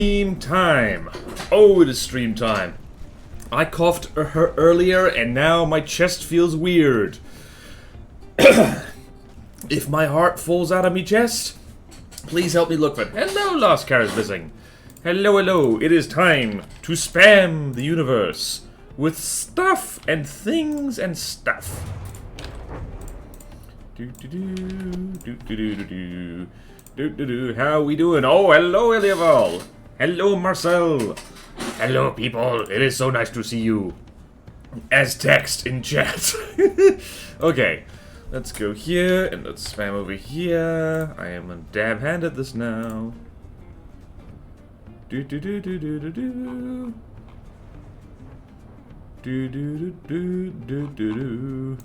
Stream time. Oh, it is stream time. I coughed earlier and now my chest feels weird. If my heart falls out of me chest, please help me look for it. Hello, Lost Cars Visiting. Hello, hello. It is time to spam the universe with stuff and things and stuff. How we doing? Oh, hello, Eliaval. Hello, Marcel. Hello, people. It is so nice to see you. As text in chat. Okay, let's go here and let's spam over here. I am a dab hand at this now. Do do do do do do do. Do do do do do do.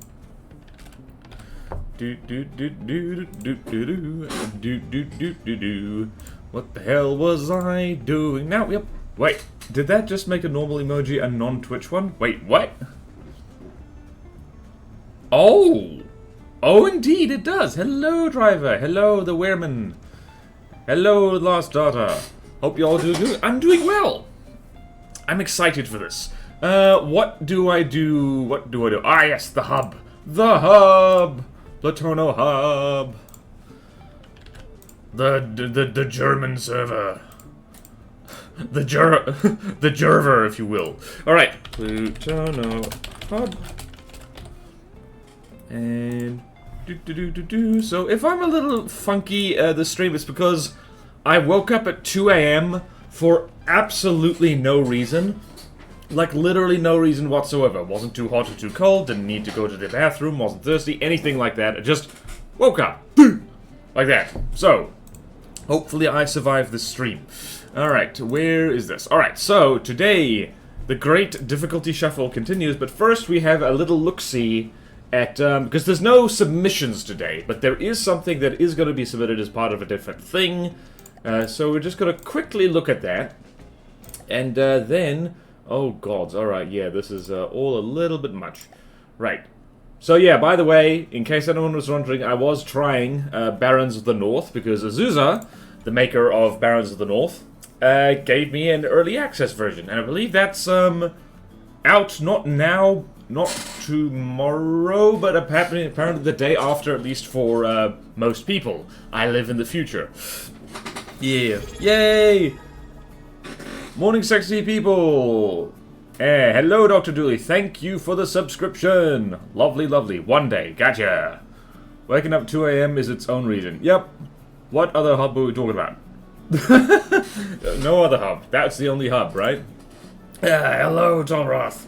Do do do do do do do do do do do. What the hell was I doing now? Yep. Wait, did that just make a normal emoji a non-Twitch one? Wait, what? Oh! Oh, indeed, it does. Hello, driver. Hello, the weirman. Hello, lost daughter. Hope you all do good. I'm doing well. I'm excited for this. What do I do? What do I do? Ah, yes, the hub. The hub. Platono hub. The German server. The Jerver, if you will. Alright. Plutono hub. And so if I'm a little funky this stream, it's because I woke up at 2 AM for absolutely no reason. Like, literally no reason whatsoever. Wasn't too hot or too cold, didn't need to go to the bathroom, wasn't thirsty, anything like that. I just woke up. Like that. So, hopefully I survive this stream. Alright, where is this? Alright, so today, the great difficulty shuffle continues, but first we have a little look-see at, because there's no submissions today, but there is something that is going to be submitted as part of a different thing. So we're just going to quickly look at that. And then... Oh, gods. Alright, yeah, this is all a little bit much. Right. So, yeah, by the way, in case anyone was wondering, I was trying Barons of the North, because Azusa, the maker of Barons of the North, gave me an early access version. And I believe that's out, not now, not tomorrow, but apparently the day after, at least for most people. I live in the future. Yeah. Yay! Morning, sexy people! Hello, Dr. Dooley. Thank you for the subscription. Lovely, lovely. One day. Gotcha. Waking up 2 AM is its own reason. Yep. What other hub are we talking about? No other hub. That's the only hub, right? Hello, Tolroth.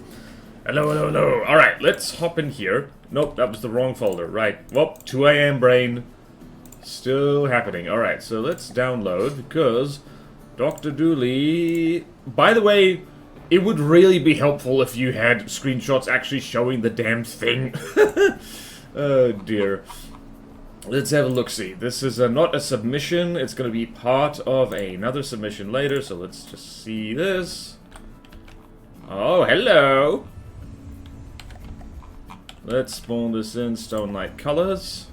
Hello, hello, hello. Alright, let's hop in here. Nope, that was the wrong folder. Right. Well, 2 AM brain. Still happening. Alright, so let's download, because... Dr. Dooley... By the way, it would really be helpful if you had screenshots actually showing the damn thing. Oh, dear. Let's have a look-see. This is not a submission. It's going to be part of another submission later, so let's just see this. Oh, hello! Let's spawn this in Stone Light Colors.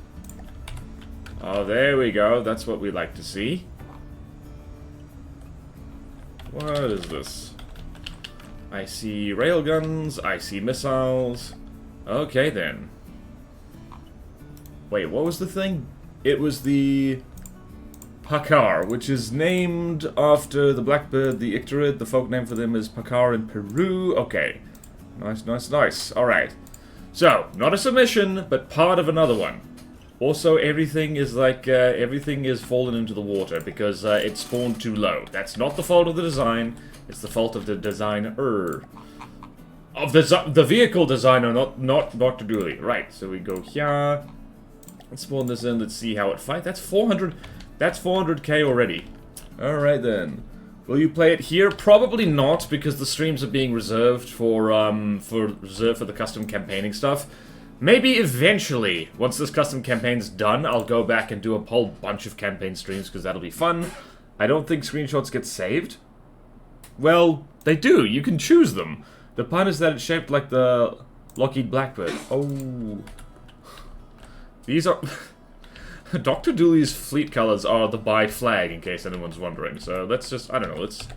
Oh, there we go. That's what we like to see. What is this? I see railguns, I see missiles. Okay, then. Wait, what was the thing? It was the Pakar, which is named after the blackbird, the icterid. The folk name for them is Pakar in Peru. Okay. Nice, nice, nice. Alright. So, not a submission, but part of another one. Also, everything is like, everything is fallen into the water because it spawned too low. That's not the fault of the design, it's the fault of the designer. Of the vehicle designer, not Dr. Dooley. Right, so we go here. Let's spawn this in, let's see how it fights. That's 400k already. Alright then. Will you play it here? Probably not, because the streams are being reserved for the custom campaigning stuff. Maybe eventually, once this custom campaign's done, I'll go back and do a whole bunch of campaign streams, because that'll be fun. I don't think screenshots get saved. Well, they do. You can choose them. The pun is that it's shaped like the Lockheed Blackbird. Oh. These are... Dr. Dooley's fleet colors are the bi flag, in case anyone's wondering. So let's just, I don't know, let's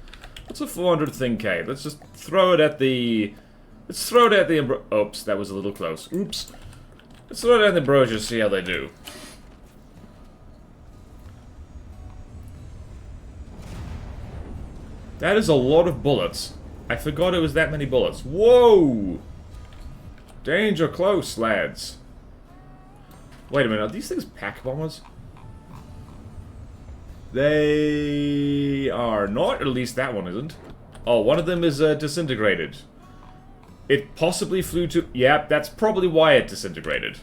a 400 thing K. Let's just throw it at the, oops, that was a little close. Oops. Let's throw it at the brochures, see how they do. That is a lot of bullets. I forgot it was that many bullets. Whoa! Danger close, lads. Wait a minute, are these things pack bombers? They are not, at least that one isn't. Oh, one of them is disintegrated. It possibly flew to... yeah, that's probably why it disintegrated.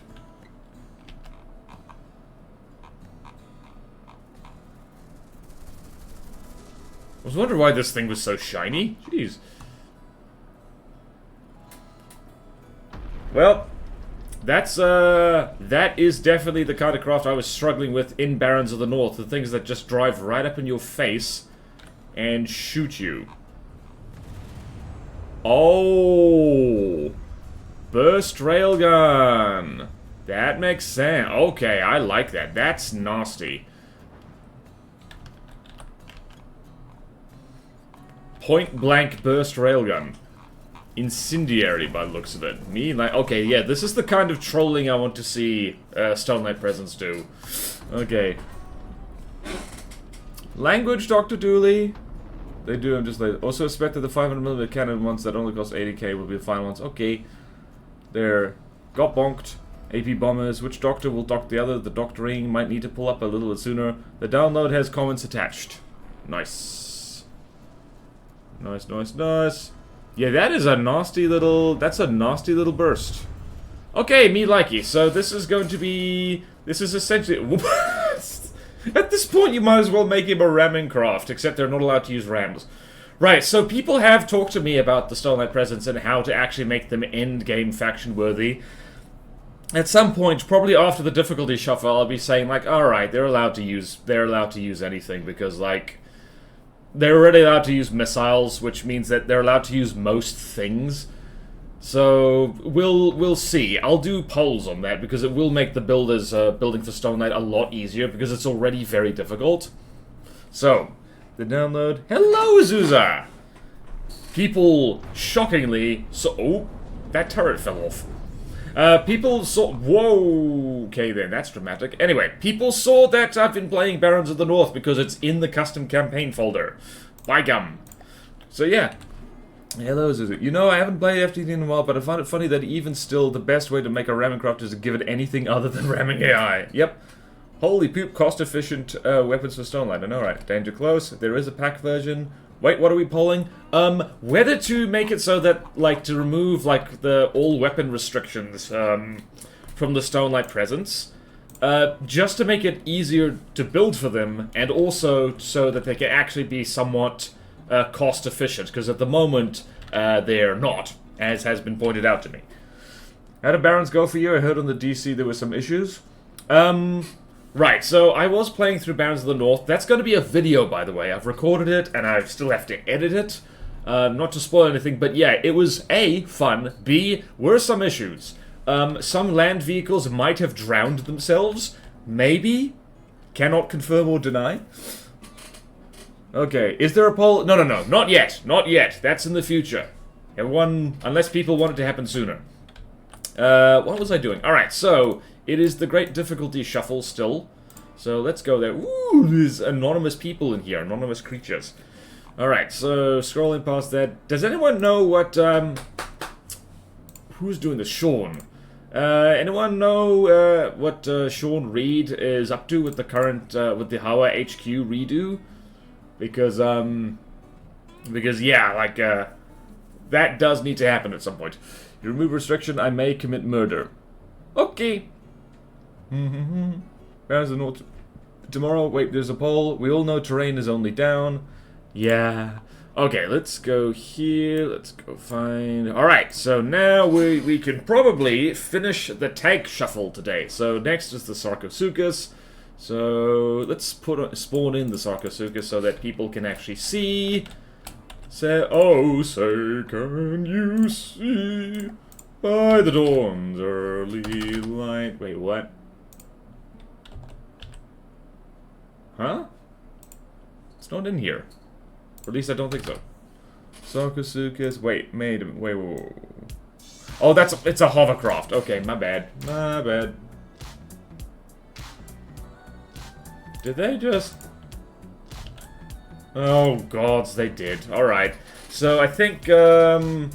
I was wondering why this thing was so shiny. Jeez. Well, that is definitely the kind of craft I was struggling with in Barons of the North. The things that just drive right up in your face and shoot you. Oh! Burst railgun! That makes sense. Okay, I like that. That's nasty. Point blank burst railgun. Incendiary by the looks of it. Me, like, okay, yeah, this is the kind of trolling I want to see Stone Knight Presence do. Okay. Language, Dr. Dooley. They do, I'm just like, also expect that the 500mm cannon ones that only cost 80k will be the final ones. Okay. They're got bonked. AP bombers. Which doctor will dock the other? The doctoring might need to pull up a little bit sooner. The download has comments attached. Nice. Nice, nice, nice. Yeah, that is a nasty little... that's a nasty little burst. Okay, me likey. So this is going to be... this is essentially... at this point, you might as well make him a ramming craft, except they're not allowed to use rams. Right, so people have talked to me about the Stone Knight Presence and how to actually make them end-game faction-worthy. At some point, probably after the difficulty shuffle, I'll be saying, like, alright, they're allowed to use anything, because, like... they're already allowed to use missiles, which means that they're allowed to use most things. So, we'll see. I'll do polls on that, because it will make the builders building for Stone Knight a lot easier, because it's already very difficult. So, the download. Hello, Azusa! People, shockingly... so, oh, that turret fell off. People saw... whoa! Okay then, that's dramatic. Anyway, people saw that I've been playing Barons of the North because it's in the custom campaign folder. By gum. So yeah. Hello, Zuzu. You know, I haven't played FTD in a while, but I find it funny that even still, the best way to make a ramming craft is to give it anything other than ramming AI. Yep. Holy poop, cost-efficient weapons for Stone Knight. I know, right? Danger close. There is a pack version. Wait, what are we polling? Whether to make it so that, like, to remove, like, the all-weapon restrictions, from the Stone Knight Presence, just to make it easier to build for them, and also so that they can actually be somewhat, cost-efficient, because at the moment, they're not, as has been pointed out to me. How did Barons go for you? I heard on the DC there were some issues. Right, so I was playing through Barons of the North. That's going to be a video, by the way. I've recorded it, and I still have to edit it. Not to spoil anything, but yeah, it was A, fun, B, were some issues. Some land vehicles might have drowned themselves. Maybe. Cannot confirm or deny. Okay, is there a poll? No, not yet. Not yet. That's in the future. Everyone, unless people want it to happen sooner. What was I doing? Alright, so... it is the great difficulty shuffle still. So let's go there. Ooh, there's anonymous people in here. Anonymous creatures. Alright, so scrolling past that. Does anyone know what, who's doing this? Sean. Anyone know, what, Sean Reed is up to with the current, with the Hawa HQ redo? Because, yeah, like, that does need to happen at some point. You remove restriction, I may commit murder. Okay. Barons of the North tomorrow. Wait, there's a poll. We all know terrain is only down. Yeah. Okay, let's go here. Let's go find... alright, so now we can probably finish the tank shuffle today. So next is the Sarcosuchus. So let's spawn in the Sarcosuchus so that people can actually see. Say, oh, say, can you see by the dawn's early light? Wait, what? Huh? It's not in here. Or at least I don't think so. Sarcosuchus. Wait. Wait. Oh, it's a hovercraft. Okay, my bad. My bad. Did they just... Oh, gods, they did. Alright. So, I think, Arnett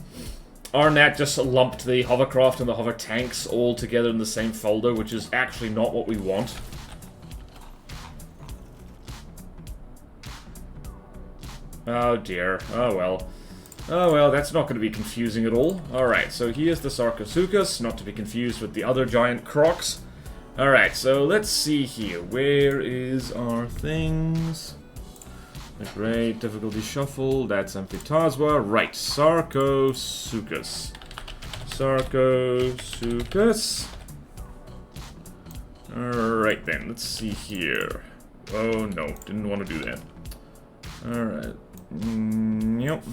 just lumped the hovercraft and the hover tanks all together in the same folder, which is actually not what we want. Oh, dear. Oh, well. Oh, well, that's not going to be confusing at all. Alright, so here's the Sarcosuchus, not to be confused with the other giant crocs. Alright, so let's see here. Where is our things? The great difficulty shuffle, that's Amphitazwa. Right, Sarcosuchus. Sarcosuchus. Alright then, let's see here. Oh no, didn't want to do that. Alright. Yep.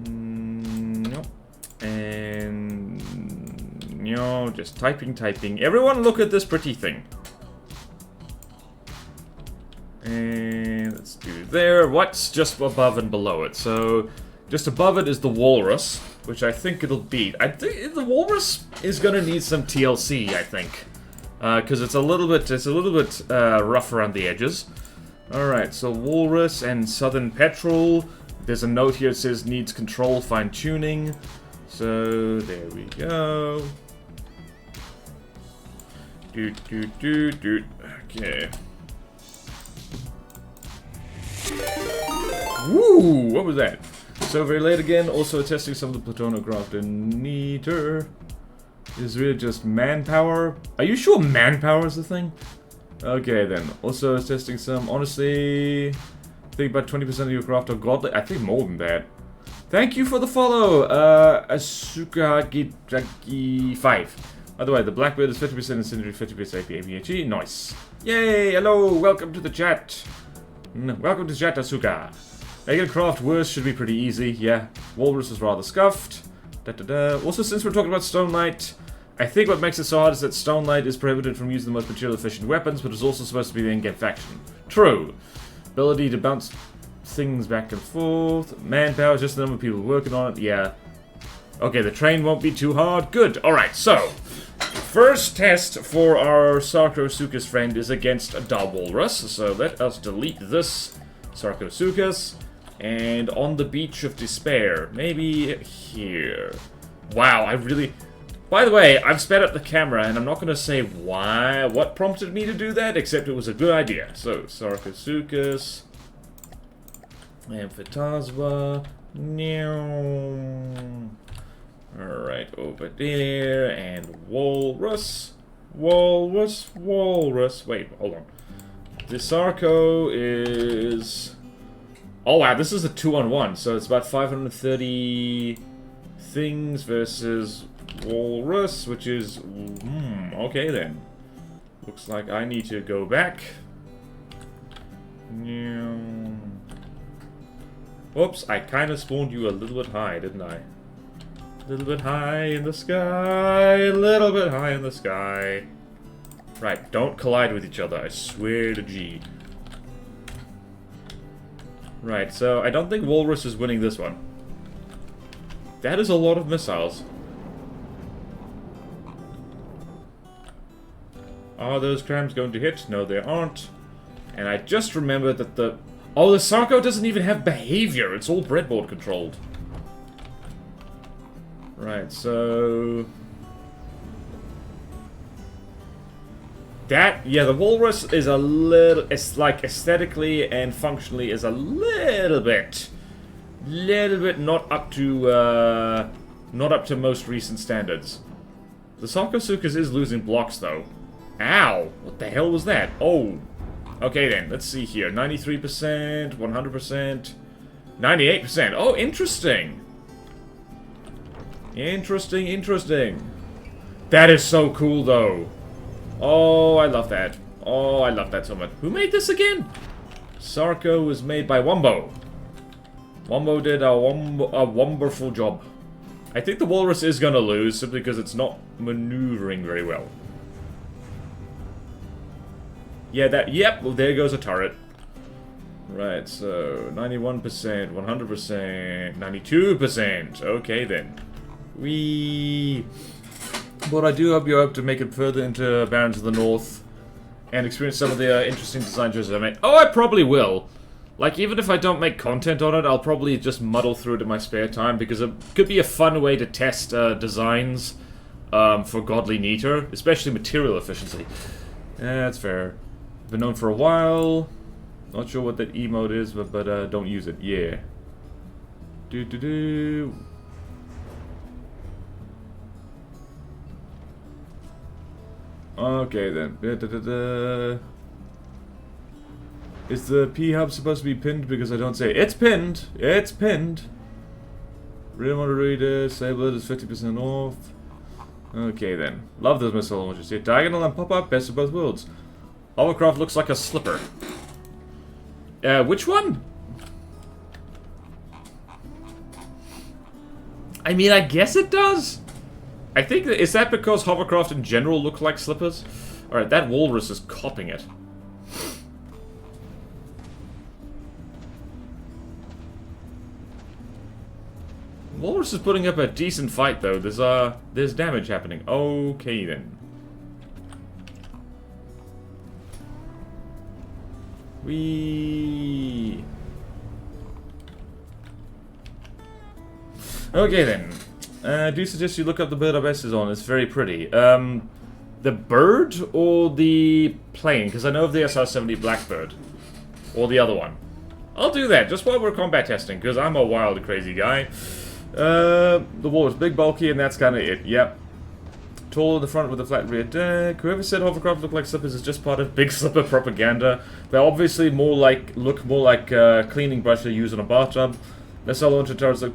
Nope. And... No, just typing. Everyone look at this pretty thing. And let's do there. What's just above and below it? So, just above it is the walrus, which I think it'll be. I think the walrus is gonna need some TLC, I think. Because it's a little bit rough around the edges. Alright, so walrus and southern petrel. There's a note here that says needs control, fine-tuning. So, there we go. Okay. Woo! What was that? So very late again, also testing some of the Platonocraft and neater. Is really just manpower? Are you sure manpower is the thing? Okay then. Also testing some, honestly, I think about 20% of your craft are godly. I think more than that. Thank you for the follow, Asukagi5. By the way, the Blackbird is 50% incendiary, 50% AP, APHE. Nice. Yay! Hello! Welcome to the chat. Welcome to chat, Asuka. Making craft worse should be pretty easy. Yeah. Walrus is rather scuffed. Also, since we're talking about Stone Knight, I think what makes it so hard is that Stone Knight is prohibited from using the most material efficient weapons, but is also supposed to be the in-game faction. True. Ability to bounce things back and forth. Manpower, just the number of people working on it. Yeah. Okay, the train won't be too hard. Good. Alright, so. First test for our Sarcosuchus friend is against a Walrus. So let us delete this Sarcosuchus. And on the Beach of Despair. Maybe here. Wow, I really... By the way, I've sped up the camera, and I'm not going to say why, what prompted me to do that, except it was a good idea. So, Sarcosuchus, Amphitazwa, alright, over there, and Walrus, wait, hold on. The Sarco is... Oh wow, this is a 2-on-1, so it's about 530 things versus... Walrus, which is... okay then. Looks like I need to go back. Whoops, I kind of spawned you a little bit high, didn't I? A little bit high in the sky, a little bit high in the sky. Right, don't collide with each other, I swear to G. Right, so I don't think Walrus is winning this one. That is a lot of missiles. Are those crams going to hit? No, they aren't. And I just remembered that the... Oh, the Sarco doesn't even have behavior. It's all breadboard controlled. Right, so... That... Yeah, the Walrus is a little... It's like aesthetically and functionally is a little bit not up to most recent standards. The Sarcosuchus is losing blocks, though. Ow! What the hell was that? Oh. Okay then, let's see here. 93%, 100%, 98%. Oh, interesting. Interesting. That is so cool, though. Oh, I love that. Oh, I love that so much. Who made this again? Sarco was made by Wombo. Wombo did a wonderful job. I think the Walrus is gonna lose, simply because it's not maneuvering very well. Yeah, that... Yep, well, there goes a turret. Right, so... 91%, 100%, 92%. Okay, then. But I do hope you're able to make it further into Barrens of the North and experience some of the interesting design choices I made. Oh, I probably will. Like, even if I don't make content on it, I'll probably just muddle through it in my spare time, because it could be a fun way to test designs for Godly Neater, especially material efficiency. Yeah, that's fair. Been known for a while. Not sure what that emote is, but don't use it. Yeah. Okay then. Is the P-hub supposed to be pinned? Because I don't say it. It's pinned. It's pinned. Real moderator. Sable it is 50% off. Okay then. Love those missile launchers. Yeah, diagonal and pop-up. Best of both worlds. Hovercraft looks like a slipper. Which one? I mean, I guess it does. I think that, is that because Hovercraft in general look like slippers? Alright, that walrus is copying it. Walrus is putting up a decent fight though. There's damage happening. Okay then. Whee. Okay then. Do suggest you look up the bird Ibis is on. It's very pretty. The bird or the plane? Because I know of the SR-70 Blackbird. Or the other one. I'll do that, just while we're combat testing, because I'm a wild, crazy guy. The wall is big, bulky, and that's kind of it. Yep. Tall in the front with a flat rear deck. Whoever said hovercraft look like slippers is just part of big slipper propaganda. They're obviously look more like cleaning brush they use on a bathtub. Missile launcher turrets look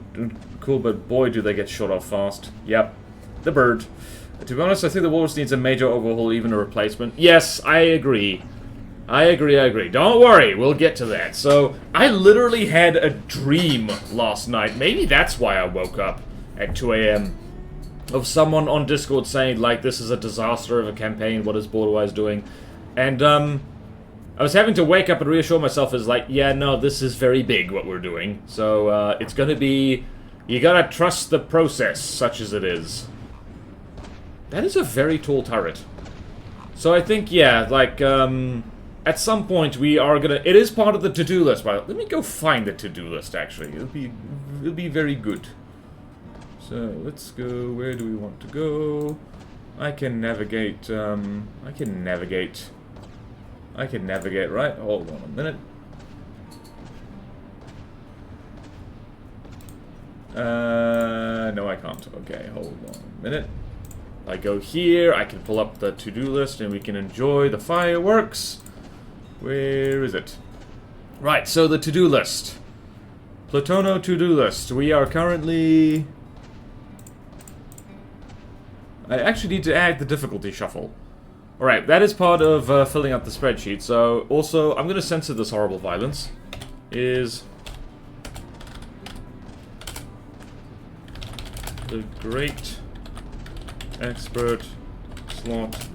cool, but boy do they get shot off fast. Yep. The bird. To be honest, I think the Walrus needs a major overhaul, even a replacement. Yes, I agree. I agree. Don't worry, we'll get to that. So, I literally had a dream last night. Maybe that's why I woke up at 2 AM. Of someone on Discord saying, like, this is a disaster of a campaign, what is Borderwise doing? And, I was having to wake up and reassure myself as, like, yeah, no, this is very big, what we're doing. So, it's gonna be... You gotta trust the process, such as it is. That is a very tall turret. So I think, yeah, like, at some point we are gonna... It is part of the to-do list, but let me go find the to-do list, actually. It'll be very good. So, let's go... Where do we want to go? I can navigate, I can navigate, right? Hold on a minute. No I can't. Okay, hold on a minute. I go here, I can pull up the to-do list, and we can enjoy the fireworks. Where is it? Right, so the to-do list. Platono to-do list. We are currently... I actually need to add the difficulty shuffle. Alright, that is part of filling out the spreadsheet. So, also, I'm going to censor this horrible violence. Is... the Great Expert Slot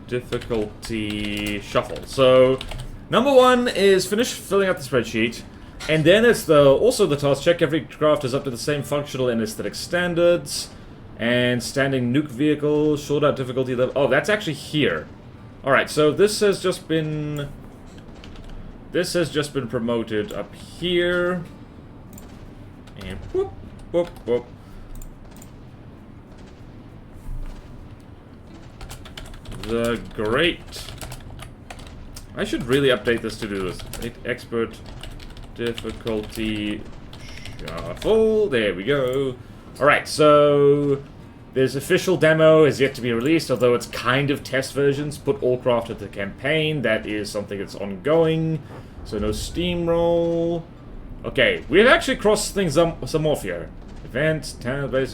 Difficulty Shuffle. So, number one is finish filling out the spreadsheet. And then it's also the task, check every craft is up to the same functional and aesthetic standards. And standing nuke vehicle, short out difficulty level. Oh, that's actually here. Alright, so this has just been promoted up here. And whoop, whoop, whoop. The Great... I should really update this to-do list. Expert difficulty shuffle. There we go. Alright, so... There's official demo, is yet to be released, although it's kind of test versions. Put all craft into the campaign. That is something that's ongoing. So no steamroll. Okay, we've actually crossed things some more here. Events, town base,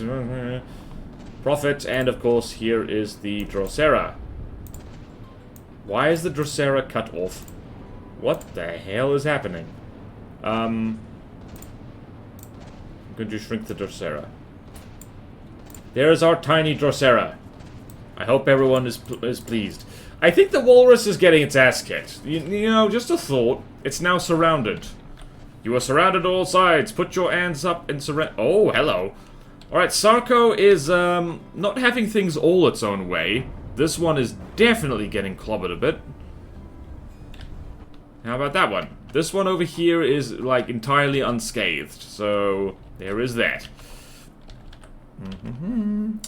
profit, and of course here is the Drosera. Why is the Drosera cut off? What the hell is happening? I'm going to shrink the Drosera. There's our tiny Drosera. I hope everyone is pleased. I think the walrus is getting its ass kicked. You know, just a thought. It's now surrounded. You are surrounded on all sides. Put your hands up and surround... Oh, hello. Alright, Sarko is not having things all its own way. This one is definitely getting clobbered a bit. How about that one? This one over here is, like, entirely unscathed. So, there is that.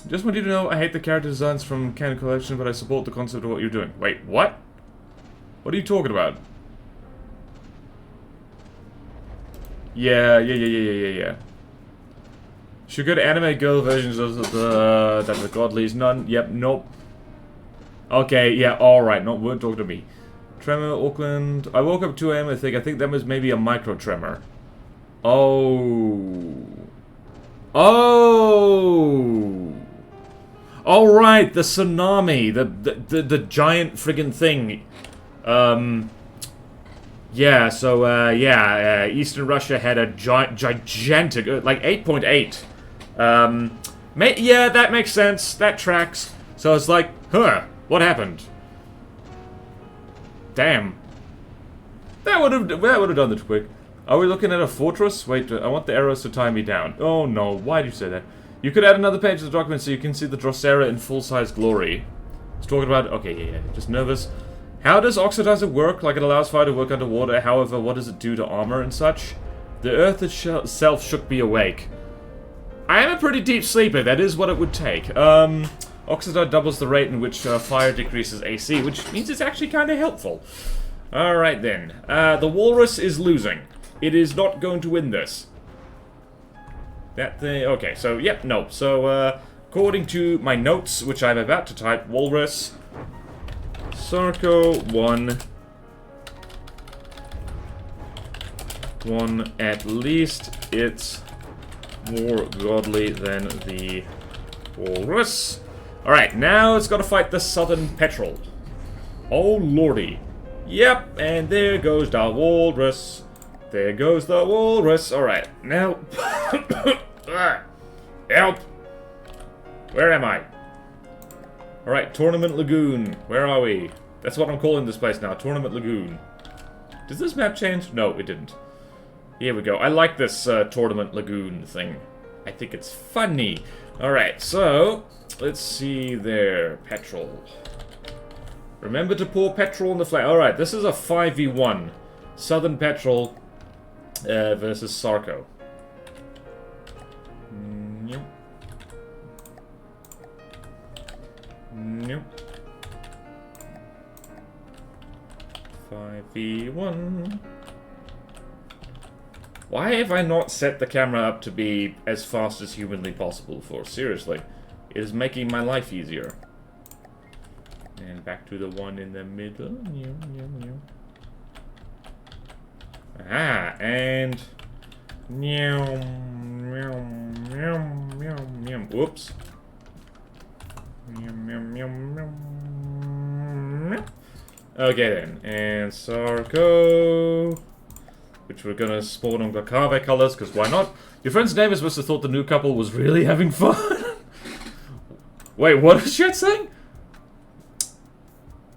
Just want you to know, I hate the character designs from Canon Collection, but I support the concept of what you're doing. Wait, what? What are you talking about? Yeah. Should good anime girl versions of the godlies. None. Yep, nope. Okay, yeah, alright. No, weren't talking to me. Tremor, Auckland. I woke up at 2 AM, I think that was maybe a micro tremor. Oh. Oh! Alright, the tsunami. The giant friggin' thing. Yeah, so, Eastern Russia had a gigantic, like 8.8. Yeah, that makes sense. That tracks. So it's like, huh, what happened? Damn. That would have done it quick. Are we looking at a fortress? Wait, I want the arrows to tie me down. Oh no, why do you say that? You could add another page to the document so you can see the Drosera in full-size glory. It's talking about... Okay, yeah, just nervous. How does Oxidizer work? Like, it allows fire to work underwater, however, what does it do to armor and such? The earth itself shook me awake. I am a pretty deep sleeper, that is what it would take. Oxidizer doubles the rate in which fire decreases AC, which means it's actually kind of helpful. Alright then. The walrus is losing. It is not going to win this. That thing... Okay, so, yep, no. So, according to my notes, which I'm about to type, walrus... Sarko won. One at least. It's more godly than the walrus. Alright, now it's got to fight the southern petrel. Oh lordy. Yep, and there goes the walrus. There goes the walrus. Alright, now... Help! Where am I? Alright, Tournament Lagoon. Where are we? That's what I'm calling this place now, Tournament Lagoon. Does this map change? No, it didn't. Here we go. I like this Tournament Lagoon thing. I think it's funny. Alright, so... Let's see there. Petrol. Remember to pour petrol in the flame. Alright, this is a 5v1. Southern Petrol versus Sarko. Nope. Nope. 5v1. Why have I not set the camera up to be as fast as humanly possible for? Seriously. It is making my life easier. And back to the one in the middle. Ah, and... Whoops. Okay then, and Sarko, which we're gonna spawn on Glakave colors, because why not? Your friend's neighbors must have thought the new couple was really having fun. Wait, what was she saying?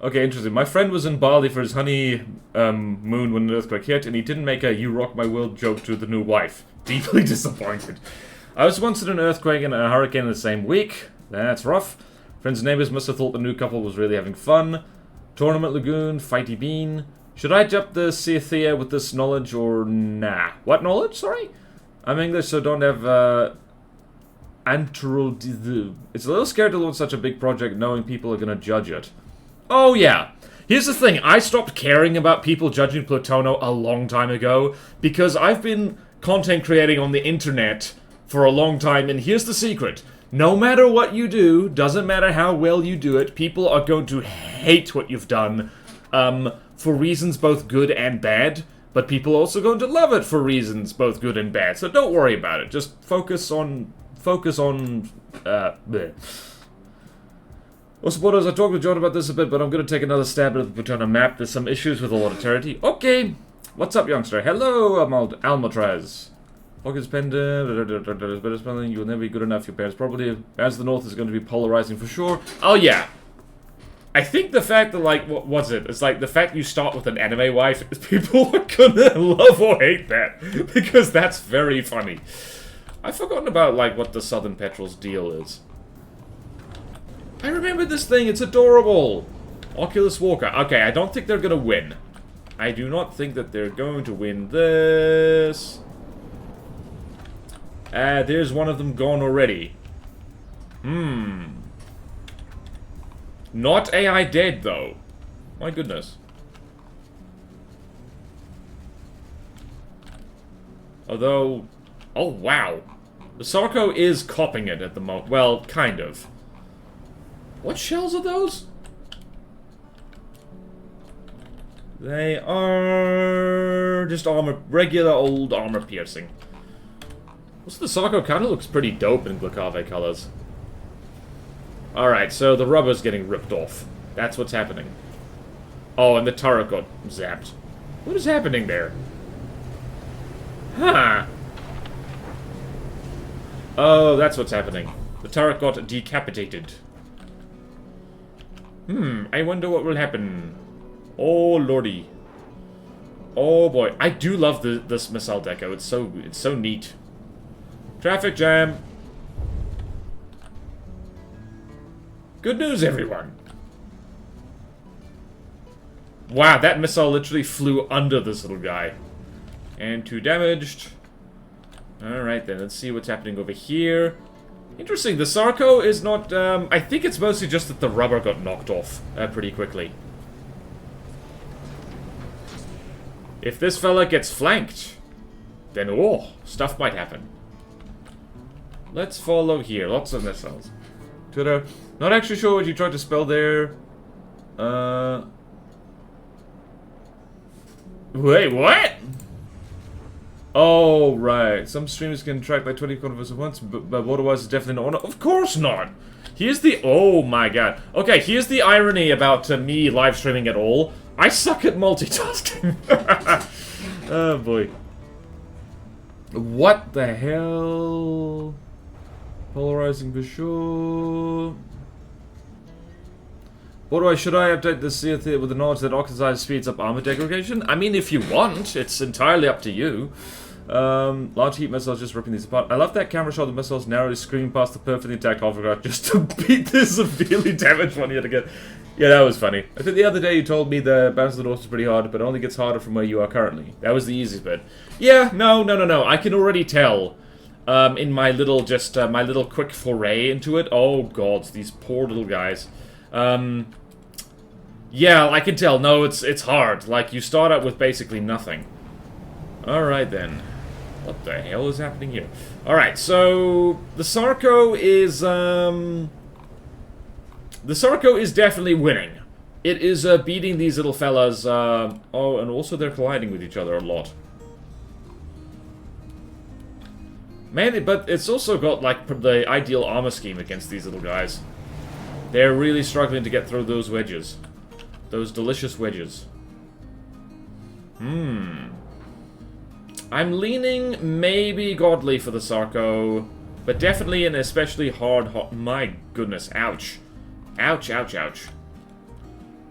Okay, interesting. My friend was in Bali for his honey moon when an earthquake hit, and he didn't make a "you rock my world" joke to the new wife. Deeply disappointed. I was once in an earthquake and a hurricane in the same week. That's rough. Friends' neighbors must have thought the new couple was really having fun. Tournament Lagoon, Fighty Bean. Should I jump the Seathea with this knowledge or nah? What knowledge? Sorry? I'm English, so don't have it's a little scared to launch such a big project knowing people are gonna judge it. Oh yeah. Here's the thing, I stopped caring about people judging Plutono a long time ago because I've been content creating on the internet for a long time, and here's the secret. No matter what you do, doesn't matter how well you do it, people are going to hate what you've done, for reasons both good and bad, but people are also going to love it for reasons both good and bad, so don't worry about it. Just focus on, bleh. Well, supporters, I talked with John about this a bit, but I'm going to take another stab at the Plutona map. There's some issues with auditority. Okay! What's up, youngster? Hello, Almatraz. Pockets Panda, better spelling, you'll never be good enough, your parents probably, as the North is going to be polarizing for sure. Oh yeah! I think the fact that, like, what was it? It's like the fact you start with an anime wife, people are gonna love or hate that. Because that's very funny. I've forgotten about, like, what the Southern Petrel's deal is. I remember this thing, it's adorable! Oculus Walker. Okay, I don't think they're gonna win. I do not think that they're going to win this. There's one of them gone already. Not AI dead, though. My goodness. Although... Oh, wow. The Sarco is copping it at the moment. Well, kind of. What shells are those? They are... just armor... regular old armor piercing. Also, the Sarco kind of looks pretty dope in Glacave colors. Alright, so the rubber's getting ripped off. That's what's happening. Oh, and the turret got zapped. What is happening there? Huh. Oh, that's what's happening. The turret got decapitated. I wonder what will happen. Oh, lordy. Oh, boy. I do love this missile deco. It's so neat. Traffic jam. Good news, everyone. Wow, that missile literally flew under this little guy. And 2 damaged. Alright then, let's see what's happening over here. Interesting, the Sarco is not, I think it's mostly just that the rubber got knocked off pretty quickly. If this fella gets flanked, then oh, stuff might happen. Let's follow here, lots of missiles. Twitter, not actually sure what you tried to spell there. Wait, what? Oh, right. Some streamers can track like 20 converts at once, but otherwise it's definitely not. Of course not! Here's the... Oh my god. Okay, here's the irony about me live streaming at all. I suck at multitasking. Oh boy. What the hell? Polarizing for sure. Should I update the CF with the knowledge that oxidized speeds up armor degradation? I mean, if you want, it's entirely up to you. Large heat missiles just ripping these apart. I love that camera shot of the missiles narrowly screaming past the perfectly intact Hovercraft just to beat this severely damaged one yet again. Yeah, that was funny. I think the other day you told me the bounce of the north is pretty hard, but it only gets harder from where you are currently. That was the easiest bit. Yeah, no. I can already tell. In my little, my little quick foray into it. Oh god, these poor little guys. Yeah, I can tell. No, it's hard. Like, you start out with basically nothing. Alright then. What the hell is happening here? Alright, so... The Sarco is, The Sarco is definitely winning. It is, beating these little fellas, oh, and also they're colliding with each other a lot. Man, but it's also got, like, the ideal armor scheme against these little guys. They're really struggling to get through those wedges. Those delicious wedges. I'm leaning maybe godly for the Sarco, but definitely an especially hard... My goodness, ouch. Ouch, ouch, ouch.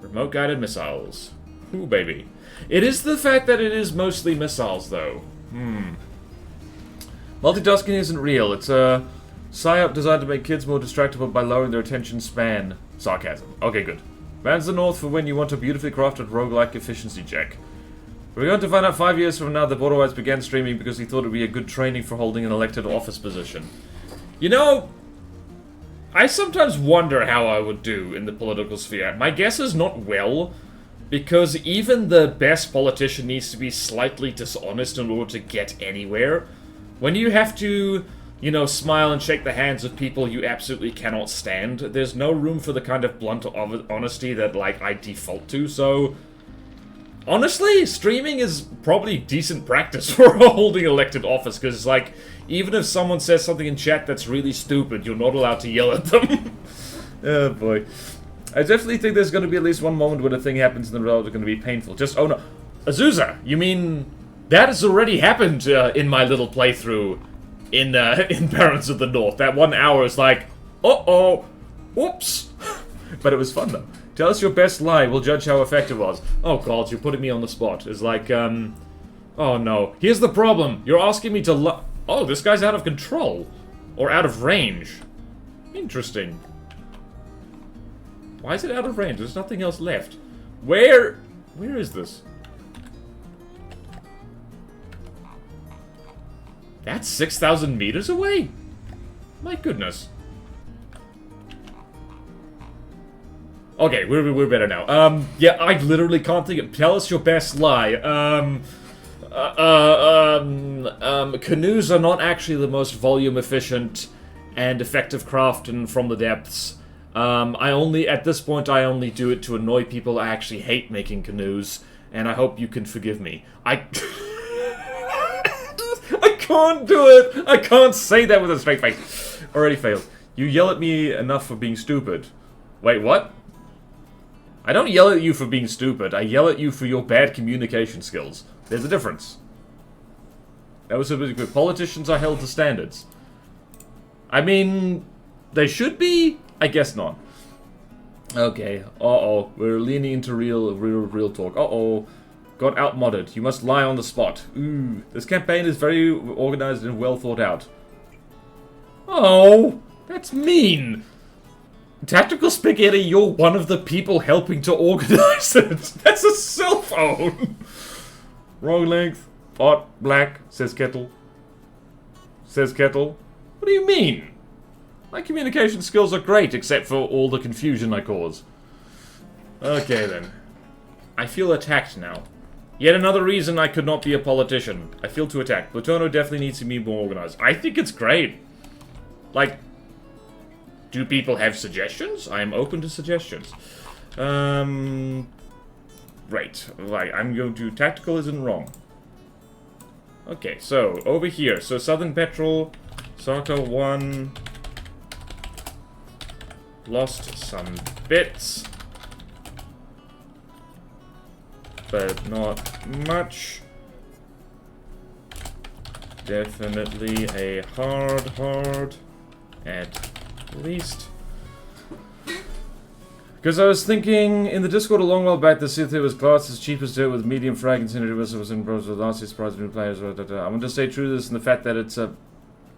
Remote-guided missiles. Ooh, baby. It is the fact that it is mostly missiles, though. Multitasking isn't real. It's a psyop designed to make kids more distractible by lowering their attention span. Sarcasm. Okay, good. Bands the North for when you want a beautifully crafted roguelike efficiency check. We're going to find out 5 years from now that Borderwise began streaming because he thought it would be a good training for holding an elected office position. You know, I sometimes wonder how I would do in the political sphere. My guess is not well, because even the best politician needs to be slightly dishonest in order to get anywhere. When you have to, you know, smile and shake the hands of people you absolutely cannot stand, there's no room for the kind of blunt honesty that, like, I default to, so... Honestly, streaming is probably decent practice for holding elected office, because, like, even if someone says something in chat that's really stupid, you're not allowed to yell at them. Oh, boy. I definitely think there's going to be at least one moment when a thing happens and the result is going to be painful. Just, oh no. Azusa, you mean... That has already happened in my little playthrough in Barons of the North. That 1 hour is like, uh-oh, whoops. But it was fun, though. Tell us your best lie. We'll judge how effective it was. Oh god, you're putting me on the spot. It's like, oh no. Here's the problem. You're asking me to lie. Oh, this guy's out of control. Or out of range. Interesting. Why is it out of range? There's nothing else left. Where is this? That's 6,000 meters away? My goodness. Okay, we're better now. Yeah, I literally can't think of... Tell us your best lie. Canoes are not actually the most volume efficient and effective craft and from the depths. At this point, I only do it to annoy people. I actually hate making canoes, and I hope you can forgive me. I can't do it! I can't say that with a straight face. Already failed. You yell at me enough for being stupid. Wait, what? I don't yell at you for being stupid. I yell at you for your bad communication skills. There's a difference. That was supposed to be. Politicians are held to standards. I mean, they should be? I guess not. Okay. Uh-oh. We're leaning into real talk. Uh-oh. Got outmodded. You must lie on the spot. Ooh. This campaign is very organized and well thought out. Oh, that's mean. Tactical Spaghetti, you're one of the people helping to organize it. That's a cell phone. Wrong length. Pot. Black. Says Kettle. Says Kettle. What do you mean? My communication skills are great, except for all the confusion I cause. Okay, then. I feel attacked now. Yet another reason I could not be a politician. I feel too attacked. Platono definitely needs to be more organized. I think it's great. Like, do people have suggestions? I am open to suggestions. Right. Like, I'm going to... Tactical isn't wrong. Okay, so, over here. So, Southern Petrol, Sarko 1... Lost some bits. But not much. Definitely a hard at least. Because I was thinking in the Discord a long while back, the Cither was classed as cheap as dirt with medium frag incendiary was in pros with last surprise new players. I want to stay true to this and the fact that it's a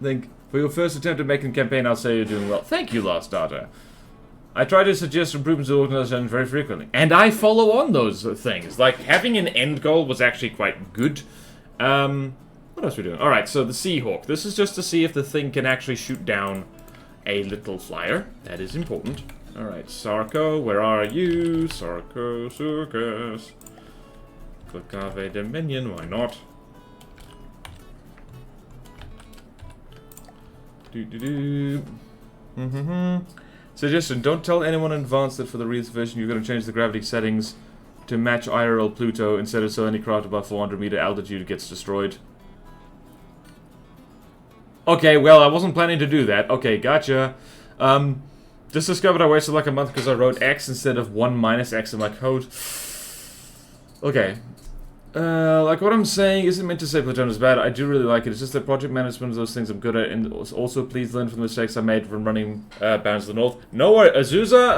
think for your first attempt at making a campaign, I'll say you're doing well. Thank you, Last Data. I try to suggest improvements to organizations very frequently. And I follow on those things. Like, having an end goal was actually quite good. What else are we doing? Alright, so the Seahawk. This is just to see if the thing can actually shoot down a little flyer. That is important. Alright, Sarko, where are you? Sarko, Circus. Click Ave Dominion, why not? Suggestion, don't tell anyone in advance that for the reservation you're going to change the gravity settings to match IRL Pluto instead of so any craft above 400 meter altitude gets destroyed. Okay, well, I wasn't planning to do that. Okay, gotcha. Just discovered I wasted like a month because I wrote X instead of 1 minus X in my code. Okay. Like what I'm saying isn't meant to say Platoon is bad. I do really like it. It's just that project management of those things I'm good at. And also, please learn from the mistakes I made from running Bounds of the North. No worries, Azusa,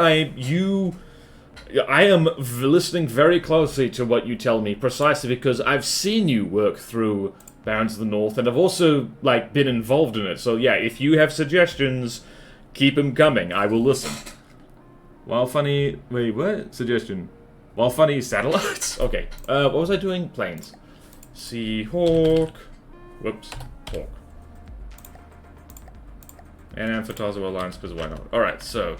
I am listening very closely to what you tell me, precisely because I've seen you work through Bounds of the North, and I've also, like, been involved in it. So yeah, if you have suggestions, keep them coming. I will listen. While funny... Wait, what? Suggestion. While funny satellites? Okay. What was I doing? Planes. Seahawk. Whoops. Hawk. And Amphitarzo Alliance, because why not? Alright, so...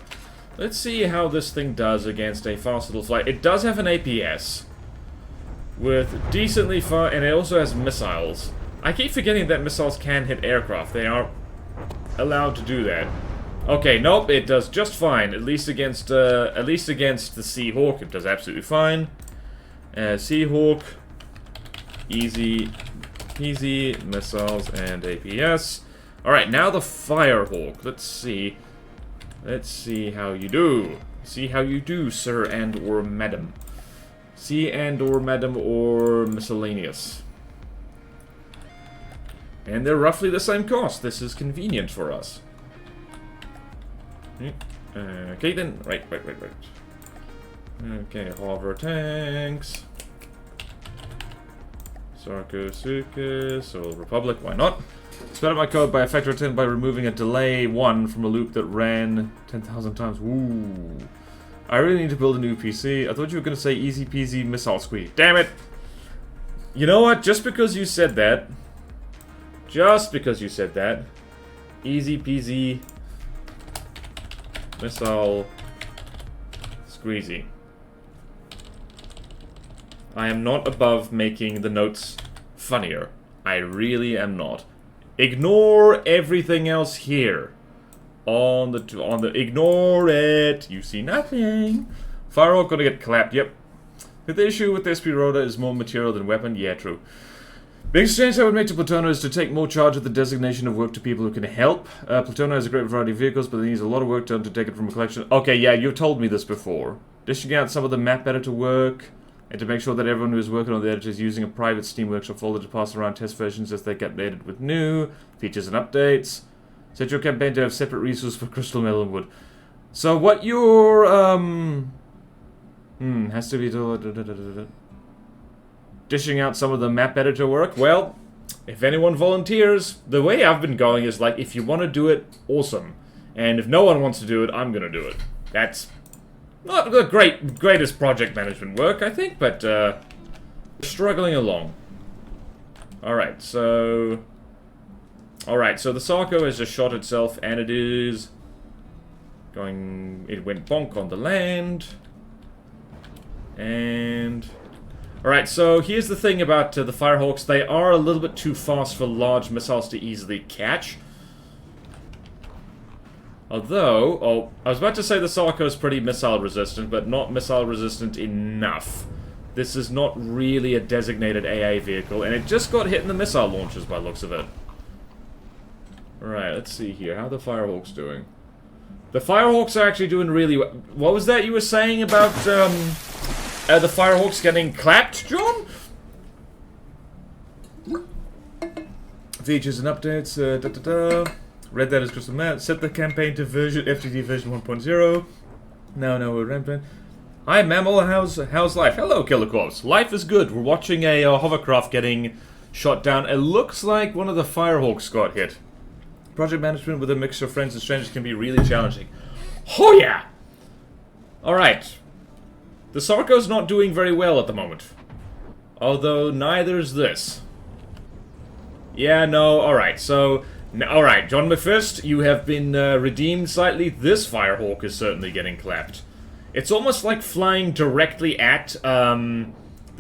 Let's see how this thing does against a fast little flight. It does have an APS. With decently far... And it also has missiles. I keep forgetting that missiles can hit aircraft. They are allowed to do that. Okay, nope, it does just fine. At least against the Seahawk, it does absolutely fine. Seahawk, easy peasy, missiles and APS. Alright, now the Firehawk. Let's see. Let's see how you do. See how you do, sir and or madam. See and or madam or miscellaneous. And they're roughly the same cost. This is convenient for us. Okay then, right. Okay, hover tanks. Sarcosuchus, or Republic, why not? Sped up my code by a factor of 10 by removing a delay 1 from a loop that ran 10,000 times. Ooh. I really need to build a new PC. I thought you were going to say easy peasy missile squeeze. Damn it! You know what? Just because you said that. Easy peasy missile squeezy. I am not above making the notes funnier. I really am not. Ignore everything else here. Ignore it. You see nothing. Firehawk gonna get clapped. Yep. The issue with SP Rhoda is more material than weapon. Yeah, true. Biggest change I would make to Plutona is to take more charge of the designation of work to people who can help. Plutona has a great variety of vehicles, but it needs a lot of work done to take it from a collection. Okay, yeah, you've told me this before. Dishing out some of the map editor work. And to make sure that everyone who is working on the editor is using a private Steam Workshop folder to pass around test versions as they get updated with new features and updates. Set your campaign to have separate resources for crystal, metal, and wood. So what your, has to be... Dishing out some of the map editor work. Well, if anyone volunteers, the way I've been going is like, if you want to do it, awesome. And if no one wants to do it, I'm gonna do it. That's... not the greatest project management work, I think, but, struggling along. Alright, so the Sarco has just shot itself, and it is going... It went bonk on the land. And... Alright, so here's the thing about the Firehawks. They are a little bit too fast for large missiles to easily catch. Although, I was about to say the Sarco is pretty missile resistant, but not missile resistant enough. This is not really a designated AA vehicle, and it just got hit in the missile launchers by looks of it. Alright, let's see here. How are the Firehawks doing? The Firehawks are actually doing really well. What was that you were saying about, the Firehawks getting clapped, John? Features and updates, Read that as crystal map. Set the campaign to FTD version 1.0. No, we're rampant. Hi, Mammal. How's life? Hello, Killer Corpse. Life is good. We're watching a Hovercraft getting shot down. It looks like one of the Firehawks got hit. Project management with a mixture of friends and strangers can be really challenging. Oh yeah! Alright. The Sarco's not doing very well at the moment. Although, neither's this. Yeah, no, alright, so... Alright, John McFist, you have been redeemed slightly. This Firehawk is certainly getting clapped. It's almost like flying directly at the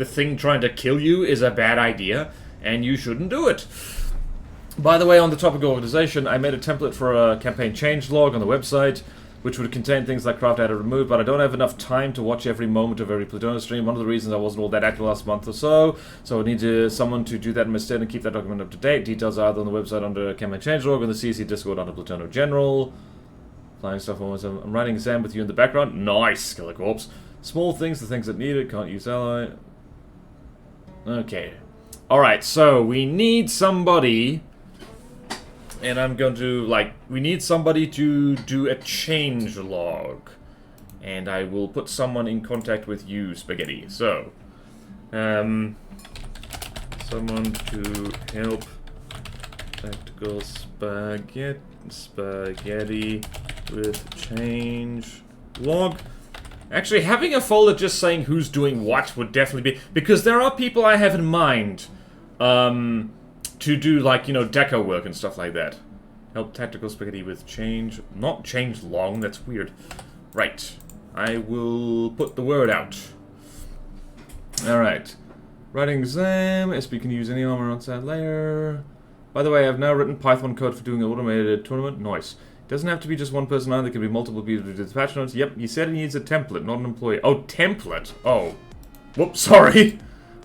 thing trying to kill you is a bad idea, and you shouldn't do it. By the way, on the topic of organization, I made a template for a campaign changelog on the website, which would contain things like craft added remove, but I don't have enough time to watch every moment of every Plutona stream. One of the reasons I wasn't all that active last month or so I need someone to do that instead and keep that document up to date. Details are either on the website under campaign changelog or the CC Discord under Plutona General. Flying stuff almost. I'm writing Sam with you in the background. Nice, Killer Corpse. Small things, the things that need it, can't use ally. Okay. Alright, so we need somebody... And I'm going to, we need somebody to do a change log. And I will put someone in contact with you, Spaghetti. So, someone to help Tactical Spaghetti with change log. Actually, having a folder just saying who's doing what would definitely be... Because there are people I have in mind, to do, deco work and stuff like that. Help Tactical Spaghetti with change... Not change long, that's weird. Right. I will put the word out. Alright. Writing exam. SP can use any armor on side layer. By the way, I've now written Python code for doing an automated tournament. Nice. It doesn't have to be just one person either. There can be multiple people who do the patch notes. Yep, he said he needs a template, not an employee. Oh, template. Oh. Whoops, sorry.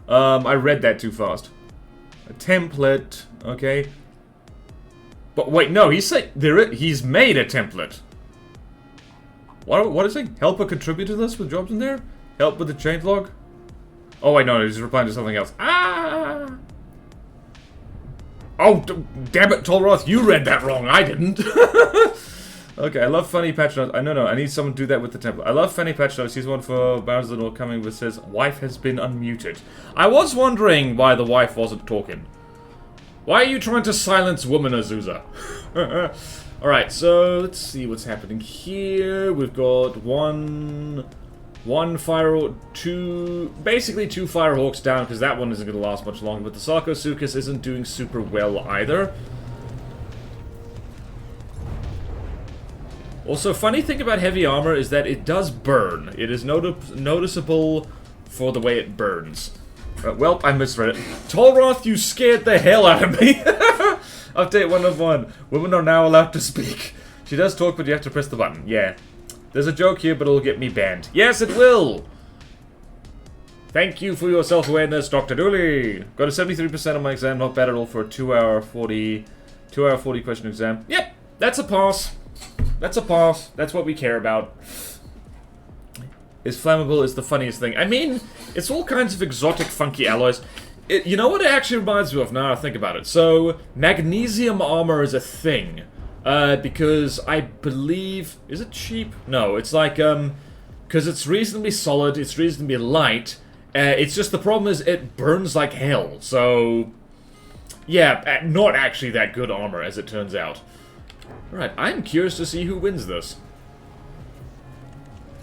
I read that too fast. A template, okay. But wait, no, he's made a template. What is it? Help a contributor list with jobs in there? Help with the changelog? Oh wait, no, he's replying to something else. Ah! Oh, damn it, Tolroth, you read that wrong, I didn't. Okay, I love funny patrons. No, I need someone to do that with the temple. I love funny patrons. He's one for Barons of the North coming with says, wife has been unmuted. I was wondering why the wife wasn't talking. Why are you trying to silence woman, Azusa? Alright, so let's see what's happening here. We've got one Firehawk, basically two Firehawks down, because that one isn't going to last much longer, but the Sarcosuchus isn't doing super well either. Also, funny thing about heavy armor is that it does burn. It is noticeable for the way it burns. Well, I misread it. Tolroth, you scared the hell out of me! Update 1.1. Women are now allowed to speak. She does talk, but you have to press the button. Yeah. There's a joke here, but it'll get me banned. Yes, it will! Thank you for your self-awareness, Dr. Dooley. Got a 73% on my exam. Not bad at all for a 2-hour 40 question exam. Yep, that's a pass. That's a pass. That's what we care about. Is flammable is the funniest thing. I mean, it's all kinds of exotic, funky alloys. You know what it actually reminds me of now I think about it? So, magnesium armor is a thing. Because I believe... Is it cheap? No, it's like, because it's reasonably solid, it's reasonably light. It's just the problem is it burns like hell. So, yeah, not actually that good armor, as it turns out. Right, I'm curious to see who wins this.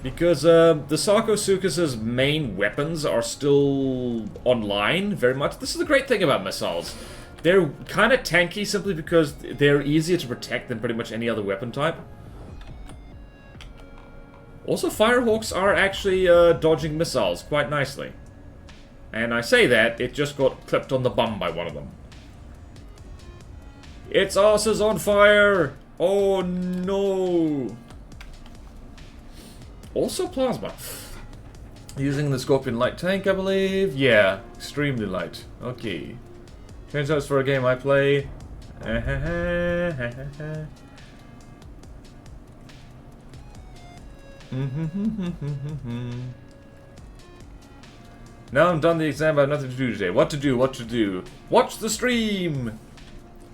Because the Sarcosuchus' main weapons are still online, very much. This is the great thing about missiles. They're kind of tanky simply because they're easier to protect than pretty much any other weapon type. Also, Firehawks are actually dodging missiles quite nicely. And I say that, it just got clipped on the bum by one of them. Its ass is on fire! Oh no! Also plasma. Using the Scorpion light tank, I believe. Yeah, extremely light. Okay. Turns out it's for a game I play. Now I'm done the exam, I have nothing to do today. What to do, what to do? Watch the stream!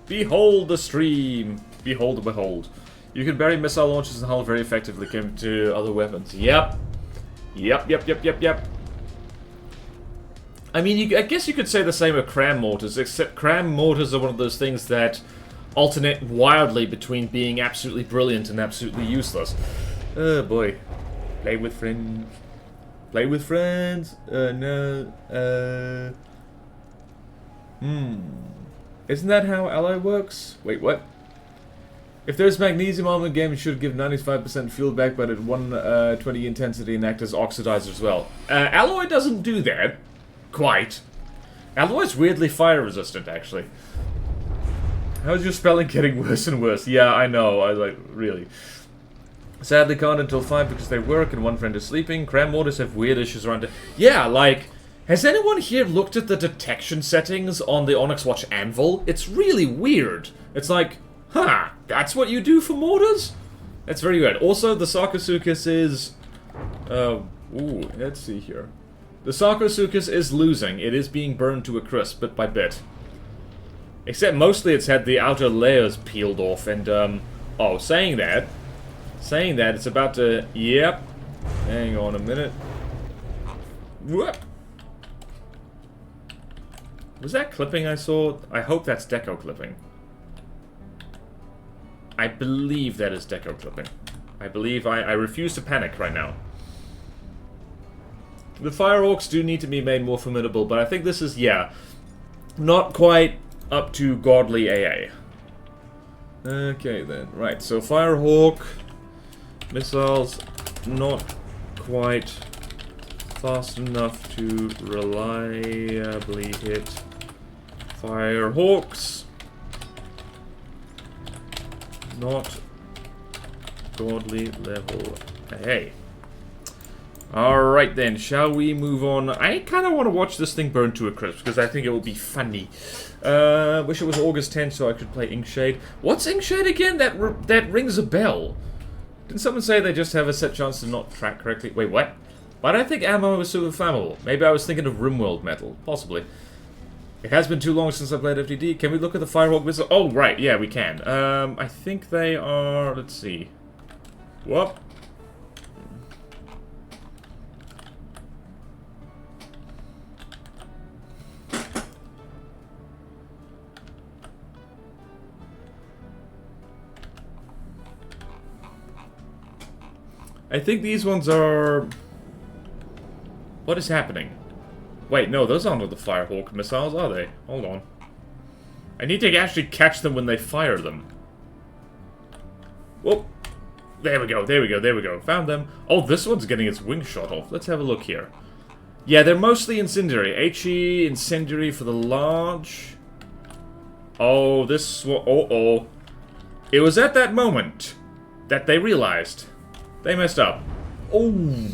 Behold the stream! Behold, behold. You can bury missile launchers in the hull very effectively compared to other weapons. Yep. Yep. I mean, I guess you could say the same of cram mortars, except cram mortars are one of those things that alternate wildly between being absolutely brilliant and absolutely useless. Oh boy. Play with friends. Play with friends. No. Isn't that how alloy works? Wait, what? If there's magnesium armor in the game, it should give 95% fuel back, but at 120 intensity and act as oxidizer as well. Alloy doesn't do that. Quite. Alloy's weirdly fire resistant, actually. How's your spelling getting worse and worse? Yeah, I know. Really. Sadly can't until 5 because they work and one friend is sleeping. Cram mortars have weird issues around it. Yeah, like, has anyone here looked at the detection settings on the Onyx Watch Anvil? It's really weird. It's like, huh, that's what you do for mortars? That's very weird. Also, the Sarcosuchus is... let's see here. The Sarcosuchus is losing. It is being burned to a crisp, bit by bit. Except mostly it's had the outer layers peeled off, and, saying that, it's about to... Yep. Hang on a minute. Whoop! Was that clipping I saw? I hope that's deco clipping. I believe that is deco clipping. I refuse to panic right now. The Firehawks do need to be made more formidable, but I think this is, yeah, not quite up to godly AA. Okay then, right, so Firehawk missiles not quite fast enough to reliably hit Firehawks. Not godly level AA. Alright then, shall we move on? I kind of want to watch this thing burn to a crisp, because I think it will be funny. Wish it was August 10th so I could play Inkshade. What's Inkshade again? That rings a bell. Didn't someone say they just have a set chance to not track correctly? Wait, what? Why did I think ammo was super flammable? Maybe I was thinking of Rimworld metal. Possibly. It has been too long since I played FTD. Can we look at the Firehawk missile? Oh, right, yeah, we can. I think they are... Let's see. Whoop. I think these ones are... What is happening? Wait, no, those aren't the Firehawk missiles, are they? Hold on. I need to actually catch them when they fire them. Whoop. There we go, there we go, there we go. Found them. Oh, this one's getting its wing shot off. Let's have a look here. Yeah, they're mostly incendiary. HE, incendiary for the large. Oh, this one... Oh. It was at that moment that they realized they messed up. Oh.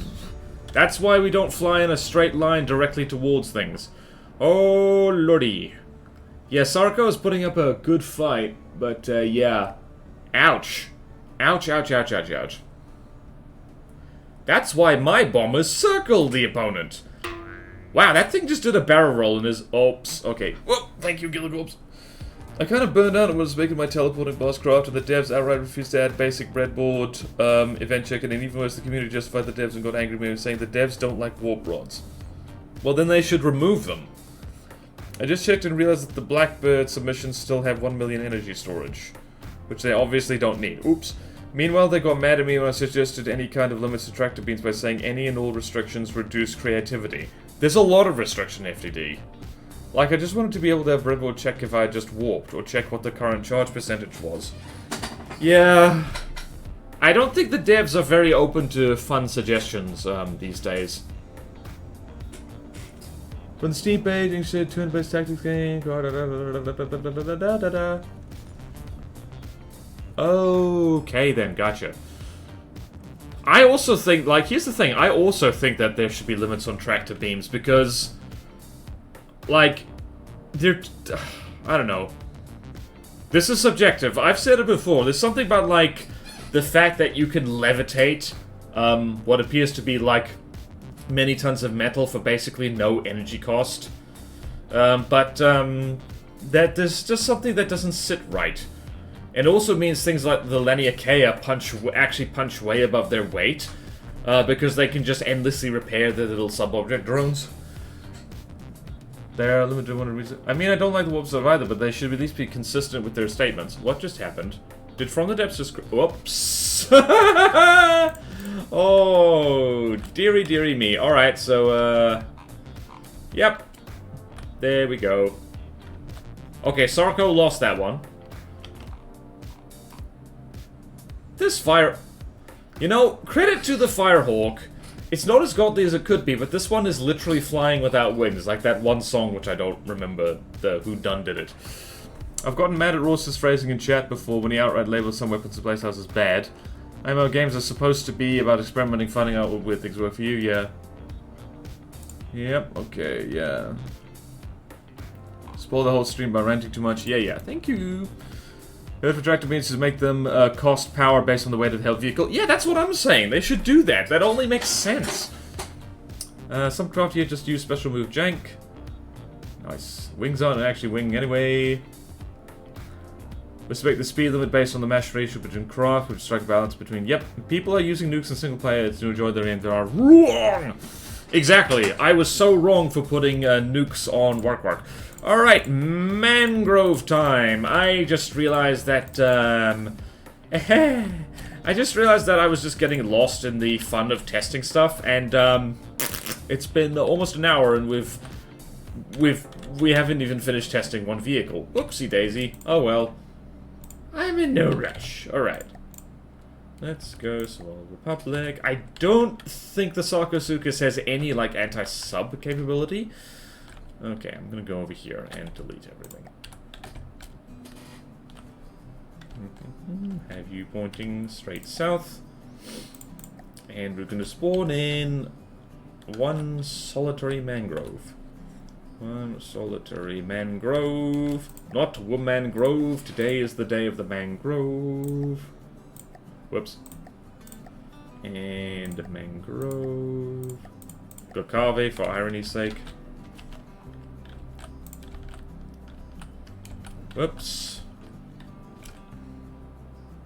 That's why we don't fly in a straight line directly towards things. Oh, lordy. Yeah, Sarko is putting up a good fight, but, yeah. Ouch. Ouch, ouch, ouch, ouch, ouch. That's why my bombers circled the opponent. Wow, that thing just did a barrel roll and is... Oops. Okay. Whoop. Thank you, Gilligorps. I kind of burned out and was making my teleporting boss craft, and the devs outright refused to add basic breadboard, event check-in, and even worse, the community justified the devs and got angry at me saying the devs don't like warp rods. Well, then they should remove them. I just checked and realized that the Blackbird submissions still have 1 million energy storage, which they obviously don't need. Oops. Meanwhile, they got mad at me when I suggested any kind of limits to tractor beams by saying any and all restrictions reduce creativity. There's a lot of restriction, FTD. Like, I just wanted to be able to have breadboard check if I had just warped, or check what the current charge percentage was. Yeah. I don't think the devs are very open to fun suggestions, these days. When steep aging shit, turn-based tactics game, Okay then, gotcha. I also think, like, here's the thing, I also think that there should be limits on tractor beams, because... Like, they're... I don't know. This is subjective. I've said it before. There's something about, like, the fact that you can levitate what appears to be, like, many tons of metal for basically no energy cost. But that there's just something that doesn't sit right. It also means things like the Laniakea actually punch way above their weight, because they can just endlessly repair their little sub-object drones. They are limited one reason. I mean, I don't like the warp stuff either, but they should at least be consistent with their statements. What just happened? Did From the Depths just... Whoops. Oh, dearie, dearie me. Alright, so, Yep. There we go. Okay, Sarko lost that one. This fire... You know, credit to the Firehawk. It's not as godly as it could be, but this one is literally flying without wings, like that one song which I don't remember who done did it. I've gotten mad at Ross's phrasing in chat before when he outright labels some weapons in Playhouse as bad. MMO games are supposed to be about experimenting, finding out what weird things work for you, yeah. Yep, okay, yeah. Spoil the whole stream by ranting too much, yeah, thank you. Heard for tractor beams to make them cost power based on the weight of the held vehicle. Yeah, that's what I'm saying. They should do that. That only makes sense. Some craft here just use special move jank. Nice. Wings aren't actually winging anyway. Respect the speed limit based on the mass ratio between craft, which strike a balance between... Yep, people are using nukes in single player to enjoy their aim. They are wrong! Exactly. I was so wrong for putting nukes on Wark. Alright, mangrove time. I just realized that, I just realized that I was just getting lost in the fun of testing stuff, and, it's been almost an hour, and we haven't even finished testing one vehicle. Whoopsie daisy. Oh well. I'm in no rush. Alright. Let's go Small Republic. I don't think the Sarkosuchus has any, like, anti-sub capability. Okay, I'm gonna go over here and delete everything. Have you pointing straight south. And we're gonna spawn in one solitary mangrove. One solitary mangrove. Not womangrove. Today is the day of the mangrove. Whoops. And mangrove. Gokave for irony's sake. Whoops.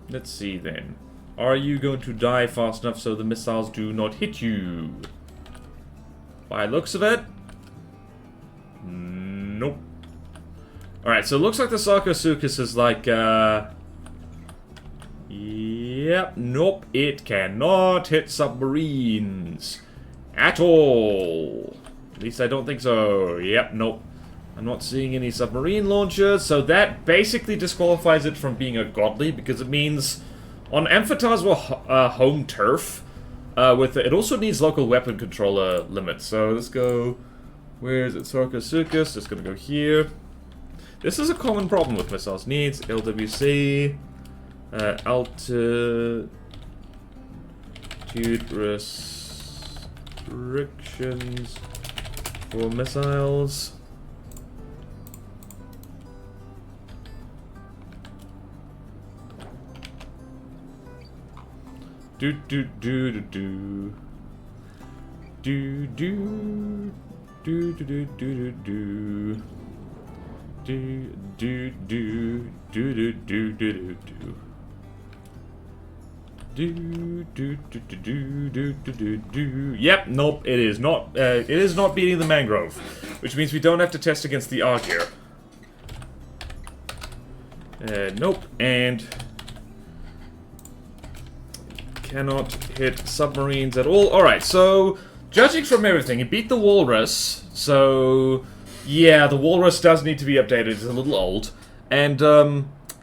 Let's see then. Are you going to die fast enough so the missiles do not hit you? By looks of it, nope. Alright, so it looks like the Sarcosuchus is like, yep, nope, it cannot hit submarines. At all. At least I don't think so. Yep, nope. I'm not seeing any submarine launchers, so that basically disqualifies it from being a godly, because it means on Amphitasmal home turf, it also needs local weapon controller limits. So let's go. Where is it? Sarcosuchus. Just gonna go here. This is a common problem with missiles. Needs LWC, altitude restrictions for missiles. Do do do do do. Do do do do do do do. Do do do do do do do do. Do do do do do do do do. Yep, nope, it is not. It is not beating the mangrove, which means we don't have to test against the Argyr. Nope, and cannot hit submarines at all. Alright, so judging from everything, it beat the Walrus, so yeah, the Walrus does need to be updated. It's a little old, and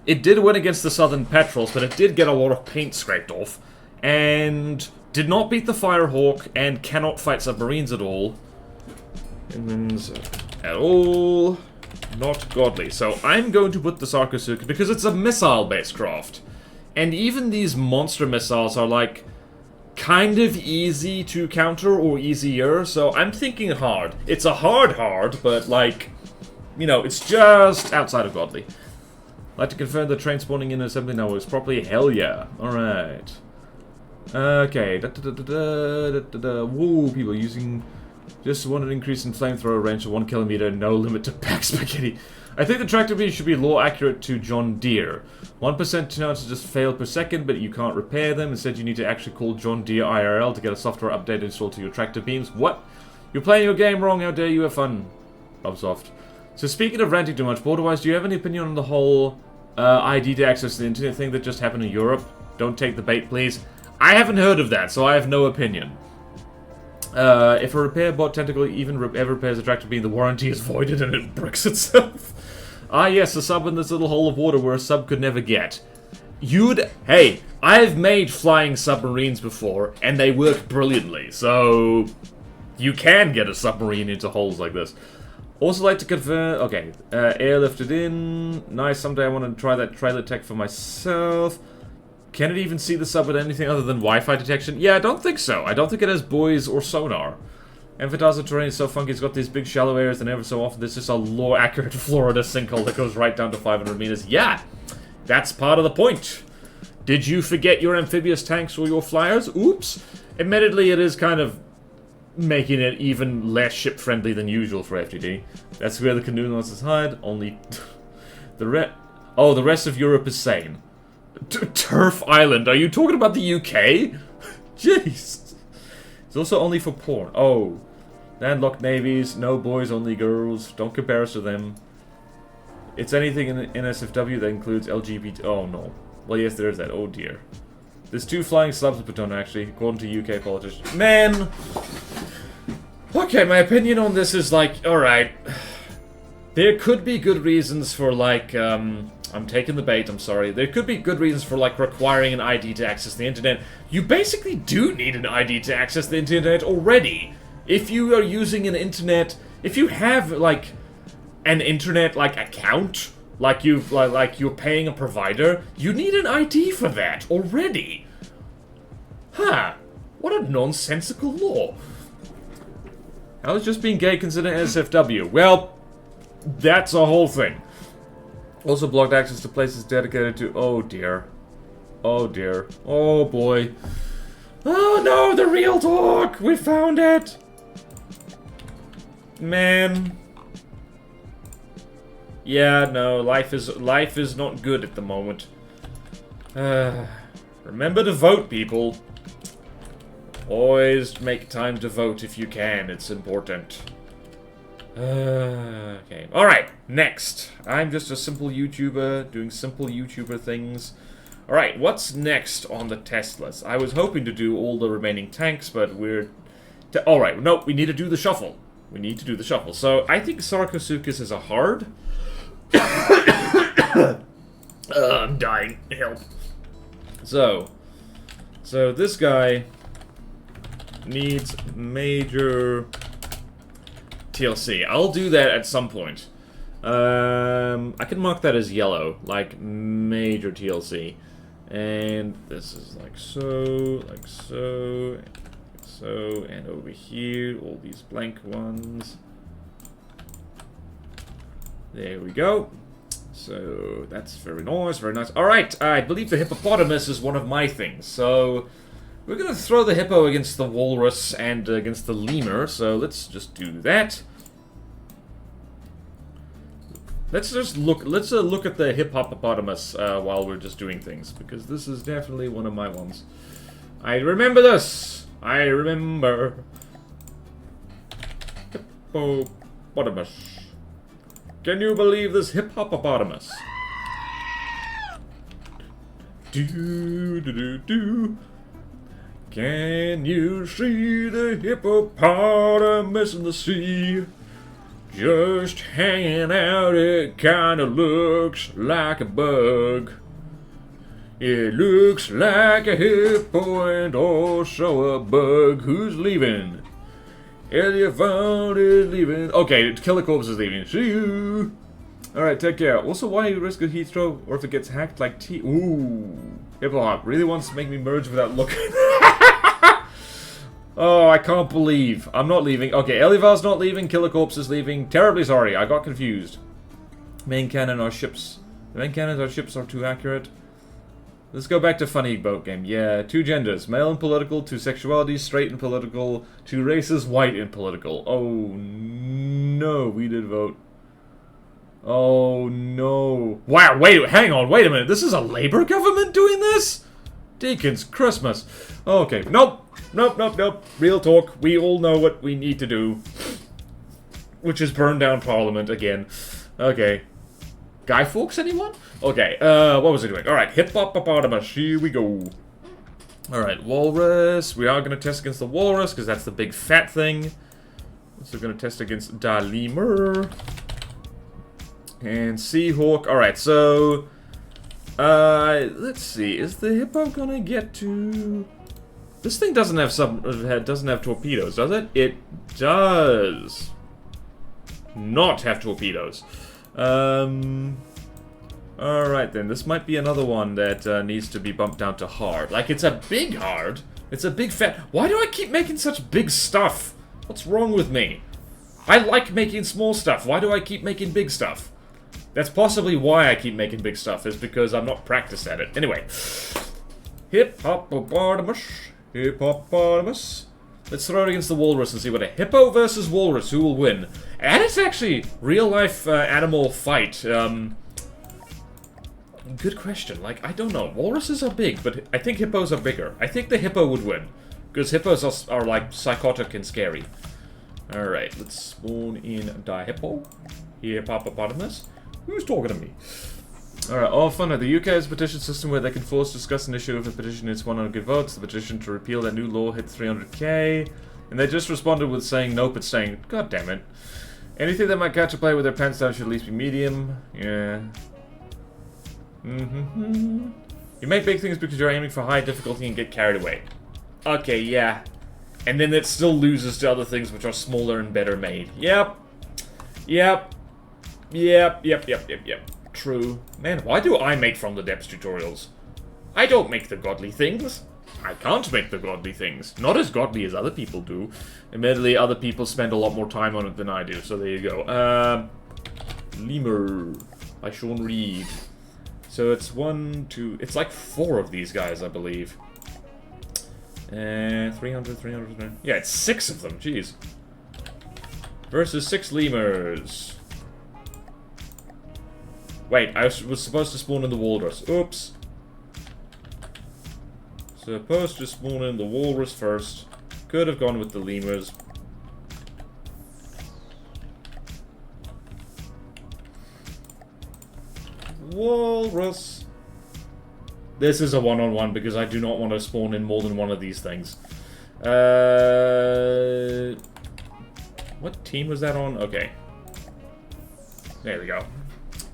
it did win against the Southern Petrels, but it did get a lot of paint scraped off, and did not beat the Firehawk, and cannot fight submarines at all. At all. Not godly. So I'm going to put the Sarcosuchus, because it's a missile-based craft. And even these monster missiles are, like, kind of easy to counter, or easier, so I'm thinking hard. It's a hard, but, like, you know, it's just outside of godly. I'd like to confirm the train spawning in assembly now works properly. Hell yeah. Alright. Okay. Woo, people using... Just want an increase in flamethrower range of 1 kilometer, no limit to pack spaghetti. I think the tractor beam should be law accurate to John Deere. 1% chance to just fail per second, but you can't repair them. Instead, you need to actually call John Deere IRL to get a software update installed to your tractor beams. What? You're playing your game wrong, how dare you have fun. Bobsoft. So speaking of ranting too much, Borderwise, do you have any opinion on the whole ID to access the internet thing that just happened in Europe? Don't take the bait, please. I haven't heard of that, so I have no opinion. If a repair bot tentacle even ever repairs a tractor beam, the warranty is voided and it bricks itself. Ah yes, a sub in this little hole of water where a sub could never get. Hey, I've made flying submarines before, and they work brilliantly, so... You can get a submarine into holes like this. Also like to confirm... Okay, airlifted in. Nice, someday I want to try that trailer tech for myself. Can it even see the sub with anything other than Wi-Fi detection? Yeah, I don't think so. I don't think it has buoys or sonar. Amphitasmal terrain is so funky, it's got these big shallow areas, and every so often there's just a law-accurate Florida sinkhole that goes right down to 500 meters. Yeah, that's part of the point. Did you forget your amphibious tanks or your flyers? Oops. Admittedly, it is kind of making it even less ship-friendly than usual for FTD. That's where the canoe launches hide. Only... the rest of Europe is sane. Turf Island, are you talking about the UK? Jeez. It's also only for porn. Oh. Landlocked navies, no boys, only girls. Don't compare us to them. It's anything in NSFW that includes LGBT... Oh, no. Well, yes, there is that. Oh, dear. There's 2 flying slabs of Plutone, actually, according to UK politicians. Man! Okay, my opinion on this is, like, alright. There could be good reasons for, like, I'm taking the bait, I'm sorry. There could be good reasons for, like, requiring an ID to access the internet. You basically do need an ID to access the internet already. If you are using an internet... If you have, like, an internet, like, account, like you're paying a provider, you need an ID for that already. Huh. What a nonsensical law. How is just being gay considered NSFW? Well, that's a whole thing. Also blocked access to places dedicated to... Oh dear. Oh dear. Oh boy. Oh no, the real talk! We found it! Man. Yeah, no, life is not good at the moment. Remember to vote, people. Always make time to vote if you can. It's important. Okay. Alright, next. I'm just a simple YouTuber doing simple YouTuber things. Alright, what's next on the test list? I was hoping to do all the remaining tanks, but we're... Alright, no, we need to do the shuffle. We need to do the shuffle. So, I think Sarcosuchus is a hard. I'm dying. Help. So this guy needs major TLC. I'll do that at some point. I can mark that as yellow, like major TLC. And this is like so, and over here, all these blank ones. There we go. So, that's very nice, very nice. Alright, I believe the hippopotamus is one of my things, so... We're gonna throw the hippo against the walrus and against the lemur, so let's just do that. Let's just look, look at the hippopotamus while we're just doing things, because this is definitely one of my ones. I remember this! I remember... Hippopotamus. Can you believe this hippopotamus? Do. Can you see the hippopotamus in the sea? Just hanging out, it kinda looks like a bug. It looks like a hippo and also a bug. Who's leaving? Elephant is leaving. Okay, Killer Corpse is leaving. See you. Alright, take care. Also, why you risk a heat throw or if it gets hacked like T. Ooh. Hippo Hop really wants to make me merge without looking. Oh, I can't believe. I'm not leaving. Okay, Elivar's not leaving. Killer Corpse is leaving. Terribly sorry. I got confused. Main cannon are ships. The main cannons are ships are too accurate. Let's go back to funny boat game. Yeah, 2 genders. Male and political, 2 sexualities, straight and political, 2 races, white and political. Oh, no. We did vote. Oh, no. Wow, wait, hang on. Wait a minute. This is a Labour government doing this? Deacon's Christmas. Okay, nope. Nope. Real talk. We all know what we need to do. Which is burn down Parliament again. Okay. Guy Fawkes, anyone? Okay, what was I doing? Alright, hippopotamus, here we go. Alright, walrus. We are going to test against the walrus, because that's the big fat thing. Also going to test against the lemur. And Seahawk. Alright, so... let's see. Is the hippo going to get to... This thing doesn't have torpedoes, does it? It does not have torpedoes. Alright then, this might be another one that needs to be bumped down to hard. Like, it's a big hard. It's a big fat... Why do I keep making such big stuff? What's wrong with me? I like making small stuff. Why do I keep making big stuff? That's possibly why I keep making big stuff, is because I'm not practiced at it. Anyway. Hippopotamus. Hippopotamus. Let's throw it against the walrus and see what a hippo versus walrus, who will win. And it's actually real-life animal fight. Good question. Like, I don't know. Walruses are big, but I think hippos are bigger. I think the hippo would win. Because hippos are like, psychotic and scary. Alright, let's spawn in die hippo. Hippopotamus. Who's talking to me? Alright, all fun. The UK has a petition system where they can force discuss an issue if a petition hits 100 votes. The petition to repeal that new law hit 300k. And they just responded with saying nope, it's saying, god damn it. Anything that might catch a player with their pants down should at least be medium. Yeah. You make big things because you're aiming for high difficulty and get carried away. Okay, yeah. And then it still loses to other things which are smaller and better made. Yep. True. Man, why do I make From the Depths tutorials? I don't make the godly things. I can't make the godly things. Not as godly as other people do. Admittedly, other people spend a lot more time on it than I do, so there you go. Lemur by Sean Reed. So it's 1, 2... It's like 4 of these guys, I believe. 300. Yeah, it's 6 of them, jeez. Versus 6 lemurs. Wait, I was supposed to spawn in the walrus. Oops. Supposed to spawn in the walrus first. Could have gone with the lemurs. Walrus. This is a one-on-one because I do not want to spawn in more than one of these things. What team was that on? Okay. There we go.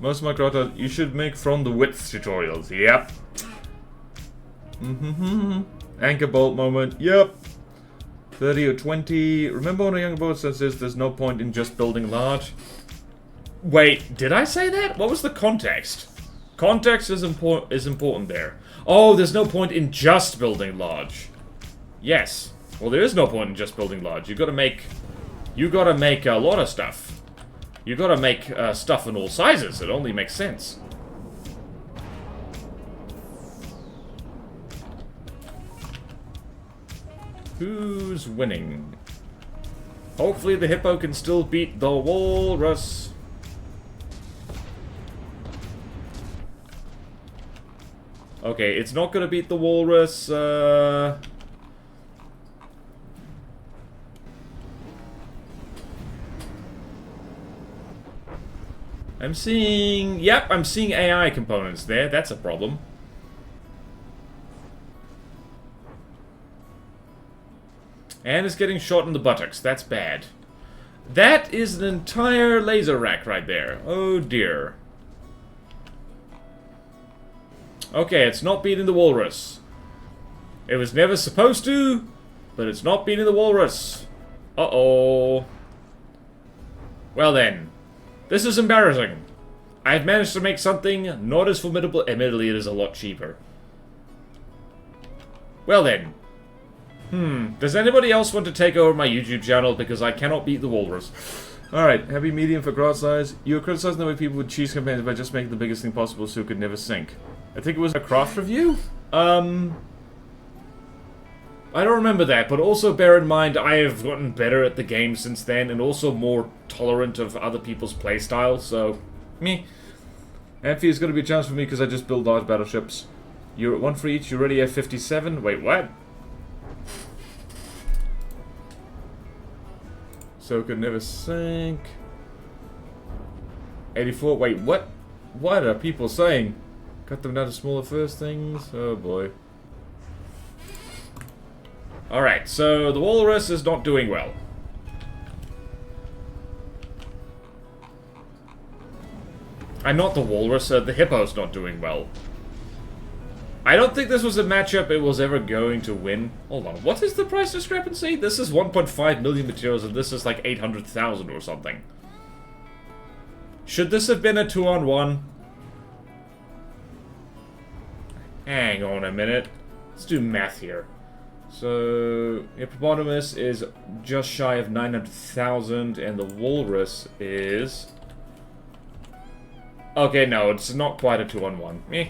Most of my grotto, you should make from the width tutorials. Yep. Anchor bolt moment. Yep. 30 or 20. Remember when a young boat says there's no point in just building large? Wait, did I say that? What was the context? Context is important there. Oh, there's no point in just building large. Yes. Well, there is no point in just building large. You gotta make a lot of stuff. You gotta make stuff in all sizes. It only makes sense. Who's winning? Hopefully the hippo can still beat the walrus. Okay, it's not gonna beat the walrus, I'm seeing... Yep, I'm seeing AI components there. That's a problem. And it's getting shot in the buttocks. That's bad. That is an entire laser rack right there. Oh dear. Okay, it's not beating the walrus. It was never supposed to, but it's not beating the walrus. Uh-oh. Well then. This is embarrassing. I've managed to make something not as formidable. Admittedly, it is a lot cheaper. Well then. Does anybody else want to take over my YouTube channel? Because I cannot beat the walrus. Alright, heavy medium for grot size. You were criticizing the way people would cheese campaigns by just making the biggest thing possible so it could never sink. I think it was a craft review? I don't remember that, but also bear in mind I have gotten better at the game since then, and also more tolerant of other people's playstyles, so... meh. Amphi is going to be a chance for me because I just build large battleships. You're at 1 for each, you already have 57? Wait, what? So it could never sink. 84, wait, what? What are people saying? Cut them down to smaller first things? Oh boy. Alright, so the walrus is not doing well. Not the walrus, the hippo's not doing well. I don't think this was a matchup it was ever going to win. Hold on, what is the price discrepancy? This is 1.5 million materials and this is like 800,000 or something. Should this have been a 2-on-1? Hang on a minute. Let's do math here. So, Hippopotamus is just shy of 900,000, and the Walrus is... Okay, no, it's not quite a 2-on-1. Meh.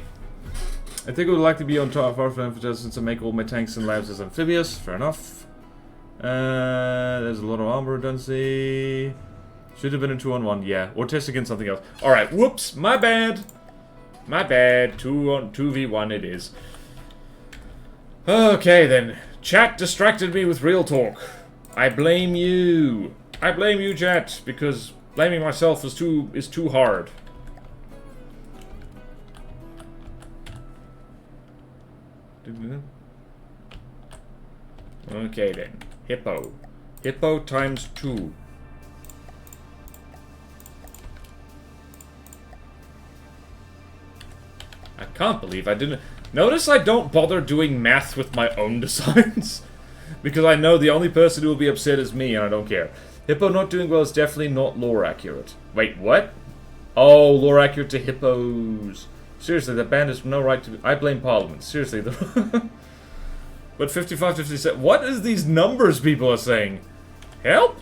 I think I would like to be on top of our since I make all my tanks and labs as amphibious. Fair enough. There's a lot of armor redundancy. Should have been a 2-on-1, yeah. Or test against something else. Alright, whoops, my bad. My bad. 2v1 it is. Okay, then. Chat distracted me with real talk. I blame you. I blame you, chat, because blaming myself is too hard. Okay, then. Hippo. Hippo times 2. I can't believe I didn't... Notice I don't bother doing math with my own designs. Because I know the only person who will be upset is me, and I don't care. Hippo not doing well is definitely not lore accurate. Wait, what? Oh, lore accurate to hippos. Seriously, that band has no right to... I blame Parliament. Seriously. But 55, 57... What is these numbers people are saying? Help?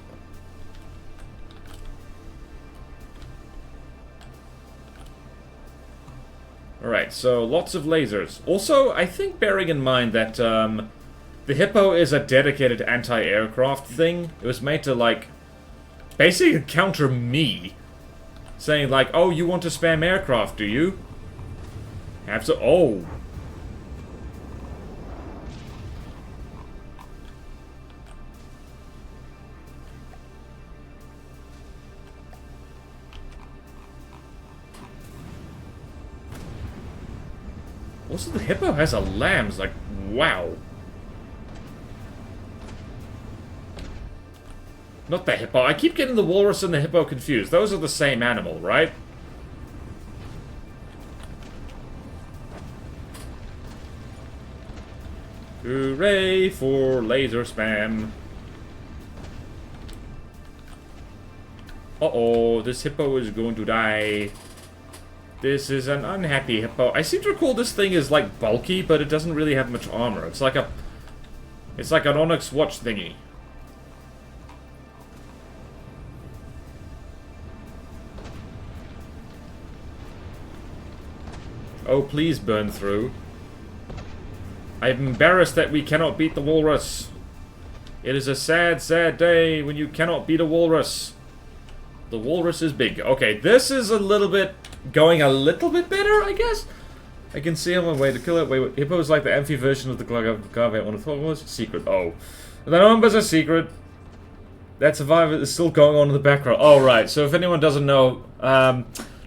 Alright, so lots of lasers. Also, I think bearing in mind that the Hippo is a dedicated anti-aircraft thing. It was made to, like, basically counter me. Saying, like, oh, you want to spam aircraft, do you? Have to... Oh. Also, the hippo has a lamb. It's like, wow. Not the hippo. I keep getting the walrus and the hippo confused. Those are the same animal, right? Hooray for laser spam. Uh-oh, this hippo is going to die. This is an unhappy hippo. I seem to recall this thing is, like, bulky, but it doesn't really have much armor. It's like a... It's like an Onyx watch thingy. Oh, please burn through. I'm embarrassed that we cannot beat the walrus. It is a sad, sad day when you cannot beat a walrus. The walrus is big. Okay, this is a little bit... going a little bit better, I guess? I can see on my way to kill it. Wait, hippo is like the amphi version of the Garvey. One of the was secret. Oh. The number's a secret. That survivor is still going on in the background. Oh, right. So if anyone doesn't know,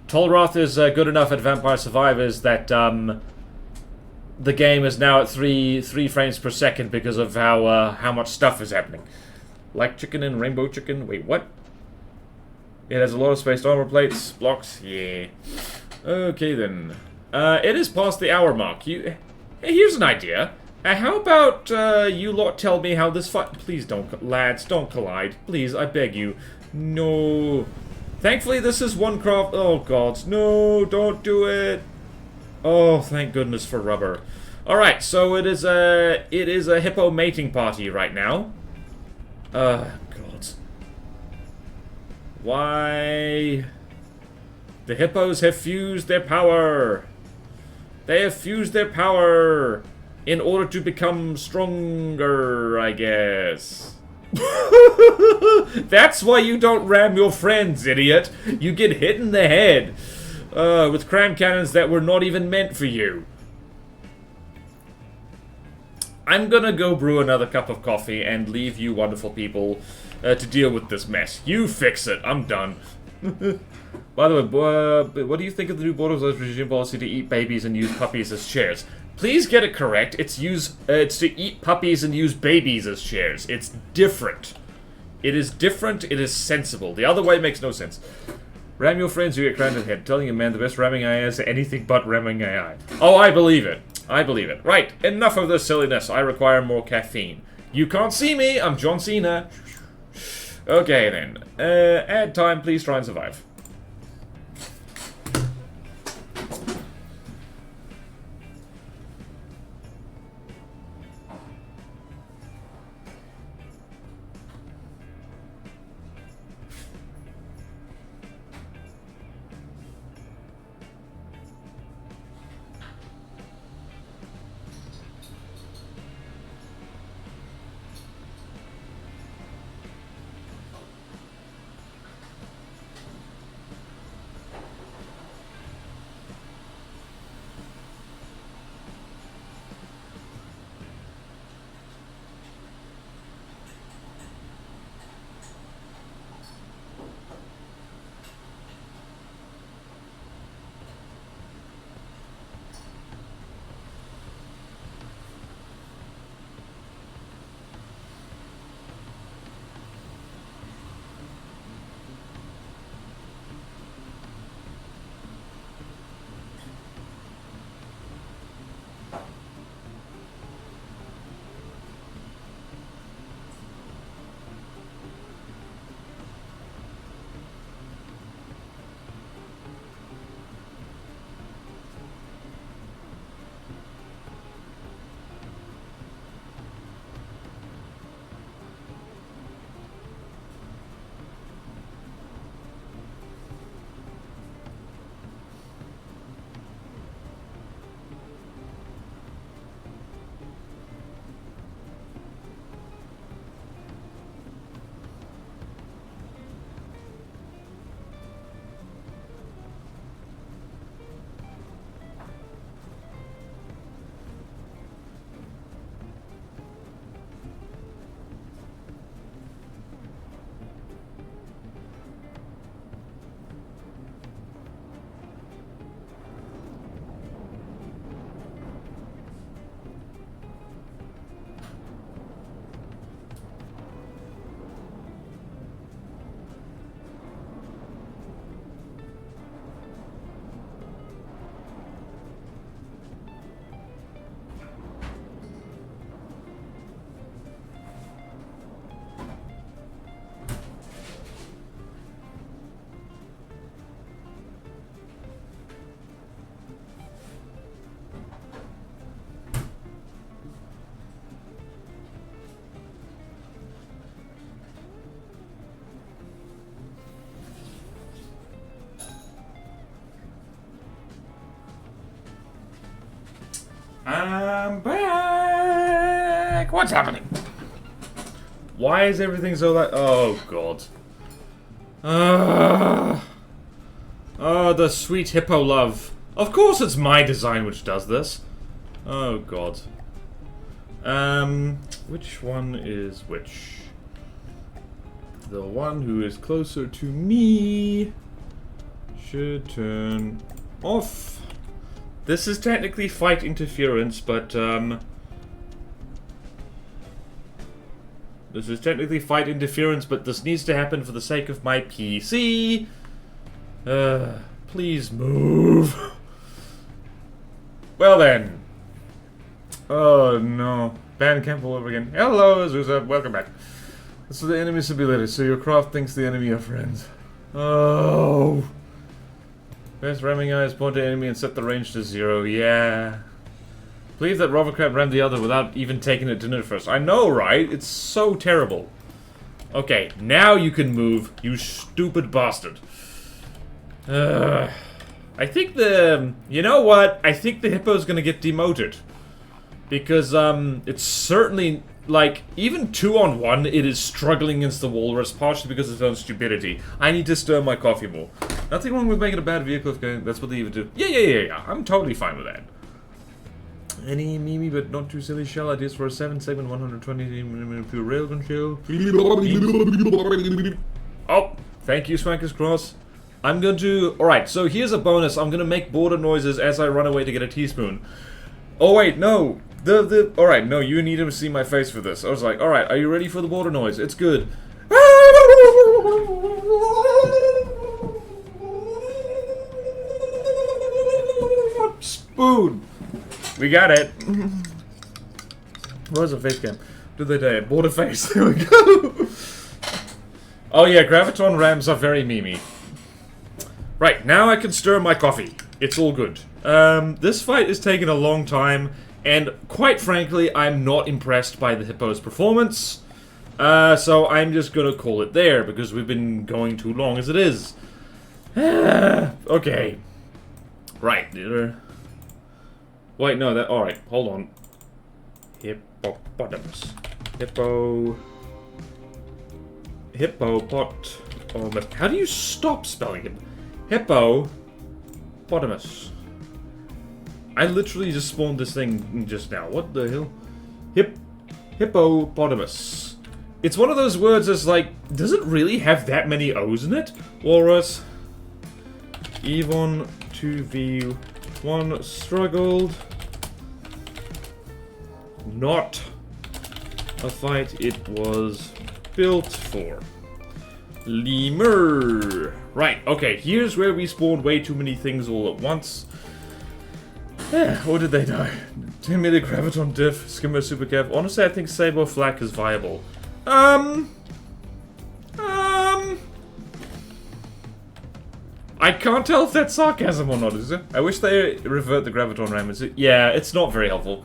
Tolroth is good enough at Vampire Survivors that the game is now at 3 frames per second because of how much stuff is happening. Like chicken and rainbow chicken. Wait, what? It has a lot of spaced armor plates, blocks, yeah. Okay then. It is past the hour mark. Hey, here's an idea. How about you lot tell me how this fight... Please don't, lads, don't collide. Please, I beg you. No. Thankfully, this is one craft... Oh, gods. No, don't do it. Oh, thank goodness for rubber. Alright, so it is a hippo mating party right now. God. Why? The hippos have fused their power. They have fused their power in order to become stronger, I guess. That's why you don't ram your friends, idiot. You get hit in the head with cram cannons that were not even meant for you. I'm gonna go brew another cup of coffee and leave you wonderful people to deal with this mess. You fix it. I'm done. By the way, what do you think of the new Border's regime policy to eat babies and use puppies as chairs? Please get it correct. It's to eat puppies and use babies as chairs. It's different. It is different. It is sensible. The other way makes no sense. Ram your friends, you get crammed in the head. Telling a man the best ramming AI is anything but ramming AI. Oh, I believe it. I believe it. Right, enough of this silliness. I require more caffeine. You can't see me. I'm John Cena. Okay, then. Add time. Please try and survive. I'm back! What's happening? Why is everything so like... Oh, God. Oh, the sweet hippo love. Of course it's my design which does this. Oh, God. Which one is which? The one who is closer to me should turn off. This is technically fight interference, but, this is technically fight interference, but this needs to happen for the sake of my PC. Please move. Well then. Oh no. Ban camp all over again. Hello, Azusa. Welcome back. So the enemy's ability, so your craft thinks the enemy are friends. Oh. Best ramming eyes, point to enemy and set the range to 0. Yeah. Believe that Hovercraft rammed the other without even taking it to dinner first. I know, right? It's so terrible. Okay, now you can move, you stupid bastard. I think the... You know what? I think the hippo's gonna get demoted. Because, it's certainly... Like, even 2-on-1, it is struggling against the walrus, partially because of its own stupidity. I need to stir my coffee more. Nothing wrong with making a bad vehicle if going... That's what they even do. Yeah. I'm totally fine with that. Any Mimi but not too silly shell ideas for a 7-segment 120mm railgun shell? Oh, thank you, Swanker's Cross. I'm going to... Alright, so here's a bonus. I'm going to make border noises as I run away to get a teaspoon. Oh, wait, no. Alright, no, you need to see my face for this. I was like, alright, are you ready for the border noise? It's good. Spoon. We got it. Where's the face cam? Did they die? Border face. There we go. Oh yeah, graviton rams are very memey. Right, now I can stir my coffee. It's all good. This fight is taking a long time, and quite frankly, I'm not impressed by the hippo's performance. So I'm just gonna call it there, because we've been going too long as it is. Okay. Right. Wait, no, that... Alright, hold on. Hippopotamus. Hippopot... How do you stop spelling it? Hippopotamus. I literally just spawned this thing just now. What the hell? Hippopotamus. It's one of those words that's like, does it really have that many O's in it? Walrus. Evon 2v1 struggled. Not a fight it was built for. Lemur. Right, okay, here's where we spawned way too many things all at once. Or did they die? 10 million graviton diff, skimmer super cav. Honestly, I think Sabo Flak is viable. I can't tell if that's sarcasm or not, is it? I wish they revert the graviton ram. Yeah, it's not very helpful.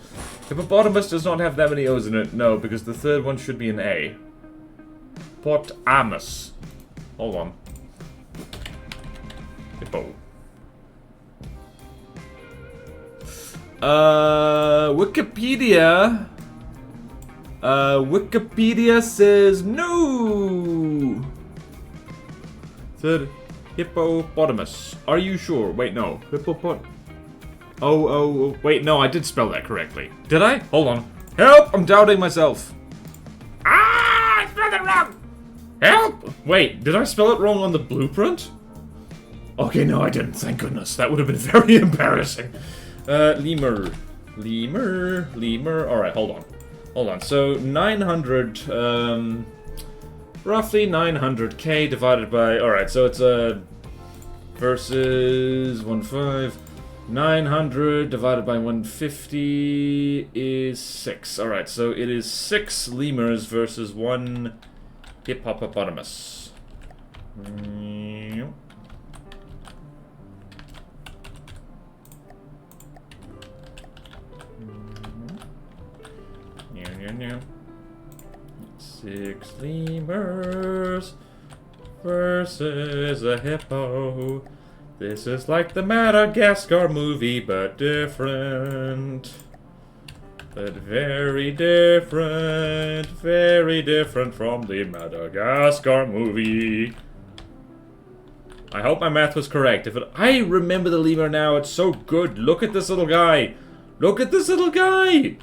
Hippopotamus does not have that many O's in it. No, because the third one should be an A. Potamus. Hold on. Hippo. Wikipedia. Wikipedia says no. Third, hippopotamus. Are you sure? Wait, no. Oh, wait, no, I did spell that correctly. Did I? Hold on. Help! I'm doubting myself. Ah! I spelled it wrong! Help! Wait, did I spell it wrong on the blueprint? Okay, no, I didn't. Thank goodness. That would have been very embarrassing. Lemur. Alright, hold on. So, 900, roughly 900k divided by... Alright, so it's versus 1.5. 900 divided by 150 is 6. Alright, so it is 6 lemurs versus 1 hippopotamus. Yeah. 6 lemurs versus a hippo. This is like the Madagascar movie, but different. But very different from the Madagascar movie. I hope my math was correct. I remember the lemur now, it's so good. Look at this little guy. Look at this little guy.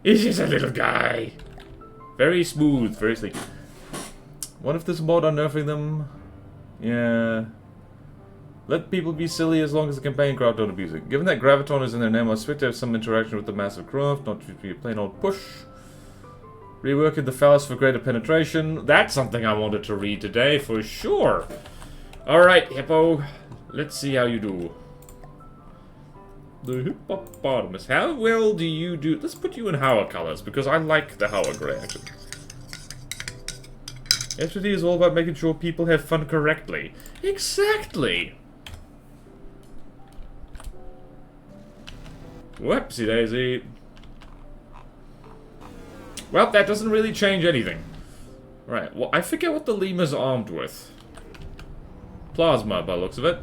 He's just a little guy. Very smooth, very sleek. What if there's a mod on nerfing them? Yeah. Let people be silly as long as the campaign craft don't abuse it. Given that Graviton is in their name, I expect to have some interaction with the massive craft, not to be a plain old push. Reworking the phallus for greater penetration. That's something I wanted to read today, for sure. Alright, Hippo. Let's see how you do. The hippopotamus. How well do you do? Let's put you in Hauer colors, because I like the Hauer gray, actually. FTD is all about making sure people have fun correctly. Exactly! Whoopsie daisy. Well, that doesn't really change anything. Right, well, I forget what the lemur's armed with. Plasma, by the looks of it.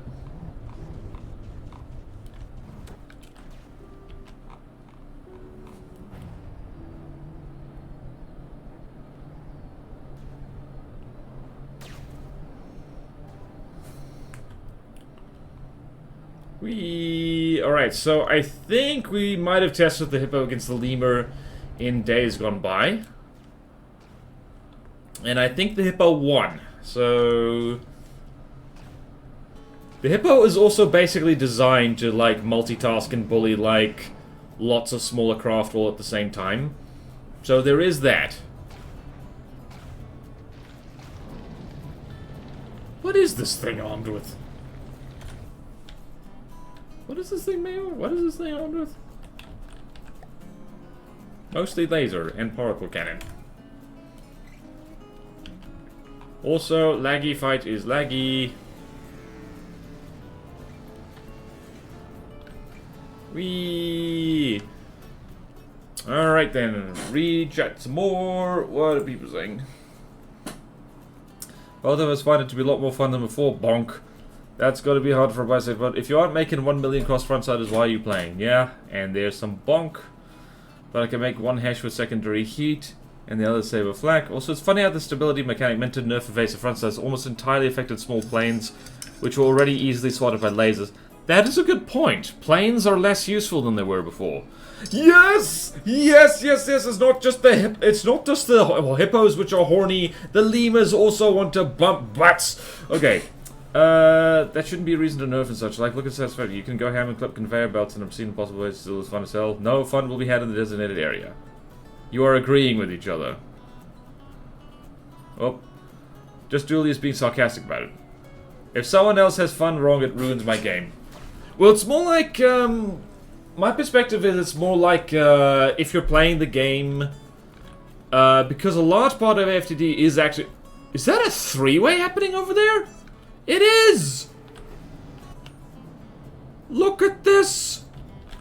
Alright, so I think we might have tested the hippo against the lemur in days gone by. And I think the hippo won. So the hippo is also basically designed to, like, multitask and bully, like, lots of smaller craft all at the same time. So there is that. What is this thing armed with? What is this thing made of? What is this thing armed with? Mostly laser and particle cannon. Also, laggy fight is laggy. Whee! Alright then, read some more. What are people saying? Both of us find it to be a lot more fun than before, bonk. That's got to be hard for a bicycle, but if you aren't making 1 million cross frontsiders, why are you playing? Yeah, and there's some bonk. But I can make one hash with secondary heat, and the other save a flak. Also, it's funny how the stability mechanic meant to nerf evasive frontsiders almost entirely affected small planes, which were already easily swatted by lasers. That is a good point. Planes are less useful than they were before. Yes! Yes, yes, yes! It's not just the hippos which are horny. The lemurs also want to bump butts. Okay. That shouldn't be a reason to nerf and such. Like, look at satisfaction. You can go ham and clip conveyor belts and obscene possible ways still as fun as hell. No fun will be had in the designated area. You are agreeing with each other. Oh. Just Julius being sarcastic about it. If someone else has fun wrong, it ruins my game. Well, it's more like, my perspective is it's more like, if you're playing the game, because a large part of FTD is actually... Is that a three-way happening over there? It is! Look at this!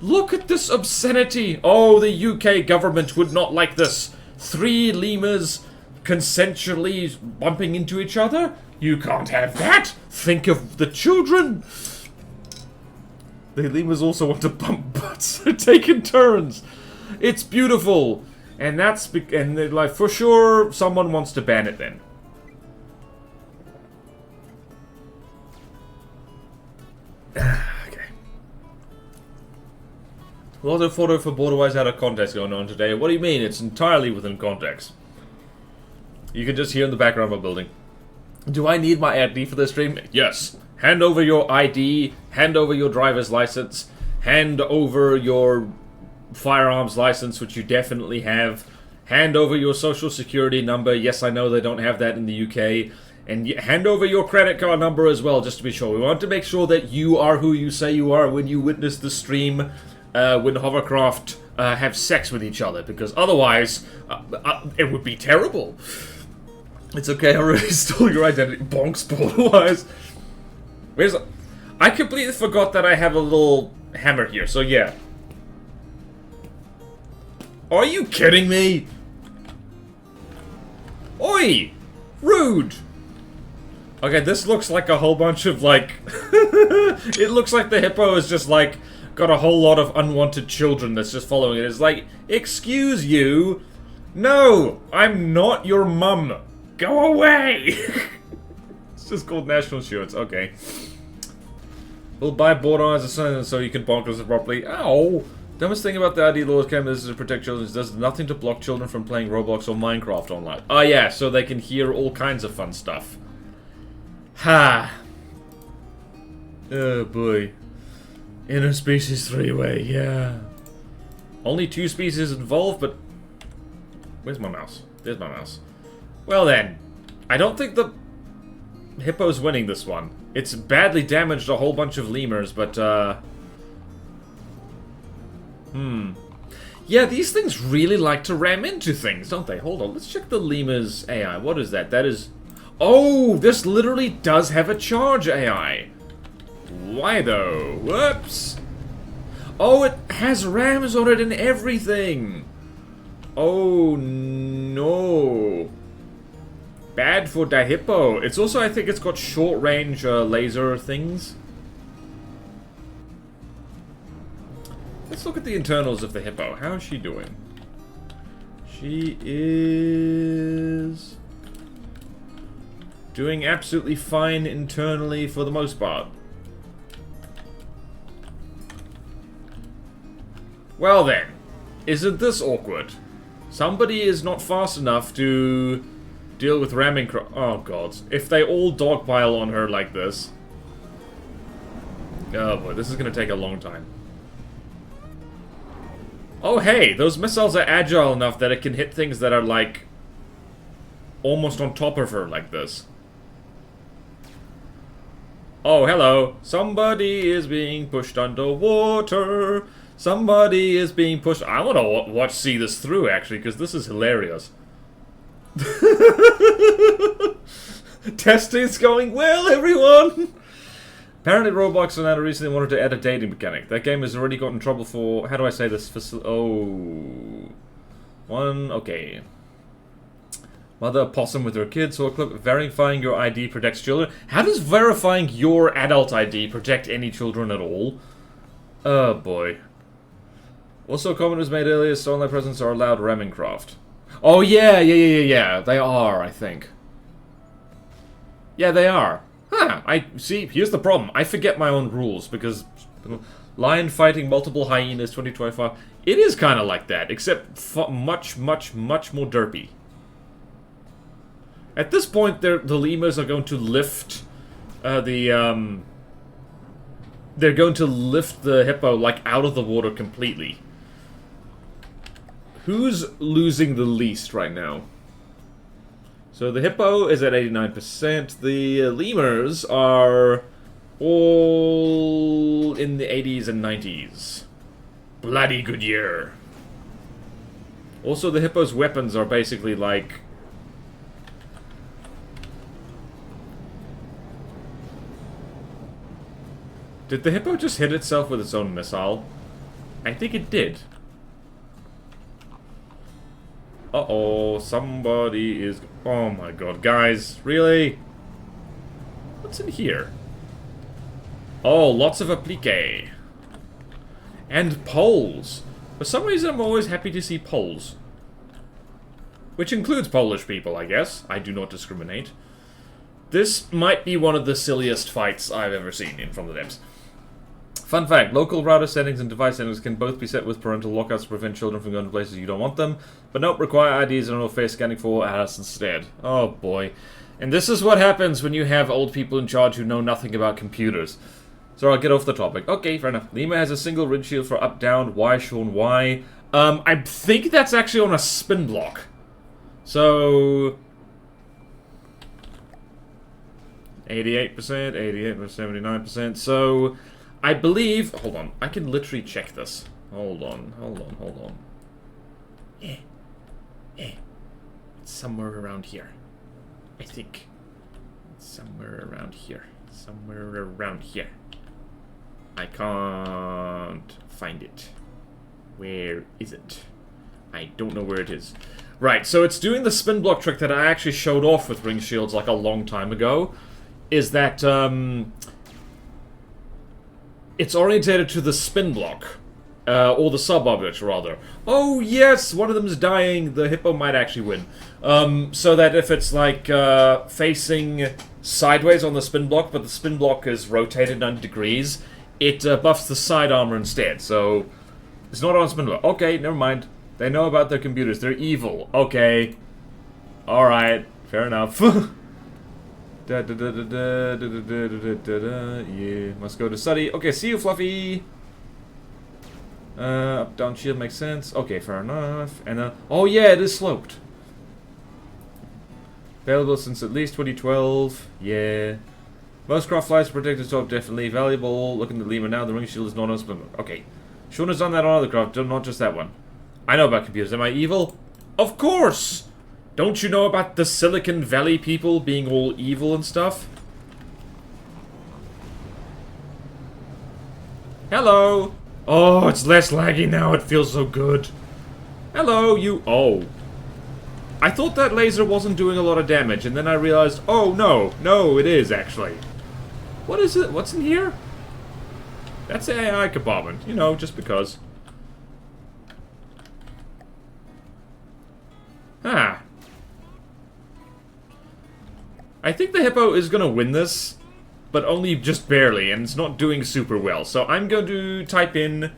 Look at this obscenity! Oh, the UK government would not like this. 3 lemurs consensually bumping into each other? You can't have that! Think of the children! The lemurs also want to bump butts. They're taking turns. It's beautiful. And that's... And they're like, for sure, someone wants to ban it then. Okay. A lot of photo for Borderwise out of context going on today. What do you mean? It's entirely within context. You can just hear in the background of a building. Do I need my ID for this stream? Yes. Hand over your ID, hand over your driver's license, hand over your firearms license, which you definitely have, hand over your social security number. Yes, I know they don't have that in the UK. And hand over your credit card number as well, just to be sure. We want to make sure that you are who you say you are when you witness the stream when Hovercraft have sex with each other, because otherwise it would be terrible. It's okay, I already stole your identity. Bonks, Borderwise. Where's... I completely forgot that I have a little hammer here, so yeah. Are you kidding me? Oi! Rude! Okay, this looks like a whole bunch of, like... It looks like the hippo is just, like, got a whole lot of unwanted children that's just following it. It's like, excuse you? No, I'm not your mum. Go away! It's just called national insurance. Okay. We'll buy Bodan as a son so you can bonk us properly. Ow! Dumbest thing about the ID laws came this is to protect children. It does nothing to block children from playing Roblox or Minecraft online. Oh yeah, so they can hear all kinds of fun stuff. Ha! Oh boy. Interspecies three-way, yeah. Only 2 species involved, but... Where's my mouse? There's my mouse. Well then, I don't think the hippo's winning this one. It's badly damaged a whole bunch of lemurs, but, yeah, these things really like to ram into things, don't they? Hold on, let's check the lemur's AI. What is that? That is... Oh, this literally does have a charge AI. Why though? Whoops. Oh, it has rams on it and everything. Oh, no. Bad for the hippo. It's also, I think it's got short-range laser things. Let's look at the internals of the hippo. How is she doing? She is... doing absolutely fine internally for the most part. Well then, isn't this awkward? Somebody is not fast enough to deal with ramming oh god. If they all dogpile on her like this... Oh boy, this is gonna take a long time. Oh hey, those missiles are agile enough that it can hit things that are like... almost on top of her like this. Oh, hello. Somebody is being pushed underwater. Somebody is being pushed... I want to see this through, actually, because this is hilarious. Testing's going well, everyone! Apparently Roblox and Anna recently wanted to add a dating mechanic. That game has already gotten in trouble for... How do I say this? Okay. Mother possum with her kids, so a clip verifying your ID protects children. How does verifying your adult ID protect any children at all? Oh boy. Also, a comment was made earlier, stolen presents are allowed ramming craft. Oh yeah, they are, I think. Yeah, they are. Huh, see, here's the problem. I forget my own rules, because lion fighting multiple hyenas 2025, it is kind of like that, except much more derpy. At this point, the lemurs are going to lift they're going to lift the hippo, like, out of the water completely. Who's losing the least right now? So the hippo is at 89%. The lemurs are all in the 80s and 90s. Bloody good year. Also, the hippo's weapons are basically like... Did the hippo just hit itself with its own missile? I think it did. Uh-oh, somebody is... Oh my god, guys, really? What's in here? Oh, lots of applique. And poles. For some reason, I'm always happy to see poles. Which includes Polish people, I guess. I do not discriminate. This might be one of the silliest fights I've ever seen in From the Depths. Fun fact, local router settings and device settings can both be set with parental lockouts to prevent children from going to places you don't want them, but nope, require IDs and no face scanning for adults instead. Oh boy. And this is what happens when you have old people in charge who know nothing about computers. So I'll get off the topic. Okay, fair enough. Lima has a single windshield for up, down, Y shown Y. I think that's actually on a spin block. So... 88%, 88%, 79%, so... I believe... Hold on. I can literally check this. Hold on. It's somewhere around here. I think. It's somewhere around here. I can't find it. Where is it? I don't know where it is. Right, so it's doing the spin block trick that I actually showed off with ring shields like a long time ago. Is that, It's orientated to the spin block. Or the sub-object, rather. Oh, yes! One of them is dying. The hippo might actually win. So that if it's, like, facing sideways on the spin block, but the spin block is rotated 90 degrees, it buffs the side armor instead. So, it's not on spin block. Okay, never mind. They know about their computers. They're evil. Okay. Alright. Fair enough. Yeah, must go to study. Okay, see you, Fluffy! Up, down, shield makes sense. Okay, fair enough. And, oh yeah, it is sloped. Available since at least 2012. Yeah. Most craft flies protected top definitely valuable. Looking at the lemur now, the ring shield is not on spin. Okay. Sean has done that on other craft, not just that one. I know about computers. Am I evil? Of course! Don't you know about the Silicon Valley people being all evil and stuff? Hello! Oh, it's less laggy now. It feels so good. Hello, you... Oh. I thought that laser wasn't doing a lot of damage, and then I realized, oh, no. No, it is, actually. What is it? What's in here? That's the AI compartment. You know, just because. Huh. I think the hippo is gonna win this, but only just barely, and it's not doing super well. So I'm going to type in,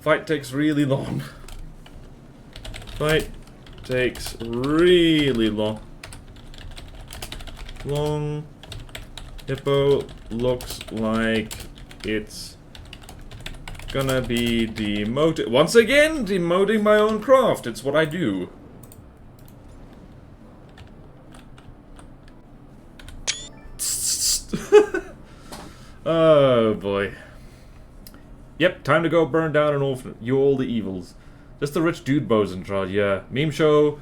fight takes really long. Fight takes really long. Long. Hippo looks like it's gonna be demoted. Once again, demoting my own craft. It's what I do. Oh boy. Yep, time to go burn down an orphan. You all the evils. Just the rich dude bows in charge, yeah. Meme show.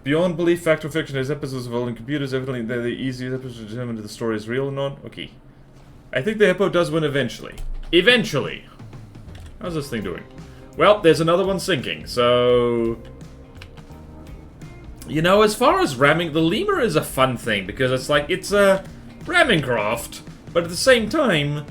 Beyond belief, fact or fiction, there's episodes involving computers. Evidently, they're the easiest episodes to determine if the story is real or not. Okay. I think the hippo does win eventually. Eventually! How's this thing doing? Well, there's another one sinking, so... You know, as far as ramming, the lemur is a fun thing, because it's like, it's a ramming craft, but at the same time,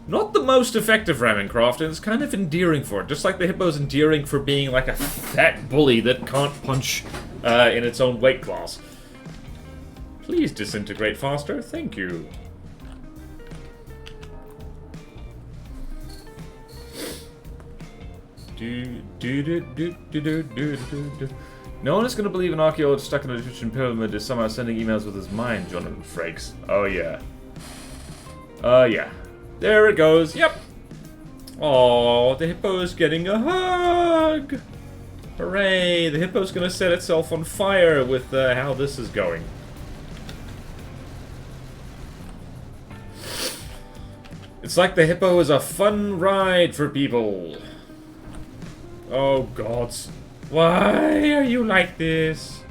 not the most effective ramming craft, and it's kind of endearing for it. Just like the hippo's endearing for being like a fat bully that can't punch in its own weight class. Please disintegrate faster, thank you. No one is going to believe an archaeologist stuck in an Egyptian pyramid is somehow sending emails with his mind, Jonathan Frakes. Oh yeah. Yeah. There it goes, yep! Aww, the hippo is getting a hug! Hooray, the hippo's gonna set itself on fire with how this is going. It's like the hippo is a fun ride for people. Oh gods. Why are you like this?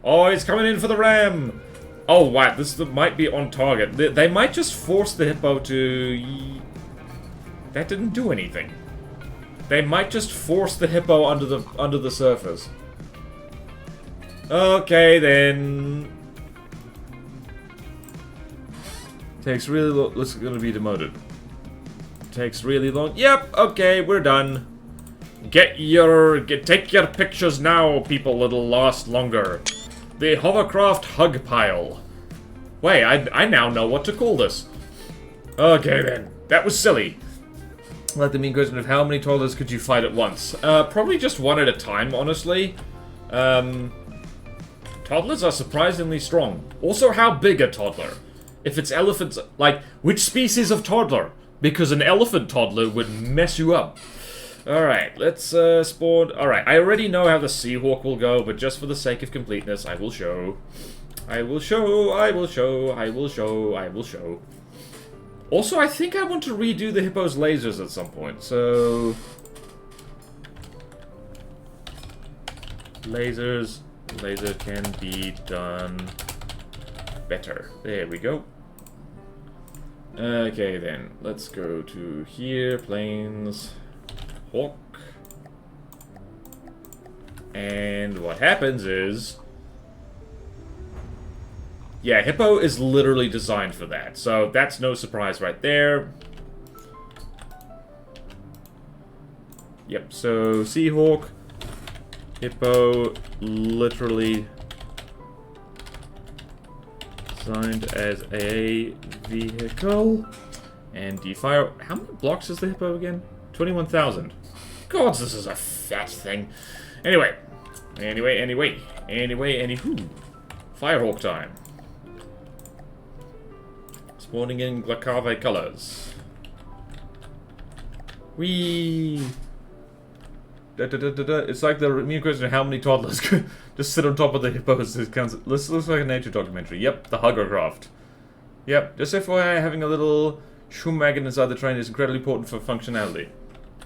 Oh, it's coming in for the ram! Oh wow, this might be on target. They might just force the hippo to... That didn't do anything. They might just force the hippo under the surface. Okay then. Takes really long. This is gonna be demoted. Takes really long. Yep. Okay, we're done. Take your pictures now, people. It'll last longer. The Hovercraft hug pile. Wait, I now know what to call this. Okay then. That was silly. Like the mean question of how many toddlers could you fight at once? Probably just one at a time, honestly. Toddlers are surprisingly strong. Also, how big a toddler? If it's elephants, like, which species of toddler? Because an elephant toddler would mess you up. Alright, let's spawn... Alright, I already know how the Seahawk will go, but just for the sake of completeness, I will show. I will show, I will show, I will show, I will show. Also, I think I want to redo the hippo's lasers at some point, so... Lasers. Laser can be done better. There we go. Okay then, let's go to here, planes, hawk. And what happens is... Yeah, hippo is literally designed for that, so that's no surprise right there. Yep, so Seahawk, Hippo, literally designed as a vehicle. And the fire... How many blocks is the Hippo again? 21,000. God, this is a fat thing. Anyway. Anywho. Firehawk time. Spawning in Glacave colors. Whee! It's like the meme question: how many toddlers could just sit on top of the hippos? This looks like a nature documentary. Yep, the Hovercraft. Yep, just FYI, having a little Schwimmwagen inside the train is incredibly important for functionality.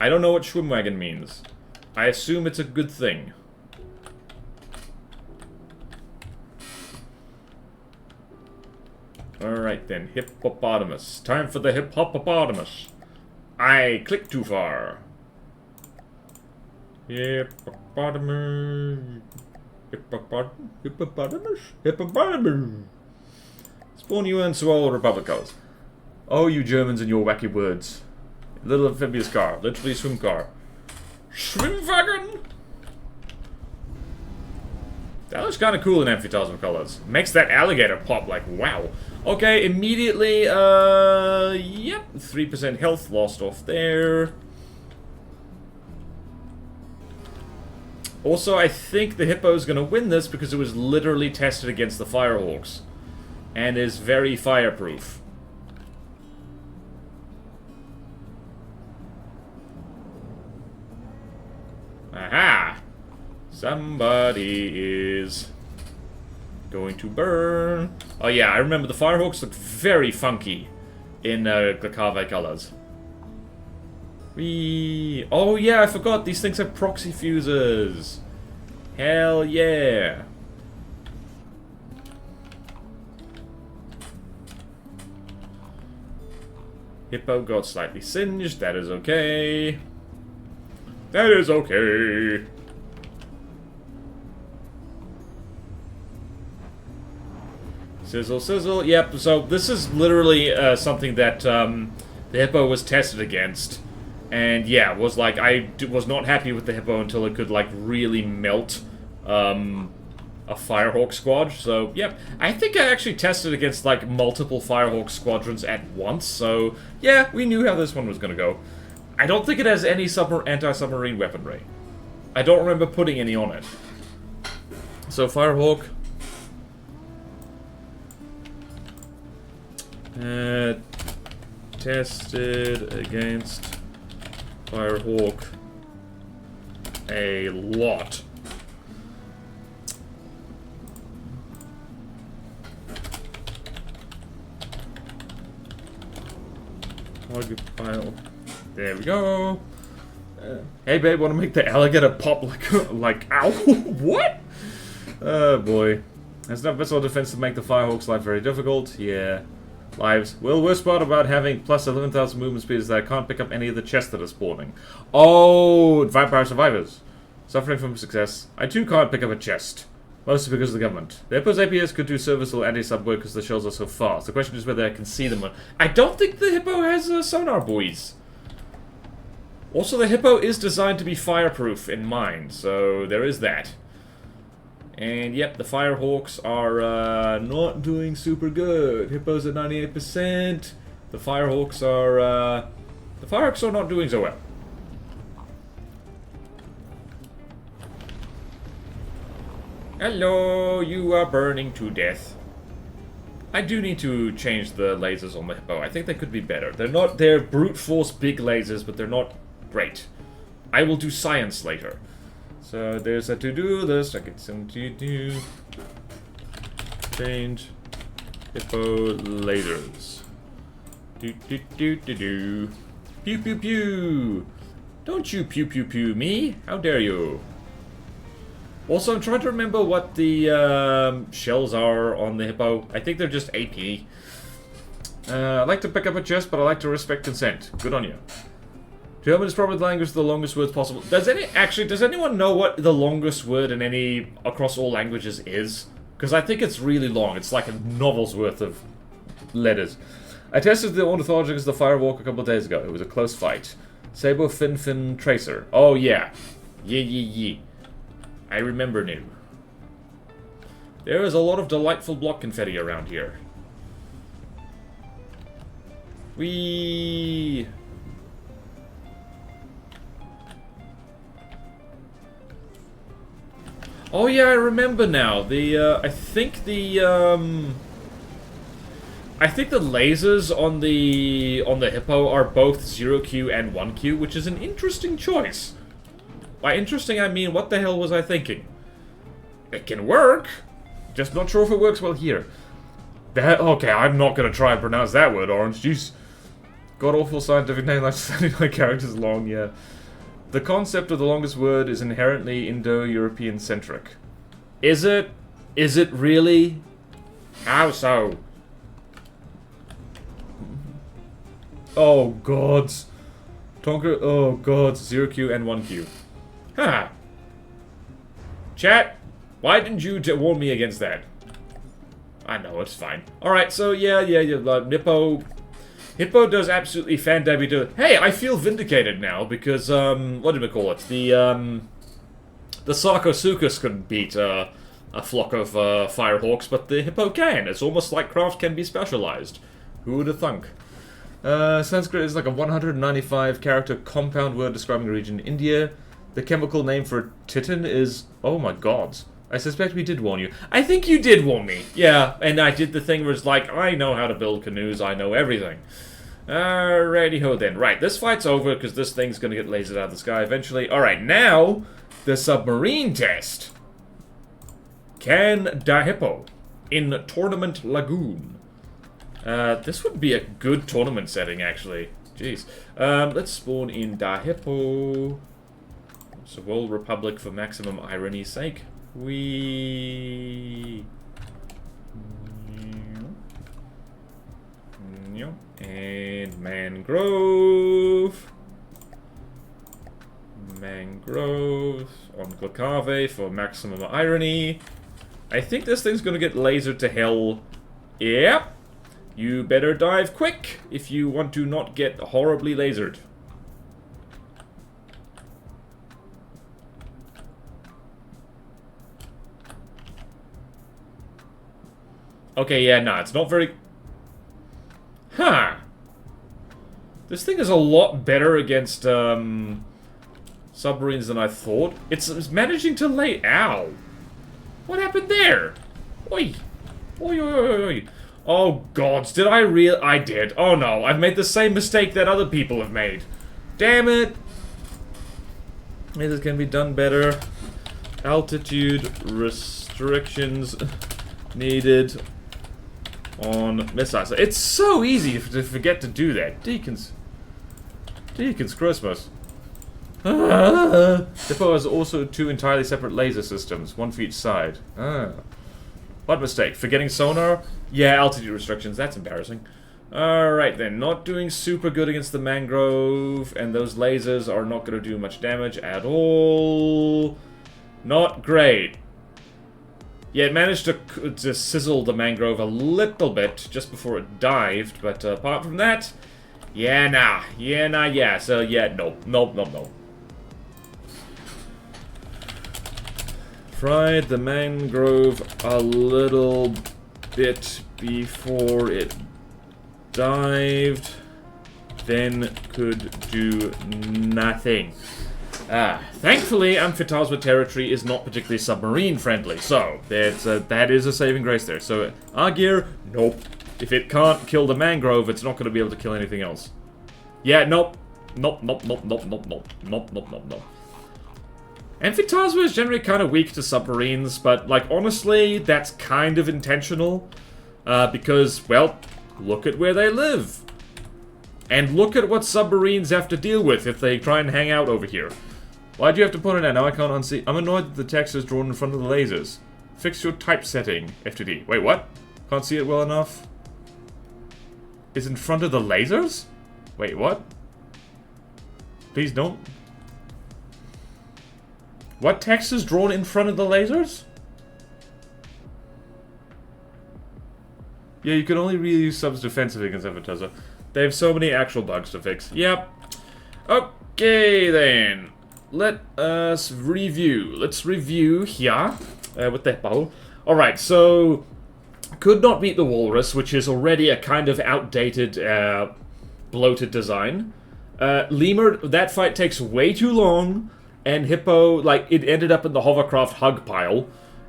I don't know what Schwimmwagen means. I assume it's a good thing. Alright then, hippopotamus. Time for the hippopotamus. I clicked too far. Hippopotamus. Hippopotamus. Spawn you and swallow Republic colors. Oh, you Germans and your wacky words. Little amphibious car. Literally swim car. Schwimmwagen! That looks kind of cool in Amphitasm colors. Makes that alligator pop like, wow. Okay, immediately, yep. 3% health lost off there. Also, I think the Hippo's gonna win this because it was literally tested against the Firehawks. And is very fireproof. Aha! Somebody is going to burn. Oh yeah, I remember the Firehawks looked very funky in Glacave colors. Oh yeah, I forgot, these things have proxy fuses. Hell yeah. Hippo got slightly singed, that is okay. That is okay. Sizzle, sizzle. Yep, so this is literally something that the Hippo was tested against. And yeah, was like, I was not happy with the Hippo until it could like really melt a Firehawk squad. So, yep. I think I actually tested against like multiple Firehawk squadrons at once. So, yeah, we knew how this one was going to go. I don't think it has any anti-submarine weaponry. I don't remember putting any on it. So, Firehawk. Tested against Firehawk a lot. Target file. There we go. Hey babe, want to make the alligator pop like ow? What? Oh boy. There's enough missile defense to make the Firehawk's life very difficult. Yeah. Lives. Well, worst part about having plus 11,000 movement speed is that I can't pick up any of the chests that are spawning. Oh, vampire survivors. Suffering from success. I too can't pick up a chest. Mostly because of the government. The Hippo's APS could do serviceable anti-sub work because the shells are so fast. The question is whether I can see them. I don't think the Hippo has sonar buoys. Also, the Hippo is designed to be fireproof in mind, so there is that. And yep, the Firehawks are not doing super good. Hippo's at 98%. The Firehawks are not doing so well. Hello, you are burning to death. I do need to change the lasers on the Hippo. I think they could be better. They're brute force big lasers, but they're not great. I will do science later. So there's a to-do list. I get some to-do. Change Hippo lasers. Do-do-do-do-do. Pew pew pew. Don't you pew pew pew me. How dare you. Also, I'm trying to remember what the shells are on the Hippo. I think they're just AP. I like to pick up a chest, but I like to respect consent. Good on you. German is probably the language with the longest words possible. Does anyone know what the longest word in any across all languages is? Because I think it's really long. It's like a novel's worth of letters. I tested the ornithology against the Firewalk a couple of days ago. It was a close fight. Sabo Fin Tracer. Oh, yeah. Yeah. I remember now. There is a lot of delightful block confetti around here. Whee! Oh yeah, I remember now. I think the lasers on the Hippo are both 0Q and 1Q, which is an interesting choice. By interesting, I mean, what the hell was I thinking? It can work, just not sure if it works well here. Okay, I'm not gonna try and pronounce that word, Orange. Jeez. God-awful scientific name like 79 characters long, yeah. The concept of the longest word is inherently Indo-European centric. Is it? Is it really? How so? Oh, gods. Tonka, oh, gods. 0Q and 1Q. Huh. Chat, why didn't you warn me against that? I know, it's fine. Alright, so yeah, Hippo does absolutely fan-dabby-do. Hey, I feel vindicated now, because, what did we call it? The Sarcosuchus couldn't beat, a flock of, Firehawks, but the Hippo can. It's almost like craft can be specialized. Who would have thunk? Sanskrit is like a 195-character compound word describing a region in India. The chemical name for Titan is... Oh my gods. I suspect we did warn you. I think you did warn me. Yeah, and I did the thing where it's like, I know how to build canoes, I know everything. Alrighty-ho then. Right, this fight's over because this thing's gonna get lasered out of the sky eventually. Alright, now, the submarine test. Can Da Hippo in Tournament Lagoon. This would be a good tournament setting, actually. Jeez. Let's spawn in Da Hippo. So World Republic for maximum irony's sake. And Mangrove on Glacave for maximum irony. I think this thing's gonna get lasered to hell. Yep. You better dive quick if you want to not get horribly lasered. Okay, yeah, nah, it's not very... Huh. This thing is a lot better against, submarines than I thought. It's managing to lay... Ow. What happened there? Oi. Oi, oi, oi, oi. Oh, gods, did I I did. Oh, no, I've made the same mistake that other people have made. Damn it. This can be done better. Altitude restrictions needed on missiles. It's so easy to forget to do that. Deacons Christmas. Hippo has also 2 entirely separate laser systems, 1 for each side. What mistake? Forgetting sonar? Yeah, altitude restrictions. That's embarrassing. Alright then, not doing super good against the mangrove, and those lasers are not going to do much damage at all. Not great. Yeah, it managed to sizzle the mangrove a little bit just before it dived, but apart from that, yeah, nah. Yeah, nah, yeah. So, yeah, nope. Fried the mangrove a little bit before it dived, then could do nothing. Thankfully, Amphitasma territory is not particularly submarine friendly, so that is a saving grace there. So, our gear, nope. If it can't kill the mangrove, it's not going to be able to kill anything else. Yeah, nope. Nope. Amphitasma is generally kind of weak to submarines, but, like, honestly, that's kind of intentional. Because, well, look at where they live. And look at what submarines have to deal with if they try and hang out over here. Why'd you have to put it in? Now I can't unsee. I'm annoyed that the text is drawn in front of the lasers. Fix your typesetting, FTD. Wait, what? Can't see it well enough? Is in front of the lasers? Wait, what? Please don't. What text is drawn in front of the lasers? Yeah, you can only really use subs defensively against Amphitasma. They have so many actual bugs to fix. Yep. Oh. Okay, then. Let us review. Let's review here with the hippo. Alright, so... Could not beat the walrus, which is already a kind of outdated, bloated design. Lemur, that fight takes way too long. And hippo, like, it ended up in the Hovercraft hug pile.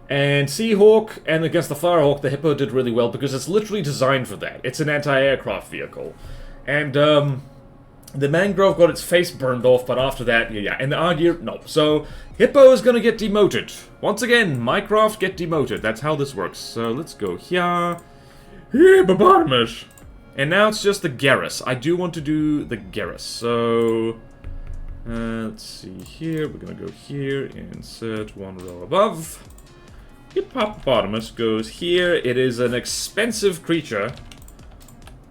And Seahawk, and against the Firehawk, the hippo did really well because it's literally designed for that. It's an anti-aircraft vehicle. And, the mangrove got its face burned off, but after that, yeah. And the Argyr, no. So, hippo is gonna get demoted. Once again, Minecraft get demoted. That's how this works. So, let's go here. Hippopotamus. And now it's just the Garrus. I do want to do the Garrus. So, let's see here. We're gonna go here, insert one row above. Hippopotamus goes here. It is an expensive creature.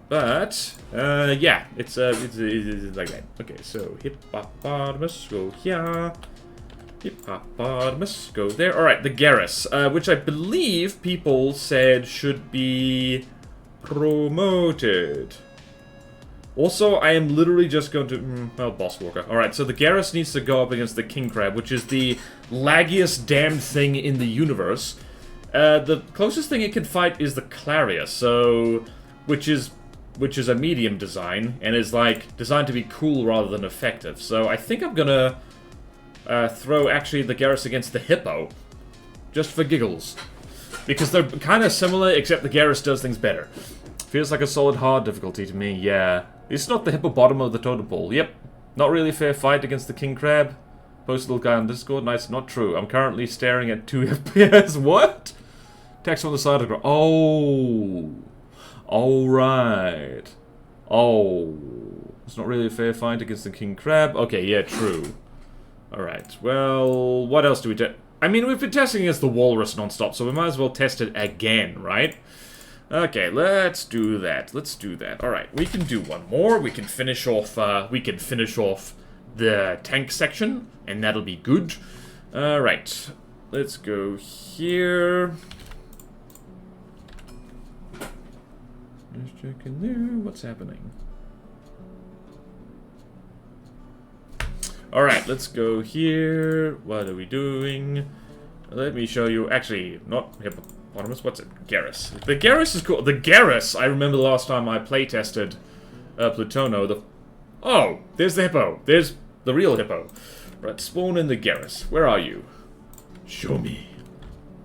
But, yeah, it's like that. Okay, so hippopotamus, go here. Hippopotamus, go there. Alright, the Garrus, which I believe people said should be promoted. Also, I am literally just going to... well, Boss Walker. Alright, so the Garrus needs to go up against the King Crab, which is the laggiest damned thing in the universe. The closest thing it can fight is the Clarius, so... which is a medium design, and is, like, designed to be cool rather than effective. So I think I'm gonna throw, actually, the Garrus against the Hippo. Just for giggles. Because they're kind of similar, except the Garrus does things better. Feels like a solid hard difficulty to me, yeah. It's not the hippopotamus of the totem pole. Yep. Not really a fair fight against the King Crab. Post little guy on Discord. Nice, not true. I'm currently staring at 2 FPS. What? Text on the side of the... oh... alright. Oh. It's not really a fair fight against the King Crab. Okay, yeah, true. Alright, well, what else do we test? I mean, we've been testing against the walrus non-stop, so we might as well test it again, right? Okay, let's do that. Let's do that. Alright, we can do one more. We can finish off, the tank section, and that'll be good. Alright, let's go here. Just checking there. What's happening? Alright, let's go here. What are we doing? Let me show you. Actually, not hippopotamus. What's it? Garrus. The Garrus is cool. The Garrus, I remember the last time I playtested Plutono. Oh, there's the hippo. There's the real hippo. Right, spawn in the Garrus. Where are you? Show me.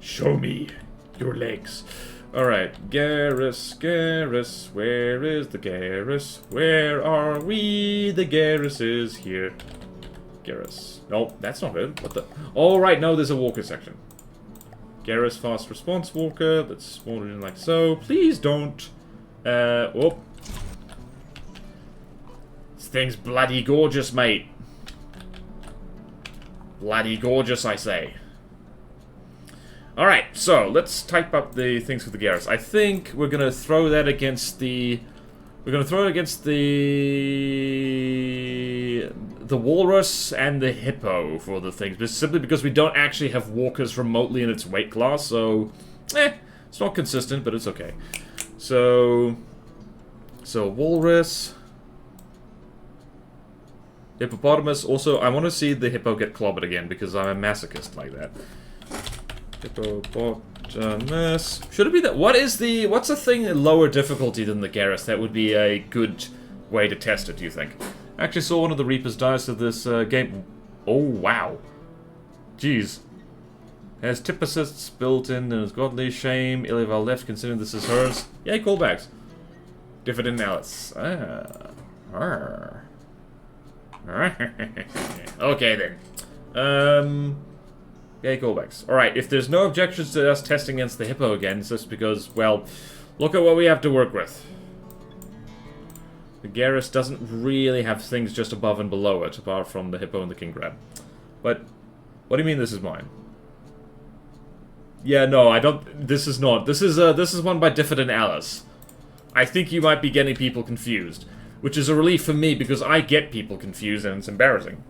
Show me your legs. Alright, Garrus, Garrus, where is the Garrus? Where are we? The Garrus is here. Garrus. No, that's not it. What the? Oh, right, no, there's a walker section. Garrus, fast response walker. Let's spawn it in like so. Please don't. Oh. This thing's bloody gorgeous, mate. Bloody gorgeous, I say. Alright, so let's type up the things for the Garrus. I think we're gonna throw that against the... we're gonna throw it against the walrus and the hippo for the things, but simply because we don't actually have walkers remotely in its weight class, so... it's not consistent, but it's okay. So walrus... hippopotamus. Also, I want to see the hippo get clobbered again, because I'm a masochist like that. Hippopotamus. Should it be that? What's a thing in lower difficulty than the Garrus? That would be a good way to test it, do you think? I actually saw one of the Reapers dice of this game. Oh, wow. Jeez. Has tip assists built in and is godly shame. Ilival left, considering this is hers. Yay, callbacks. Diffident Alice. Ah. Arr. Okay, then. Yay, callbacks. Alright, if there's no objections to us testing against the hippo again, it's just because, well, look at what we have to work with. The Garrus doesn't really have things just above and below it, apart from the hippo and the king crab. But, what do you mean this is mine? Yeah, no, I don't... this is not. This is one by Diffident Alice. I think you might be getting people confused. Which is a relief for me, because I get people confused, and it's embarrassing.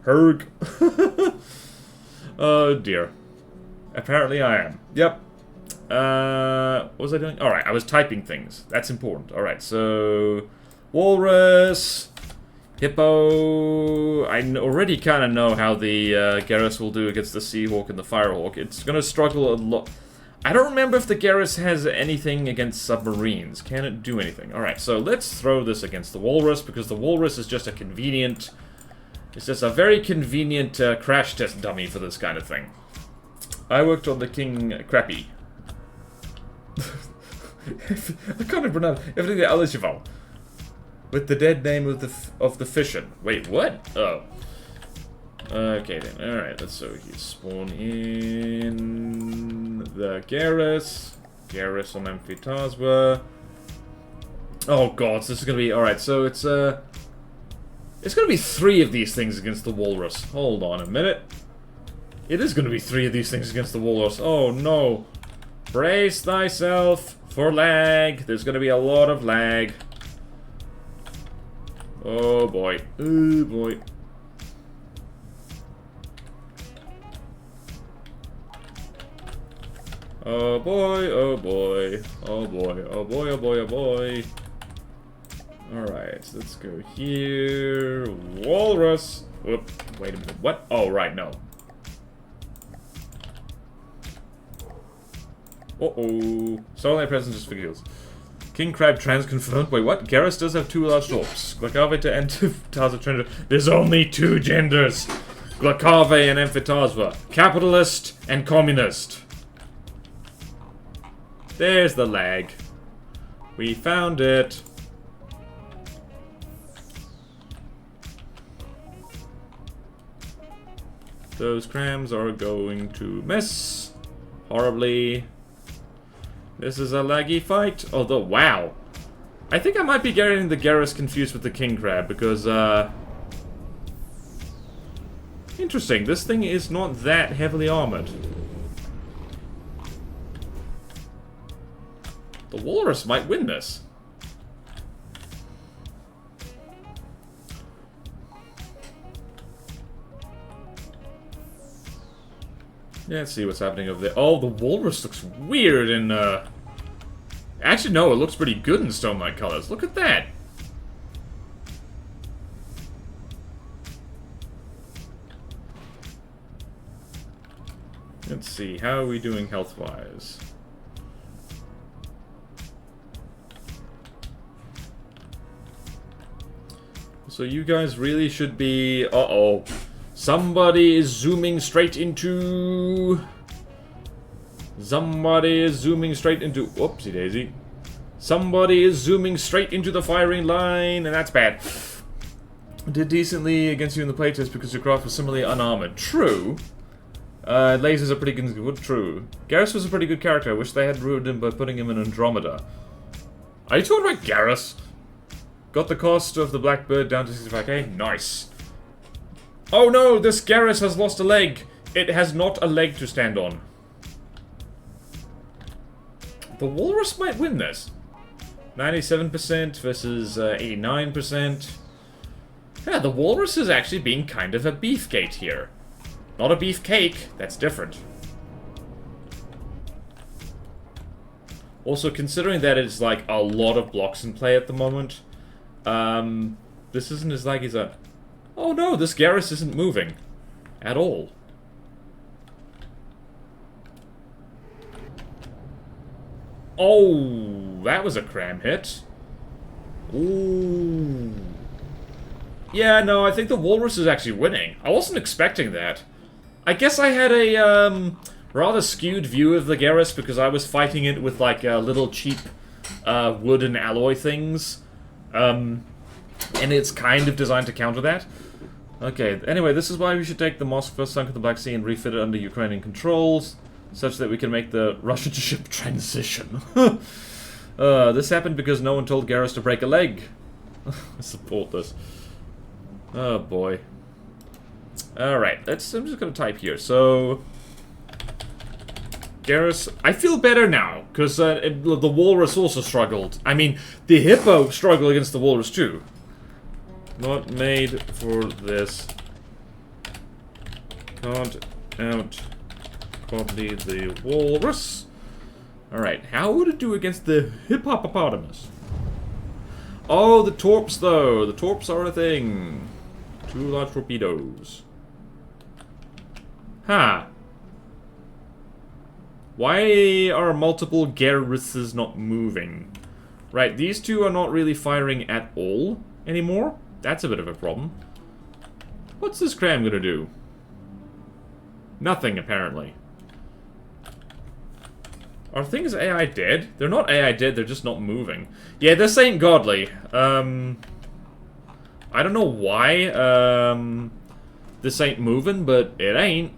Herg. Oh dear. Apparently I am. Yep. What was I doing? Alright, I was typing things. That's important. Alright, so... walrus... Hippo... I already kind of know how the Garrus will do against the Seahawk and the Firehawk. It's going to struggle a lot. I don't remember if the Garrus has anything against submarines. Can it do anything? Alright, so let's throw this against the Walrus, because the Walrus is just a convenient... It's just a very convenient crash test dummy for this kind of thing. I worked on the King Crappy. I can't even pronounce everything the other Cheval. With the dead name of the fission. Wait, what? Oh. Okay then. Alright, let's so here. Spawn in the Garrus. Garrus on Amphitasma. Oh god, so this is gonna be alright, so it's gonna be 3 of these things against the Walrus. Hold on a minute. It is gonna be 3 of these things against the Walrus. Oh no. Brace thyself for lag. There's gonna be a lot of lag. Oh boy. Oh boy. Oh boy, oh boy. Oh boy, oh boy, oh boy, oh boy. Alright, let's go here. Walrus! Whoop, wait a minute. What? Oh, right, no. Uh-oh. Starlight presence just for kills. King Crab trans confirmed. Wait, what? Garrus does have 2 large torps. Glacave to Amphitasma gender. There's only 2 genders. Glacave and Amphitasma. Capitalist and communist. There's the lag. We found it. Those crams are going to miss horribly. This is a laggy fight. Although, wow. I think I might be getting the Garrus confused with the King Crab because, interesting. This thing is not that heavily armored. The Walrus might win this. Yeah, let's see what's happening over there. Oh, the Walrus looks weird in, Actually, no, it looks pretty good in Stone Knight colors. Look at that! Let's see, how are we doing health-wise? So you guys really should be... Uh-oh. Somebody is zooming straight into... Somebody is zooming straight into... Whoopsie daisy. Somebody is zooming straight into the firing line, and that's bad. Did decently against you in the playtest because your craft was similarly unarmored. True. Lasers are pretty good. True. Garrus was a pretty good character. I wish they had ruined him by putting him in Andromeda. Are you talking about Garrus? Got the cost of the Blackbird down to 65k? Nice. Oh no, this Garrus has lost a leg. It has not a leg to stand on. The Walrus might win this. 97% versus 89%. Yeah, the Walrus is actually being kind of a beefgate here. Not a beefcake, that's different. Also, considering that it's like a lot of blocks in play at the moment, this isn't as laggy as a... Oh no, this Garrus isn't moving. At all. Oh, that was a cram hit. Ooh. Yeah, no, I think the Walrus is actually winning. I wasn't expecting that. I guess I had a, rather skewed view of the Garrus because I was fighting it with, like, little cheap, wood and alloy things. And it's kind of designed to counter that. Okay, anyway, this is why we should take the Moskva sunk in the Black Sea and refit it under Ukrainian controls, such that we can make the Russian ship transition. This happened because no one told Garrus to break a leg. I support this. Oh boy. Alright, I'm just gonna type here. So, Garrus, I feel better now, because the Walrus also struggled. I mean, the Hippo struggled against the Walrus too. Not made for this. Can't out copy the Walrus. Alright, how would it do against the Hippopotamus? Oh, the torps, though. The torps are a thing. 2 large torpedoes. Huh. Why are multiple Garruses not moving? Right, these two are not really firing at all anymore. That's a bit of a problem. What's this cram gonna do? Nothing, apparently. Are things AI dead? They're not AI dead, they're just not moving. Yeah, this ain't godly. I don't know why this ain't moving, but it ain't.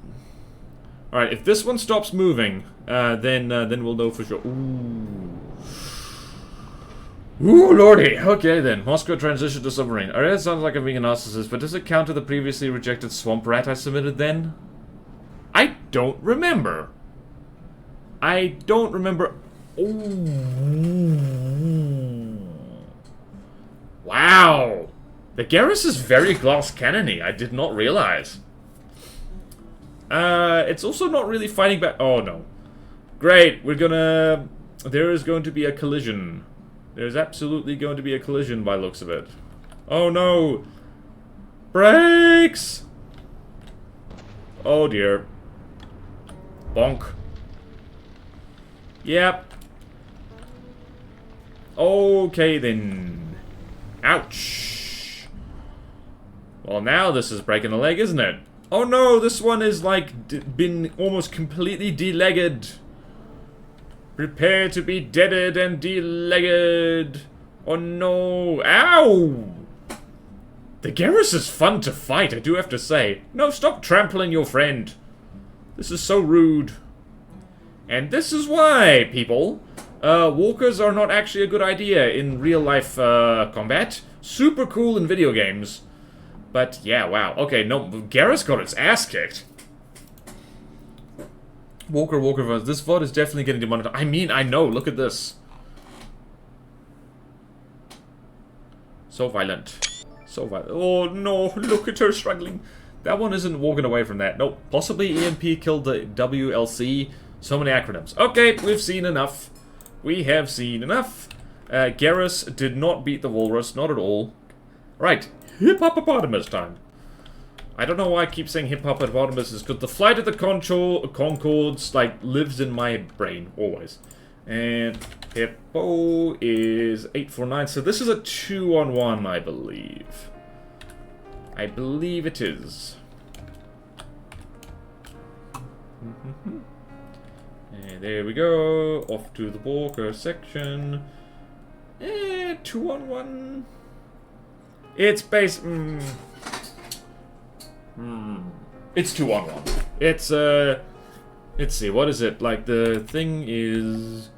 Alright, if this one stops moving, then we'll know for sure. Ooh, lordy. Okay, then. Moscow transition to submarine. Alright, that sounds like a vegan narcissist, but does it count to the previously rejected swamp rat I submitted then? I don't remember. I don't remember. Ooh. Wow. The Garrus is very glass cannony. I did not realize. It's also not really fighting back. Oh, no. Great. We're gonna... There is going to be a collision. There's absolutely going to be a collision by looks of it. Oh, no. Brakes! Oh, dear. Bonk. Yep. Okay, then. Ouch. Well, now this is breaking the leg, isn't it? Oh no, this one is like been almost completely de-legged. Prepare to be deaded and de-legged. Oh no. Ow! The Garrus is fun to fight, I do have to say. No, stop trampling your friend. This is so rude. And this is why, people, walkers are not actually a good idea in real-life combat. Super cool in video games. But, yeah, wow. Okay, no, Garrus got its ass kicked. Walker verse. This VOD is definitely getting demonetized. I mean, I know, look at this. So violent. So violent. Oh, no, look at her struggling. That one isn't walking away from that. Nope. Possibly EMP killed the WLC. So many acronyms. Okay, we've seen enough. We have seen enough. Garrus did not beat the Walrus, not at all. Right, hippopotamus time. I don't know why I keep saying hippopotamus, is because the flight of the Concords, like, lives in my brain, always. And Hippo is 849, so this is a 2-on-1, I believe. I believe it is. And there we go, off to the Walker section. 2-on-1. It's base. It's 2-on-1. It's let's see, what is it? Like the thing is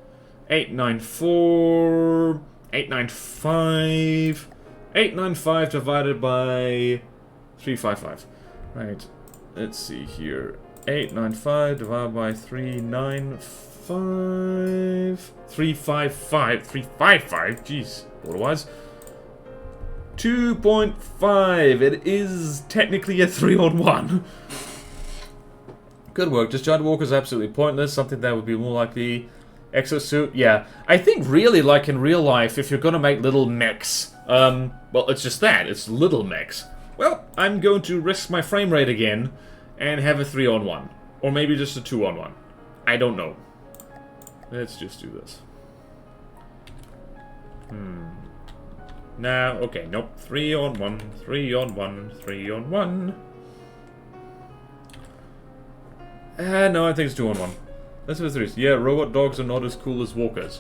894, 895, 895 divided by 355. Right. Let's see here. 895 divided by 395. 355. 355. Jeez. Otherwise. 2.5. It is technically a 3-on-1. Good work. Discharge Walker is absolutely pointless. Something that would be more likely. Exosuit. Yeah. I think really, like in real life, if you're gonna make little mechs, well, it's just that. It's little mechs. Well, I'm going to risk my frame rate again and have a 3-on-1. Or maybe just a 2-on-1. I don't know. Let's just do this. Now, okay, nope. 3-on-1, 3-on-1, 3-on-1. No, I think it's 2-on-1. Let's have 3. Yeah, robot dogs are not as cool as walkers.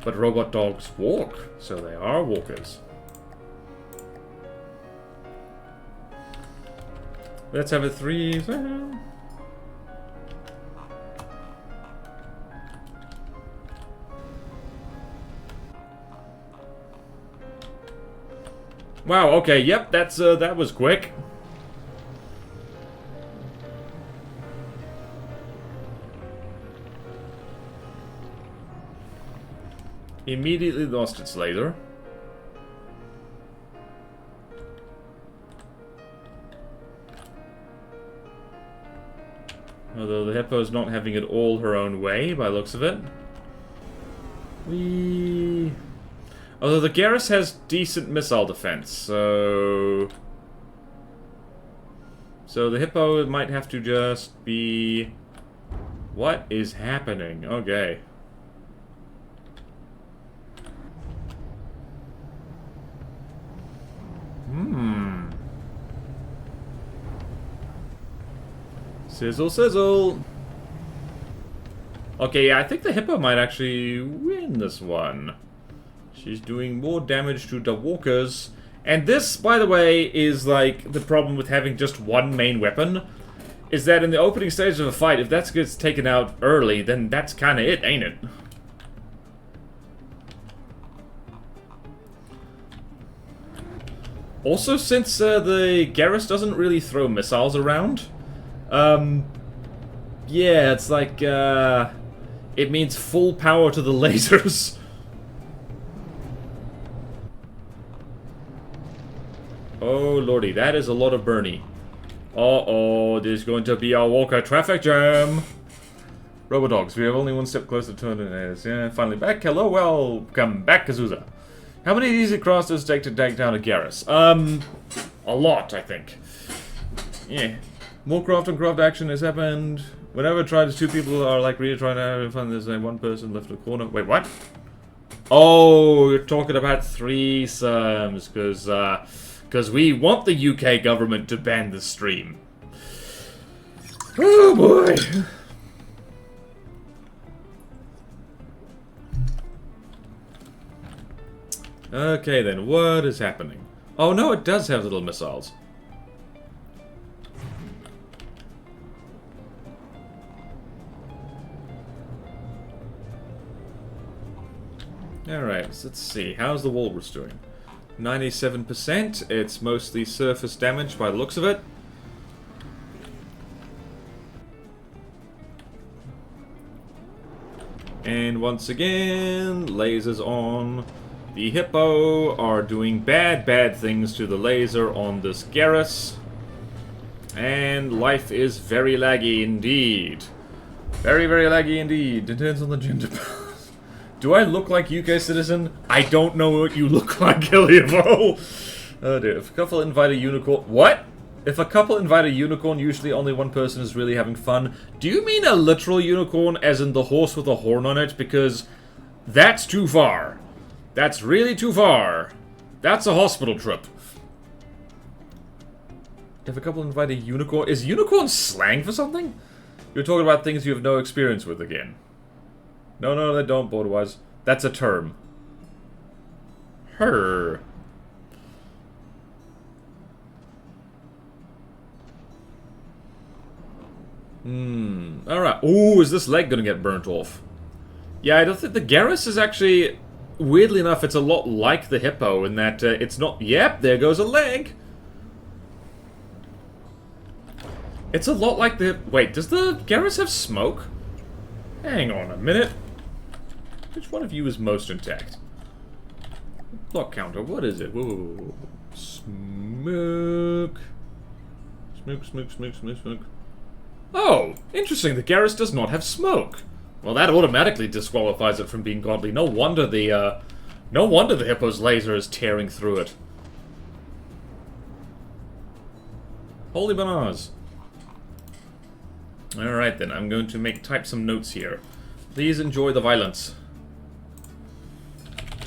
But robot dogs walk, so they are walkers. Let's have a 3. Wow, okay, yep, that's that was quick. Immediately lost its laser. Although the hippo's not having it all her own way, by looks of it. Although the Garrus has decent missile defense, so... So the Hippo might have to just be... What is happening? Okay. Sizzle, sizzle. Okay, yeah, I think the Hippo might actually win this one. She's doing more damage to the walkers. And this, by the way, is like the problem with having just one main weapon. Is that in the opening stage of a fight, if that gets taken out early, then that's kind of it, ain't it? Also, since the Garrus doesn't really throw missiles around, yeah, it's like, it means full power to the lasers. Oh lordy, that is a lot of Bernie. Uh-oh, there's going to be a Walker traffic jam. Robodogs, we have only one step closer to it. Yeah, finally back. Hello, welcome back, Kazuza. How many easy cross does it take to take down a Garrus? A lot, I think. Yeah. More craft on craft action has happened. Whenever tried, two people are like really trying to have fun. There's one person left in the corner. Wait, what? Oh, you're talking about threesomes, because we want the UK government to ban the stream. Oh boy. Okay then, what is happening? Oh no, it does have little missiles. Alright, so let's see. How's the Walrus doing? 97%. It's mostly surface damage by the looks of it. And once again, lasers on. The Hippo are doing bad things to the laser on this Garrus. And life is very laggy indeed. Very laggy indeed. Depends on the gender. Do I look like UK citizen? I don't know what you look like, Iliovo. Oh dear. If a couple invite a unicorn... What? If a couple invite a unicorn, usually only one person is really having fun. Do you mean a literal unicorn, as in the horse with a horn on it? Because that's too far. That's really too far. That's a hospital trip. If a couple invite a unicorn... Is unicorn slang for something? You're talking about things you have no experience with again. No, they don't, Borderwise. That's a term. Her. Alright. Ooh, is this leg gonna get burnt off? Yeah, I don't think the Garrus is actually... Weirdly enough, it's a lot like the Hippo in that it's not... Yep, there goes a leg! It's a lot like the... Wait, does the Garrus have smoke? Hang on a minute. Which one of you is most intact? Block counter, what is it? Whoa. Smoke. Smoke. Oh, interesting. The Garrus does not have smoke. Well, that automatically disqualifies it from being godly. No wonder the Hippo's laser is tearing through it. Holy bananas. Alright then, I'm going to type some notes here. Please enjoy the violence.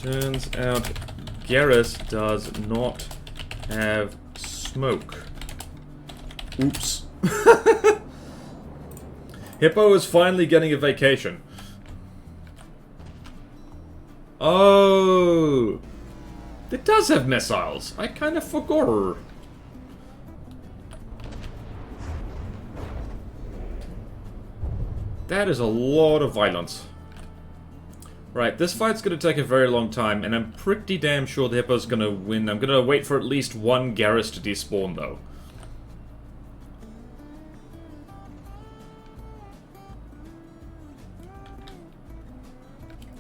Turns out Garrus does not have smoke. Oops. Hippo is finally getting a vacation. Oh! It does have missiles. I kind of forgot. That is a lot of violence. Right, this fight's gonna take a very long time, and I'm pretty damn sure the Hippo's gonna win. I'm gonna wait for at least one Garrus to despawn, though.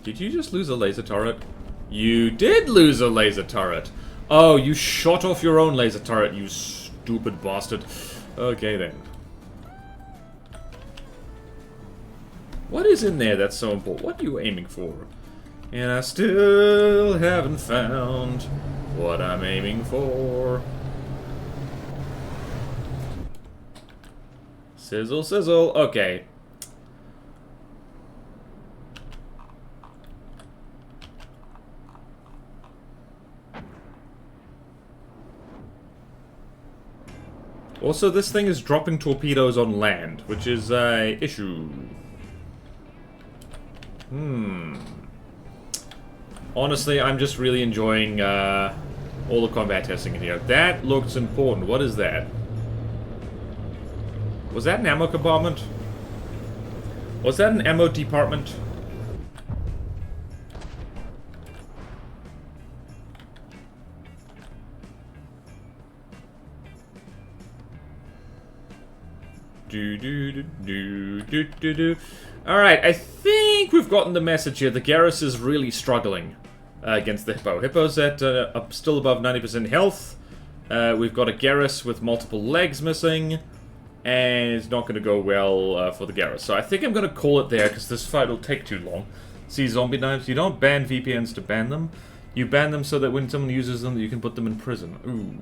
Did you just lose a laser turret? You did lose a laser turret! Oh, you shot off your own laser turret, you stupid bastard. Okay, then. What is in there that's so important? What are you aiming for? And I still haven't found what I'm aiming for. Sizzle, sizzle. Okay. Also, this thing is dropping torpedoes on land, which is a issue. Honestly, I'm just really enjoying all the combat testing in here. That looks important. What is that? Was that an ammo compartment? Was that an ammo department? Alright, I think we've gotten the message here. The Garrus is really struggling against the Hippo. Hippo's at still above 90% health. We've got a Garrus with multiple legs missing. And it's not going to go well for the Garrus. So I think I'm going to call it there, because this fight will take too long. See, zombie knives. You don't ban VPNs to ban them. You ban them so that when someone uses them, you can put them in prison. Ooh.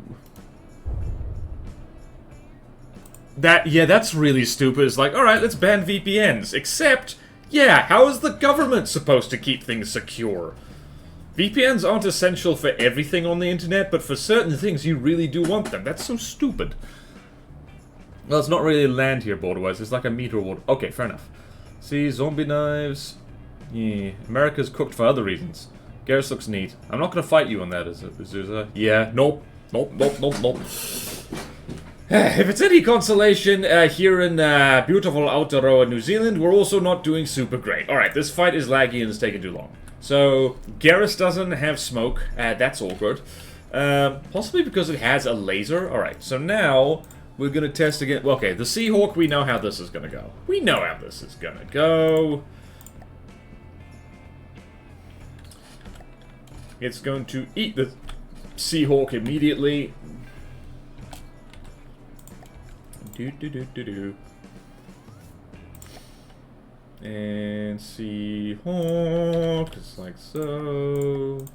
Yeah, that's really stupid. It's like, alright, let's ban VPNs. Except, yeah, how is the government supposed to keep things secure? VPNs aren't essential for everything on the internet, but for certain things you really do want them. That's so stupid. Well, it's not really land here border-wise. It's like a meter water. Okay, fair enough. See, zombie knives. Yeah, America's cooked for other reasons. Garrus looks neat. I'm not going to fight you on that, is it? Yeah, nope. Nope. If it's any consolation, here in beautiful Aotearoa, New Zealand, we're also not doing super great. Alright, this fight is laggy and it's taking too long. So, Garrus doesn't have smoke. That's awkward. Possibly because it has a laser. Alright, so now we're going to test again. Well, okay, the Seahawk, we know how this is going to go. We know how this is going to go. It's going to eat the Seahawk immediately. And Seahawk, just like so.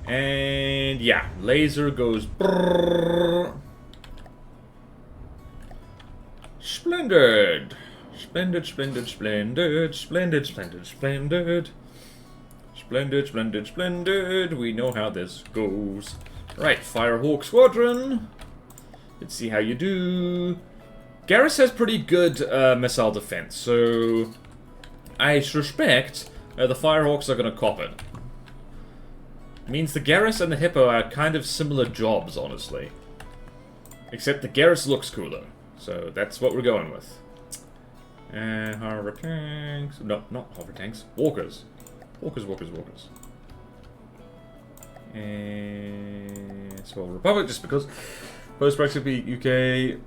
And yeah, laser goes brrrr. Splendid. Splendid. We know how this goes. Right, Firehawk Squadron. Let's see how you do. Garrus has pretty good missile defense, so I suspect the Firehawks are going to cop it. Means the Garrus and the Hippo are kind of similar jobs, honestly. Except the Garrus looks cooler, so that's what we're going with. And hover tanks. No, not hover tanks. Walkers. Walkers. And Small Republic, just because post-Brexit UK,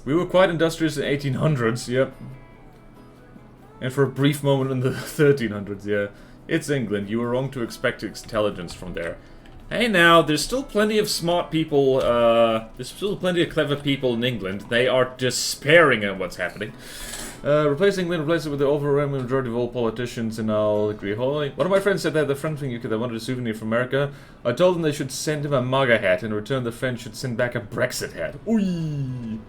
we were quite industrious in the 1800s, yep. And for a brief moment in the 1300s, yeah. It's England, you were wrong to expect intelligence from there. Hey now, there's still plenty of smart people, there's still plenty of clever people in England. They are despairing at what's happening. Replace England, replace it with the overwhelming majority of all politicians, and I'll agree wholly. One of my friends said they had a friend from UK that wanted a souvenir from America. I told them they should send him a MAGA hat, and in return the friend should send back a Brexit hat. Ooh.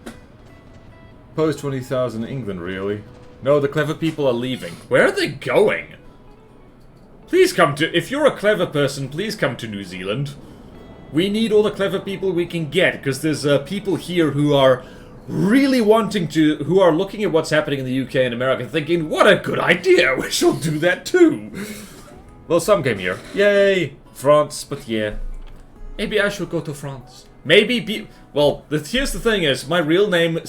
Post 20,000 in England, really? No, the clever people are leaving. Where are they going? Please come to... If you're a clever person, please come to New Zealand. We need all the clever people we can get, because there's people here who are really wanting to... Who are looking at what's happening in the UK and America thinking, what a good idea, we shall do that too. Well, some came here. Yay! France, but yeah. Maybe I should go to France. Maybe well, here's the thing is, my real name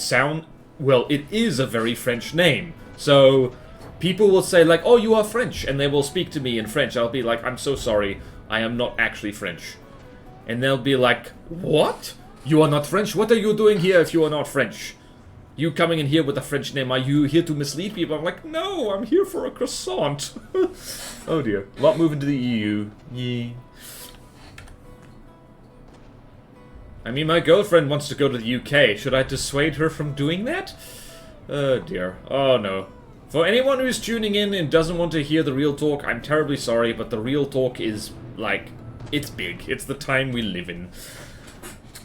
well, it is a very French name. So... people will say, like, oh, you are French, and they will speak to me in French. I'll be like, I'm so sorry, I am not actually French. And they'll be like, what? You are not French? What are you doing here if you are not French? You coming in here with a French name, are you here to mislead people? I'm like, no, I'm here for a croissant. Oh dear. A lot moving to the EU. Yeah. I mean, my girlfriend wants to go to the UK. Should I dissuade her from doing that? Oh dear. Oh no. For anyone who's tuning in and doesn't want to hear the real talk, I'm terribly sorry, but the real talk is, like, it's big. It's the time we live in.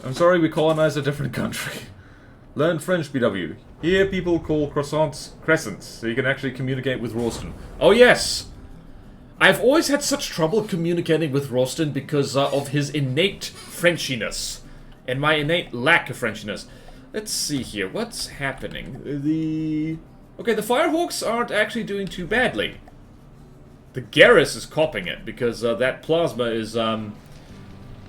I'm sorry we colonized a different country. Learn French, BW. Here people call croissants crescents, so you can actually communicate with Ralston. Oh yes! I've always had such trouble communicating with Ralston because of his innate Frenchiness. And my innate lack of Frenchiness. Let's see here, what's happening? Okay, the Firehawks aren't actually doing too badly. The Garrus is copping it, because that plasma is, Ow.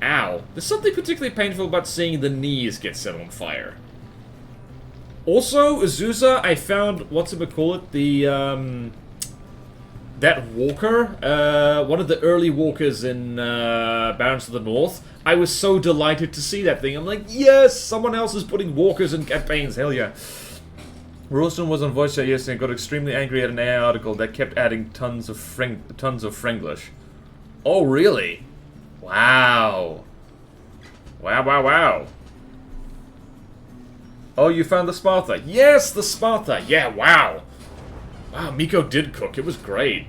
There's something particularly painful about seeing the knees get set on fire. Also, Azusa, I found, that walker, one of the early walkers in Barons of the North. I was so delighted to see that thing. I'm like, yes, someone else is putting walkers in campaigns, hell yeah. Ralston was on voice chat yesterday and got extremely angry at an AI article that kept adding tons of Franglish. Oh, really? Wow. Wow. Oh, you found the Sparta. Yes, the Sparta. Yeah, wow. Wow, Miko did cook. It was great.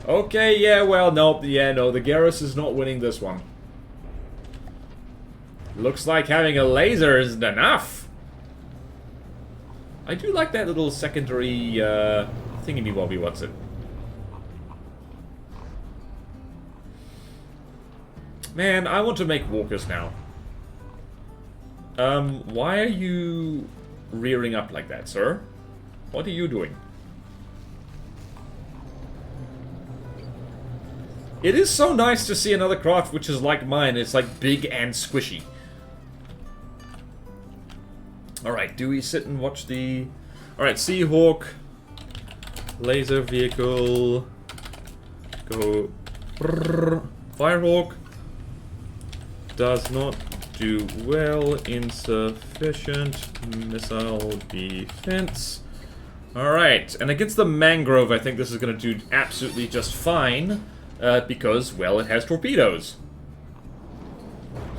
Okay, yeah, well, nope. Yeah, no, the Garrus is not winning this one. Looks like having a laser isn't enough. I do like that little secondary, thingy-bobby, what's it? Man, I want to make walkers now. Why are you rearing up like that, sir? What are you doing? It is so nice to see another craft which is like mine. It's like big and squishy. Alright, do we sit and watch the... Alright, Seahawk. Laser vehicle. Go... Brrr. Firehawk. Does not do well. Insufficient missile defense. Alright, and against the Mangrove, I think this is going to do absolutely just fine. Because, well, it has torpedoes.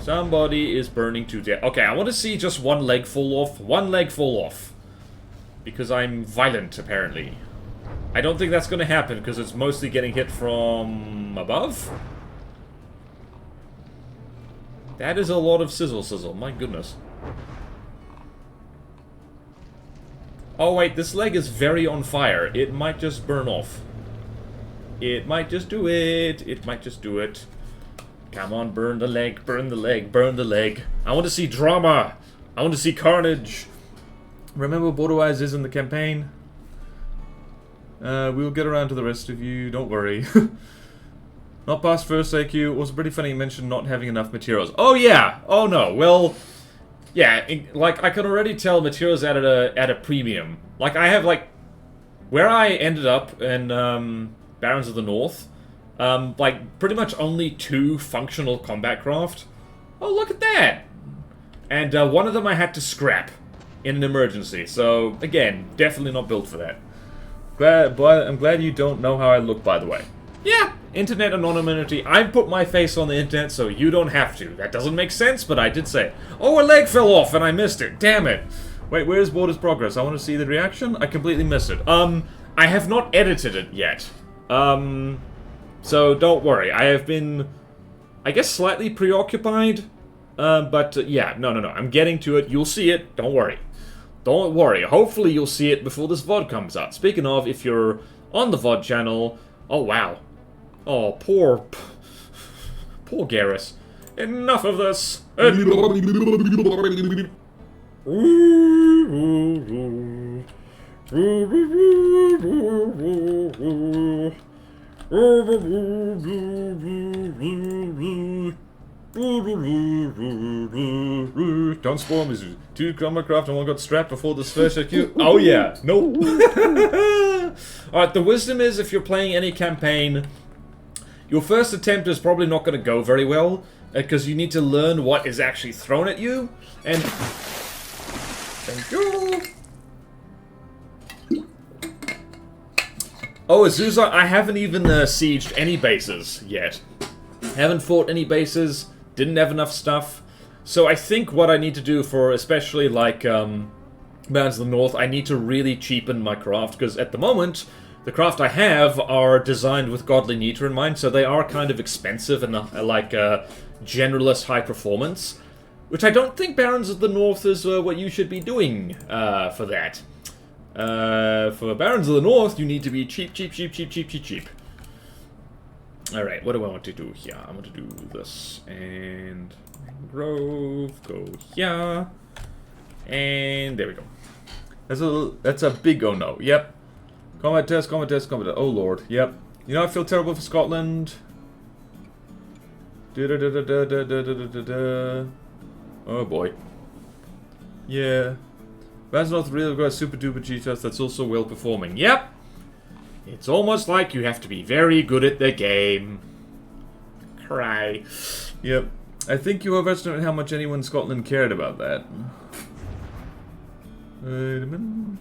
Somebody is burning to death. Okay, I want to see just one leg fall off. One leg fall off. Because I'm violent, apparently. I don't think that's going to happen, because it's mostly getting hit from above. That is a lot of sizzle, my goodness. Oh wait, this leg is very on fire. It might just burn off. It might just do it. It might just do it. Come on, burn the leg, burn the leg, burn the leg. I want to see drama. I want to see carnage. Remember what Borderwise is in the campaign? We'll get around to the rest of you, don't worry. Not past first AQ. It was pretty funny you mentioned not having enough materials. Oh yeah! Oh no, well... Yeah, like, I can already tell materials at a premium. Like, I have, like... Where I ended up in, Barons of the North... like, pretty much only 2 functional combat craft. Oh, look at that! And, one of them I had to scrap in an emergency. So, again, definitely not built for that. I'm glad you don't know how I look, by the way. Yeah, internet anonymity. I put my face on the internet, so you don't have to. That doesn't make sense, but I did say it. Oh, a leg fell off, and I missed it. Damn it. Wait, where's Border's progress? I want to see the reaction. I completely missed it. I have not edited it yet. So don't worry. I have been, I guess, slightly preoccupied. But yeah, no. I'm getting to it. You'll see it. Don't worry. Don't worry. Hopefully you'll see it before this VOD comes out. Speaking of, if you're on the VOD channel... Oh, wow. Oh, poor Garrus. Enough of this. Don't spoil me. 2 Hovercraft and 1 got strapped before this first IQ. Oh yeah, nope. Alright, the wisdom is if you're playing any campaign, your first attempt is probably not going to go very well, because you need to learn what is actually thrown at you, and... Thank you! Oh, Azusa, I haven't even sieged any bases yet. Haven't fought any bases, didn't have enough stuff. So I think what I need to do for especially, like, Barons of the North, I need to really cheapen my craft, because at the moment, the craft I have are designed with Godly Neater in mind, so they are kind of expensive and like generalist high performance, which I don't think Barons of the North is what you should be doing for that. For Barons of the North, you need to be cheap, cheap, cheap, cheap, cheap, cheap, cheap. Alright, what do I want to do here? I want to do this, and Grove, go here, and there we go. That's a big oh no, yep. Combat test, combat test, combat test, oh lord, yep. You know, I feel terrible for Scotland. Oh boy. Yeah. That's not really got a super duper G-test that's also well performing. Yep! It's almost like you have to be very good at the game. Cry. Yep. I think you overestimated how much anyone in Scotland cared about that. Wait a minute.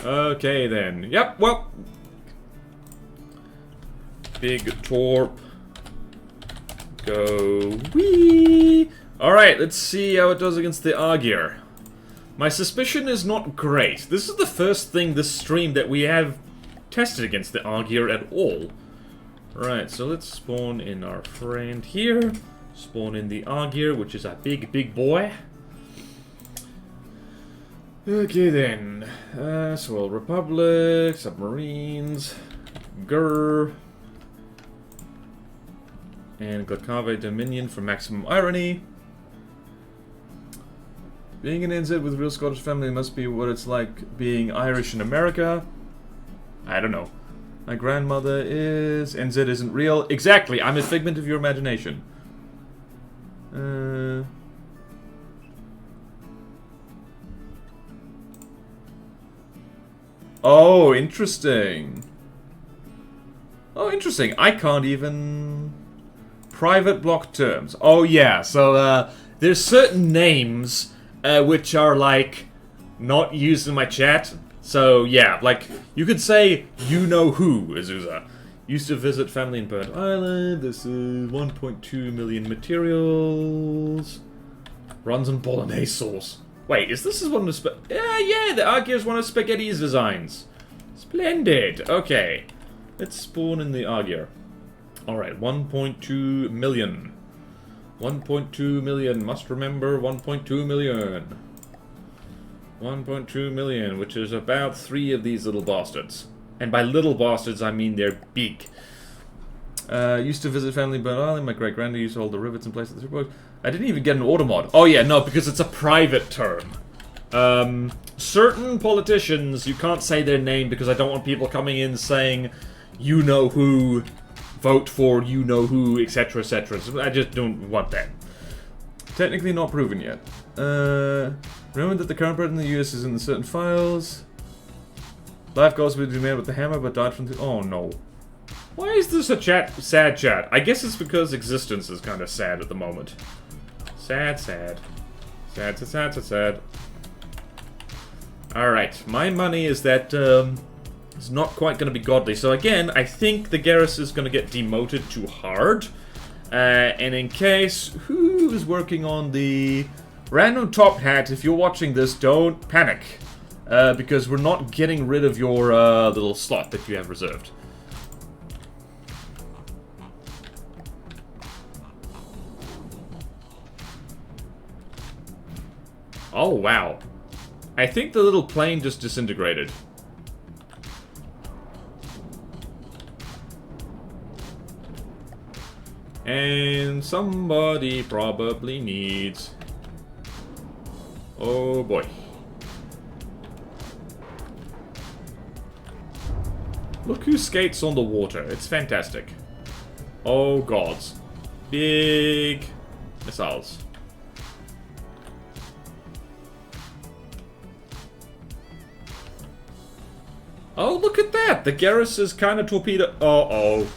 Okay then. Yep, well. Big Torp. Go. Whee! Alright, let's see how it does against the Argyr. My suspicion is not great. This is the first thing this stream that we have tested against the Argyr at all. Right, so let's spawn in our friend here. Spawn in the Argyr, which is a big, big boy. Okay then. So Republic, submarines, Grr, and Glacave Dominion for maximum irony. Being an NZ with a real Scottish family must be what it's like being Irish in America. I don't know. My grandmother is... NZ isn't real. Exactly, I'm a figment of your imagination. Oh, interesting. Oh, interesting. I can't even... Private block terms. Oh, yeah. So, there's certain names which are, like, not used in my chat. So, yeah. Like, you could say, you know who, Azusa. Used to visit family in Burnt Island. This is 1.2 million materials. Runs on bolognese sauce. Wait, is this one of the yeah, the Argyr is one of Spaghetti's designs. Splendid. Okay. Let's spawn in the Argyr. Alright, 1.2 million. 1.2 million. Must remember 1.2 million. 1.2 million, which is about 3 of these little bastards. And by little bastards, I mean they're big. Used to visit family in Burnt Island. My great-granddad used to hold the rivets in place at the supermarket. I didn't even get an automod. Oh yeah, no, because it's a private term. Certain politicians, you can't say their name because I don't want people coming in saying, you know who, vote for you know who, etc, etc. So I just don't want that. Technically not proven yet. Remember that the current president of the US is in the certain files. Life goes with the man with the hammer, but died from the... Oh no. Why is this a sad chat? I guess it's because existence is kind of sad at the moment. Sad, sad. Sad, sad, sad, sad, sad. Alright, my money is that it's not quite going to be godly. So again, I think the Garrus is going to get demoted to hard. And in case, who is working on the random top hat? If you're watching this, don't panic. Because we're not getting rid of your little slot that you have reserved. Oh, wow. I think the little plane just disintegrated. And somebody probably needs... Oh, boy. Look who skates on the water. It's fantastic. Oh, gods. Big missiles. Oh, look at that! The Garrus is kind of torpedo... Uh-oh.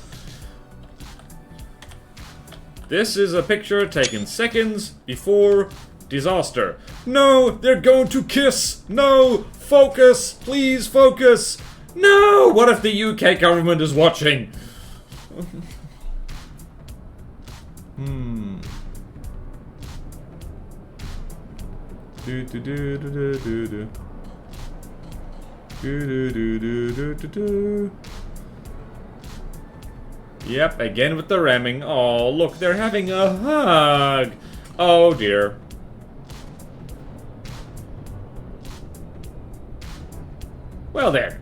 This is a picture taken seconds before disaster. No! They're going to kiss! No! Focus! Please focus! No! What if the UK government is watching? Do do do do do do do. Do do do do do do do. Yep, again with the ramming. Oh, look, they're having a hug. Oh dear. Well there.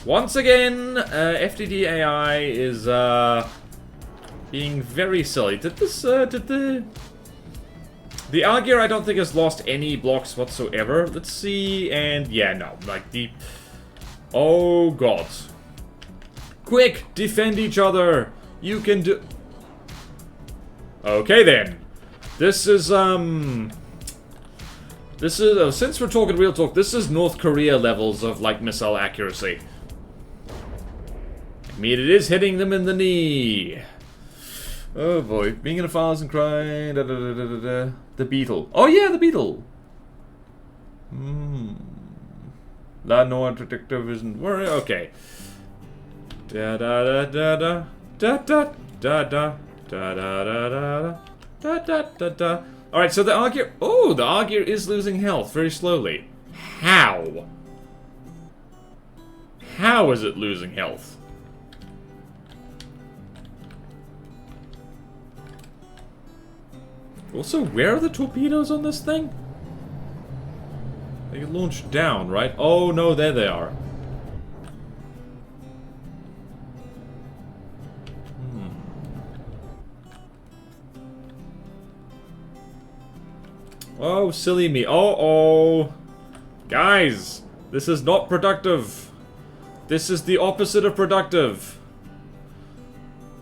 Once again, FTD AI is being very silly. Did this? Did the Algier, I don't think, has lost any blocks whatsoever. Let's see, and yeah, no, like the... Oh, God. Quick, defend each other. You can do... Okay, then. This is, since we're talking real talk, this is North Korea levels of, like, missile accuracy. I mean, it is hitting them in the knee. Oh boy, being in a fire and crying. The beetle. Oh yeah, the beetle. La no detective isn't worried. Okay. Da da da da da da da da da da da da da da da da. All right, so the Argyr. Oh, the Argyr is losing health very slowly. How? How is it losing health? Also, where are the torpedoes on this thing? They get launched down, right? Oh, no, there they are. Oh, silly me. Oh. Guys, this is not productive. This is the opposite of productive.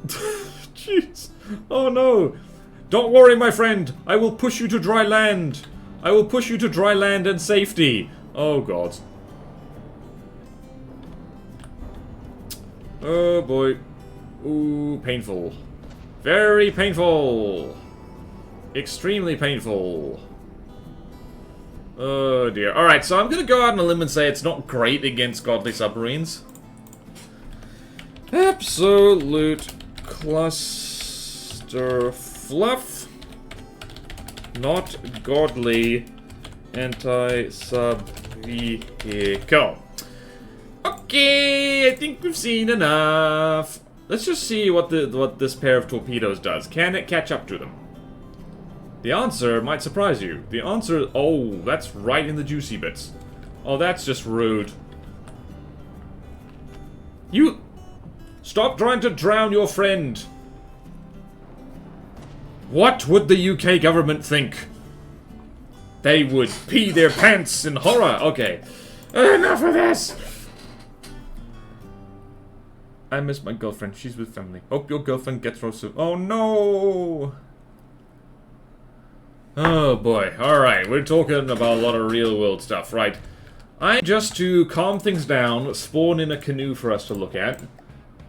Jeez. Oh, no. Don't worry, my friend. I will push you to dry land. I will push you to dry land and safety. Oh, God. Oh, boy. Ooh, painful. Very painful. Extremely painful. Oh, dear. Alright, so I'm going to go out on a limb and say it's not great against godly submarines. Absolute cluster fluff. Not godly anti-sub vehicle. Okay, I think we've seen enough. Let's just see what this pair of torpedoes does. Can it catch up to them? The answer might surprise you. The answer... Oh, that's right in the juicy bits. Oh, that's just rude. You... Stop trying to drown your friend. What would the UK government think? They would pee their pants in horror. Okay. Enough of this! I miss my girlfriend. She's with family. Hope your girlfriend gets well soon. Oh, no! Oh, boy. Alright, we're talking about a lot of real-world stuff, right? Just to calm things down, spawn in a canoe for us to look at.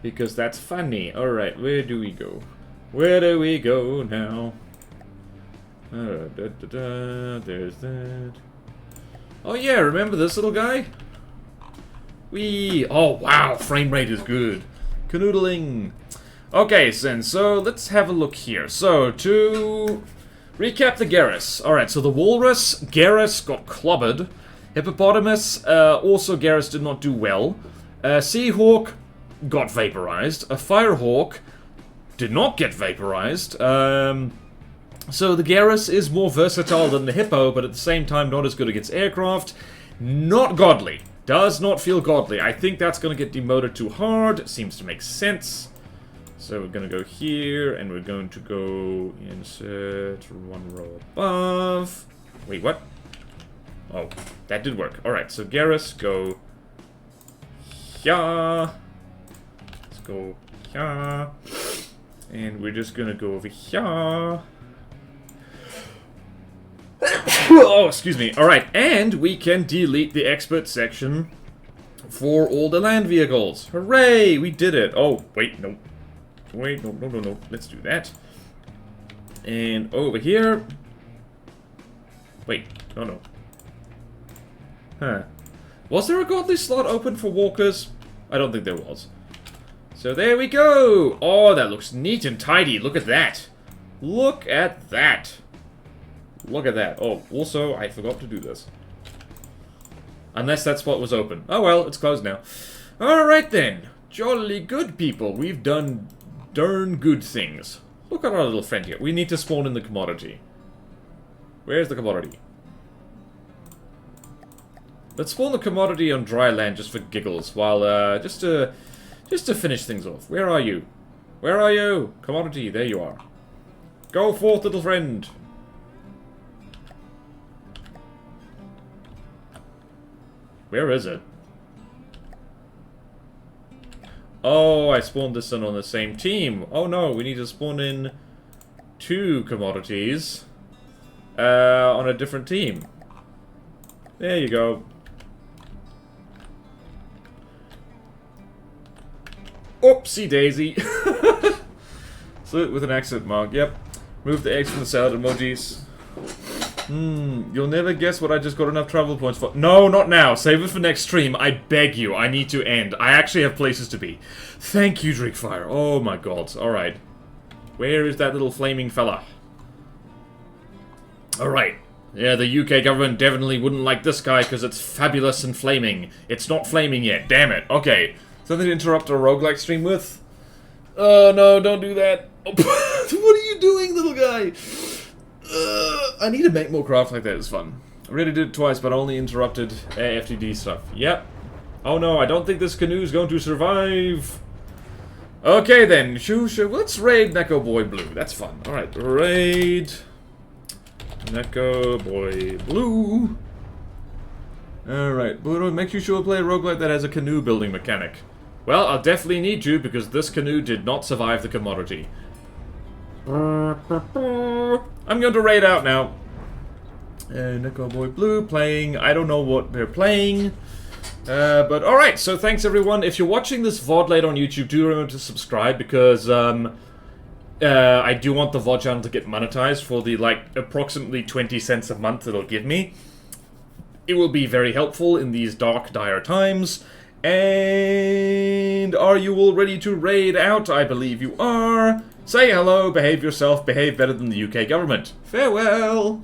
Because that's funny. Alright, where do we go? Where do we go now? There's that. Oh yeah, remember this little guy? Oh wow, frame rate is good. Canoodling. Okay, so let's have a look here. So, to recap the Garrus. Alright, so the Walrus, Garrus got clobbered. Hippopotamus, also Garrus did not do well. Seahawk got vaporized. A Firehawk did not get vaporized. So the Garrus is more versatile than the Hippo, but at the same time not as good against aircraft. Not godly. Does not feel godly. I think that's going to get demoted too hard. Seems to make sense. So we're going to go here, and we're going to go insert one row above. Wait, what? Oh, that did work. Alright, so Garrus, go here. Let's go here. And we're just gonna go over here. Oh, excuse me. Alright, and we can delete the expert section for all the land vehicles. Hooray! We did it. Oh, wait, no. Wait, no. Let's do that. And over here. Wait, no. Huh. Was there a godly slot open for walkers? I don't think there was. So there we go! Oh, that looks neat and tidy. Look at that. Look at that. Look at that. Oh, also, I forgot to do this. Unless that spot was open. Oh well, it's closed now. Alright then. Jolly good people. We've done darn good things. Look at our little friend here. We need to spawn in the commodity. Where's the commodity? Let's spawn the commodity on dry land just for giggles, while, just to finish things off. Where are you? Where are you? Commodity, there you are. Go forth, little friend. Where is it? Oh, I spawned this in on the same team. Oh no, we need to spawn in 2 commodities on a different team. There you go. Oopsie daisy. Salute with an accent mark. Yep. Move the eggs from the salad emojis. You'll never guess what I just got enough travel points for. No, not now. Save it for next stream. I beg you. I need to end. I actually have places to be. Thank you, Drinkfire. Oh my god. Alright. Where is that little flaming fella? Alright. Yeah, the UK government definitely wouldn't like this guy because it's fabulous and flaming. It's not flaming yet. Damn it. Okay. Something to interrupt a roguelike stream with? Oh no, don't do that. What are you doing, little guy? I need to make more craft like that. It's fun. I already did it twice, but only interrupted FTD stuff. Yep. Oh no, I don't think this canoe's going to survive. Okay then, let's raid Neko Boy Blue. That's fun. Alright, raid Neko Boy Blue. Alright, Bruno, make sure to play a roguelike that has a canoe building mechanic. Well, I'll definitely need to, because this canoe did not survive the commodity. I'm going to raid out now. Neko Boy Blue playing. I don't know what they're playing. But alright, so thanks everyone. If you're watching this VOD late on YouTube, do remember to subscribe, because I do want the VOD channel to get monetized for the, like, approximately 20 cents a month it'll give me. It will be very helpful in these dark, dire times. And are you all ready to raid out? I believe you are. Say hello, behave yourself, behave better than the UK government. Farewell!